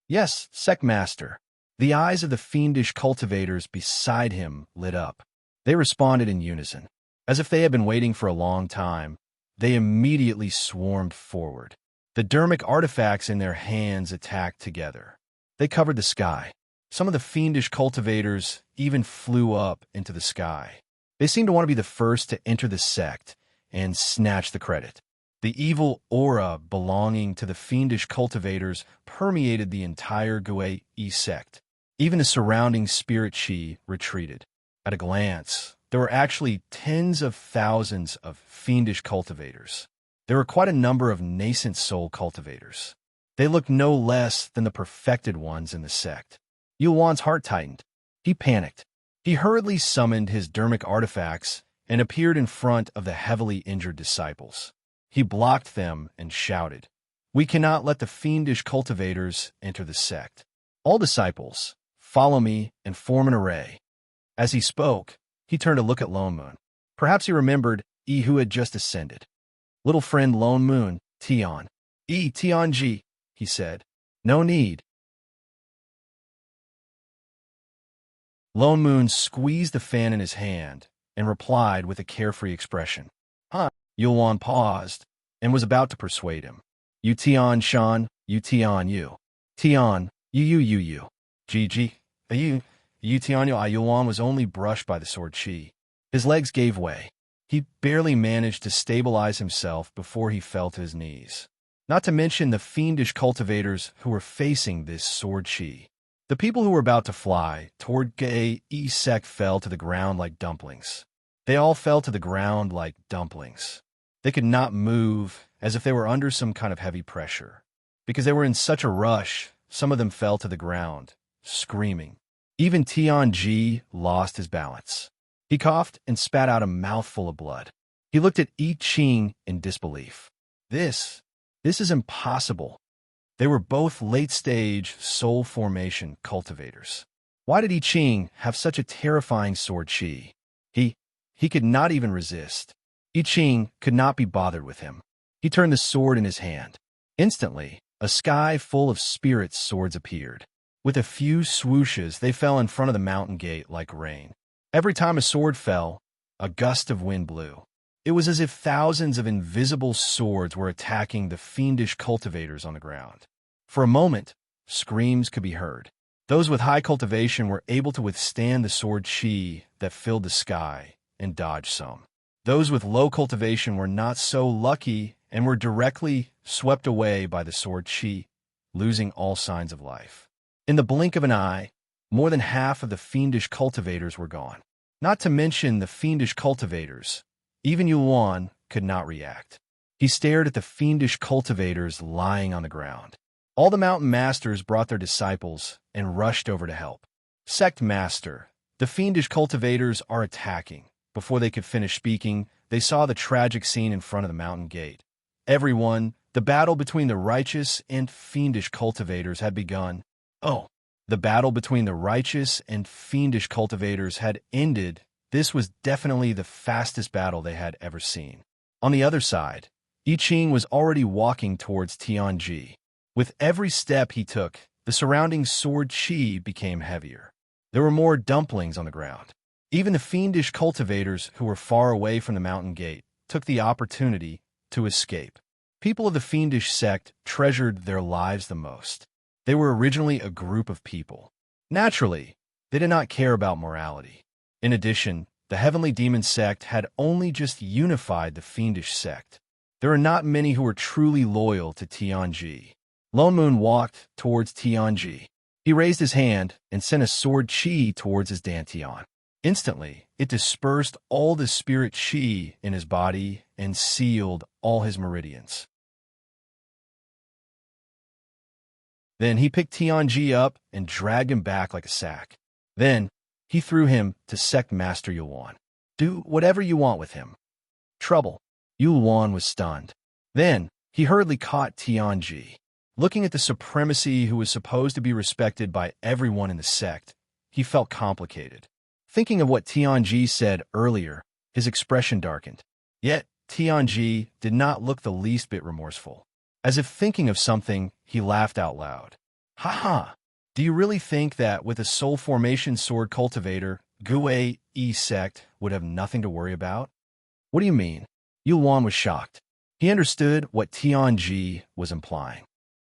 "Yes, sect master." The eyes of the fiendish cultivators beside him lit up. They responded in unison. As if they had been waiting for a long time, they immediately swarmed forward. The dermic artifacts in their hands attacked together. They covered the sky. Some of the fiendish cultivators even flew up into the sky. They seemed to want to be the first to enter the sect and snatch the credit. The evil aura belonging to the fiendish cultivators permeated the entire Gue sect. Even the surrounding spirit chi retreated. At a glance, there were actually tens of thousands of fiendish cultivators. There were quite a number of nascent soul cultivators. They looked no less than the perfected ones in the sect. Yuan's heart tightened. He panicked. He hurriedly summoned his dermic artifacts and appeared in front of the heavily injured disciples. He blocked them and shouted, "We cannot let the fiendish cultivators enter the sect. All disciples, follow me and form an array." As he spoke, he turned to look at Lone Moon. Perhaps he remembered who had just ascended. "Little friend Lone Moon, Tian." Tianji," he said. "No need." Lone Moon squeezed the fan in his hand and replied with a carefree expression. "Huh." Yuan paused and was about to persuade him. "You Tian Shan, you Tian you. Tian, you. Gigi, you Tian you." Yuan was only brushed by the sword chi. His legs gave way. He barely managed to stabilize himself before he fell to his knees. Not to mention the fiendish cultivators who were facing this sword chi. The people who were about to fly toward Gue sect fell to the ground like dumplings. They all fell to the ground like dumplings. They could not move, as if they were under some kind of heavy pressure. Because they were in such a rush, some of them fell to the ground, screaming. Even Tianji lost his balance. He coughed and spat out a mouthful of blood. He looked at I Ching in disbelief. This is impossible. They were both late-stage soul formation cultivators. Why did I Ching have such a terrifying sword chi? He could not even resist. I Ching could not be bothered with him. He turned the sword in his hand. Instantly, a sky full of spirit swords appeared. With a few swooshes, they fell in front of the mountain gate like rain. Every time a sword fell, a gust of wind blew. It was as if thousands of invisible swords were attacking the fiendish cultivators on the ground. For a moment, screams could be heard. Those with high cultivation were able to withstand the sword chi that filled the sky and dodge some. Those with low cultivation were not so lucky and were directly swept away by the sword chi, losing all signs of life. In the blink of an eye, more than half of the fiendish cultivators were gone. Not to mention the fiendish cultivators. Even Yuan could not react. He stared at the fiendish cultivators lying on the ground. All the mountain masters brought their disciples and rushed over to help. "Sect master, the fiendish cultivators are attacking." Before they could finish speaking, they saw the tragic scene in front of the mountain gate. Everyone, the battle between the righteous and fiendish cultivators had begun. Oh, the battle between the righteous and fiendish cultivators had ended. This was definitely the fastest battle they had ever seen. On the other side, I Ching was already walking towards Tianji. With every step he took, the surrounding sword chi became heavier. There were more dumplings on the ground. Even the fiendish cultivators who were far away from the mountain gate took the opportunity to escape. People of the fiendish sect treasured their lives the most. They were originally a group of people. Naturally, they did not care about morality. In addition, the heavenly demon sect had only just unified the fiendish sect. There are not many who were truly loyal to Tianji. Lone Moon walked towards Tianji. He raised his hand and sent a sword chi towards his dantian. Instantly, it dispersed all the spirit chi in his body and sealed all his meridians. Then he picked Tianji up and dragged him back like a sack. Then he threw him to Sect Master Yuan. "Do whatever you want with him." "Trouble." Yuan was stunned. Then he hurriedly caught Tianji. Looking at the supremacy who was supposed to be respected by everyone in the sect, he felt complicated. Thinking of what Tianji said earlier, his expression darkened. Yet, Tianji did not look the least bit remorseful. As if thinking of something, he laughed out loud. Ha ha! Do you really think that with a soul formation sword cultivator, Gue E sect would have nothing to worry about? What do you mean? Yuan was shocked. He understood what Tianji was implying.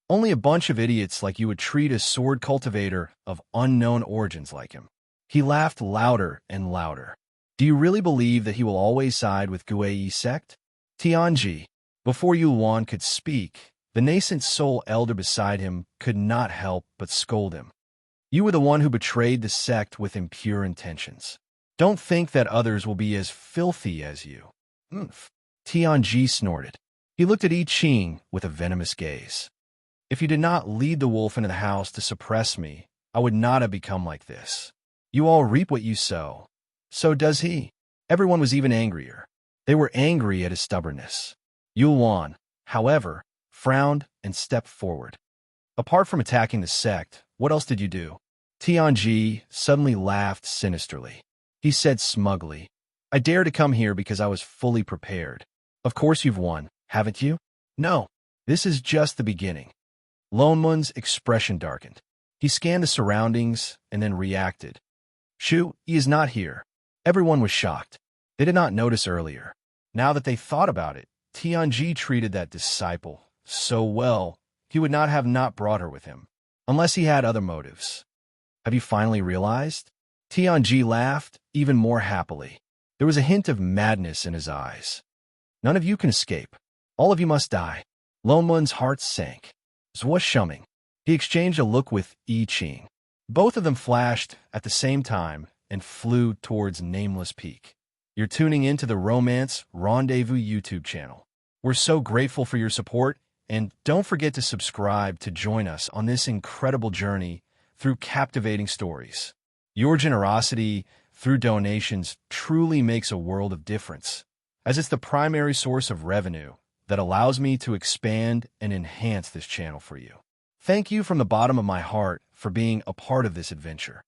Only a bunch of idiots like you would treat a sword cultivator of unknown origins like him. He laughed louder and louder. Do you really believe that he will always side with Gue sect? Tianji. Before Yuan could speak, the nascent soul elder beside him could not help but scold him. You were the one who betrayed the sect with impure intentions. Don't think that others will be as filthy as you. Tianji snorted. He looked at I Ching with a venomous gaze. If you did not lead the wolf into the house to suppress me, I would not have become like this. You all reap what you sow. So does he. Everyone was even angrier. They were angry at his stubbornness. Yuan, however, frowned and stepped forward. Apart from attacking the sect, what else did you do? Tianji suddenly laughed sinisterly. He said smugly, I dare to come here because I was fully prepared. Of course you've won, haven't you? No, this is just the beginning. Lonmun's expression darkened. He scanned the surroundings and then reacted. Shu, he is not here. Everyone was shocked. They did not notice earlier. Now that they thought about it, Tianji treated that disciple so well, he would not have not brought her with him, unless he had other motives. Have you finally realized? Tianji laughed even more happily. There was a hint of madness in his eyes. None of you can escape. All of you must die. Lonmun's heart sank. Zhuo Shuming. He exchanged a look with I Ching. Both of them flashed at the same time and flew towards Nameless Peak. You're tuning into the Romance Rendezvous YouTube channel. We're so grateful for your support, and don't forget to subscribe to join us on this incredible journey through captivating stories. Your generosity through donations truly makes a world of difference, as it's the primary source of revenue that allows me to expand and enhance this channel for you. Thank you from the bottom of my heart for being a part of this adventure.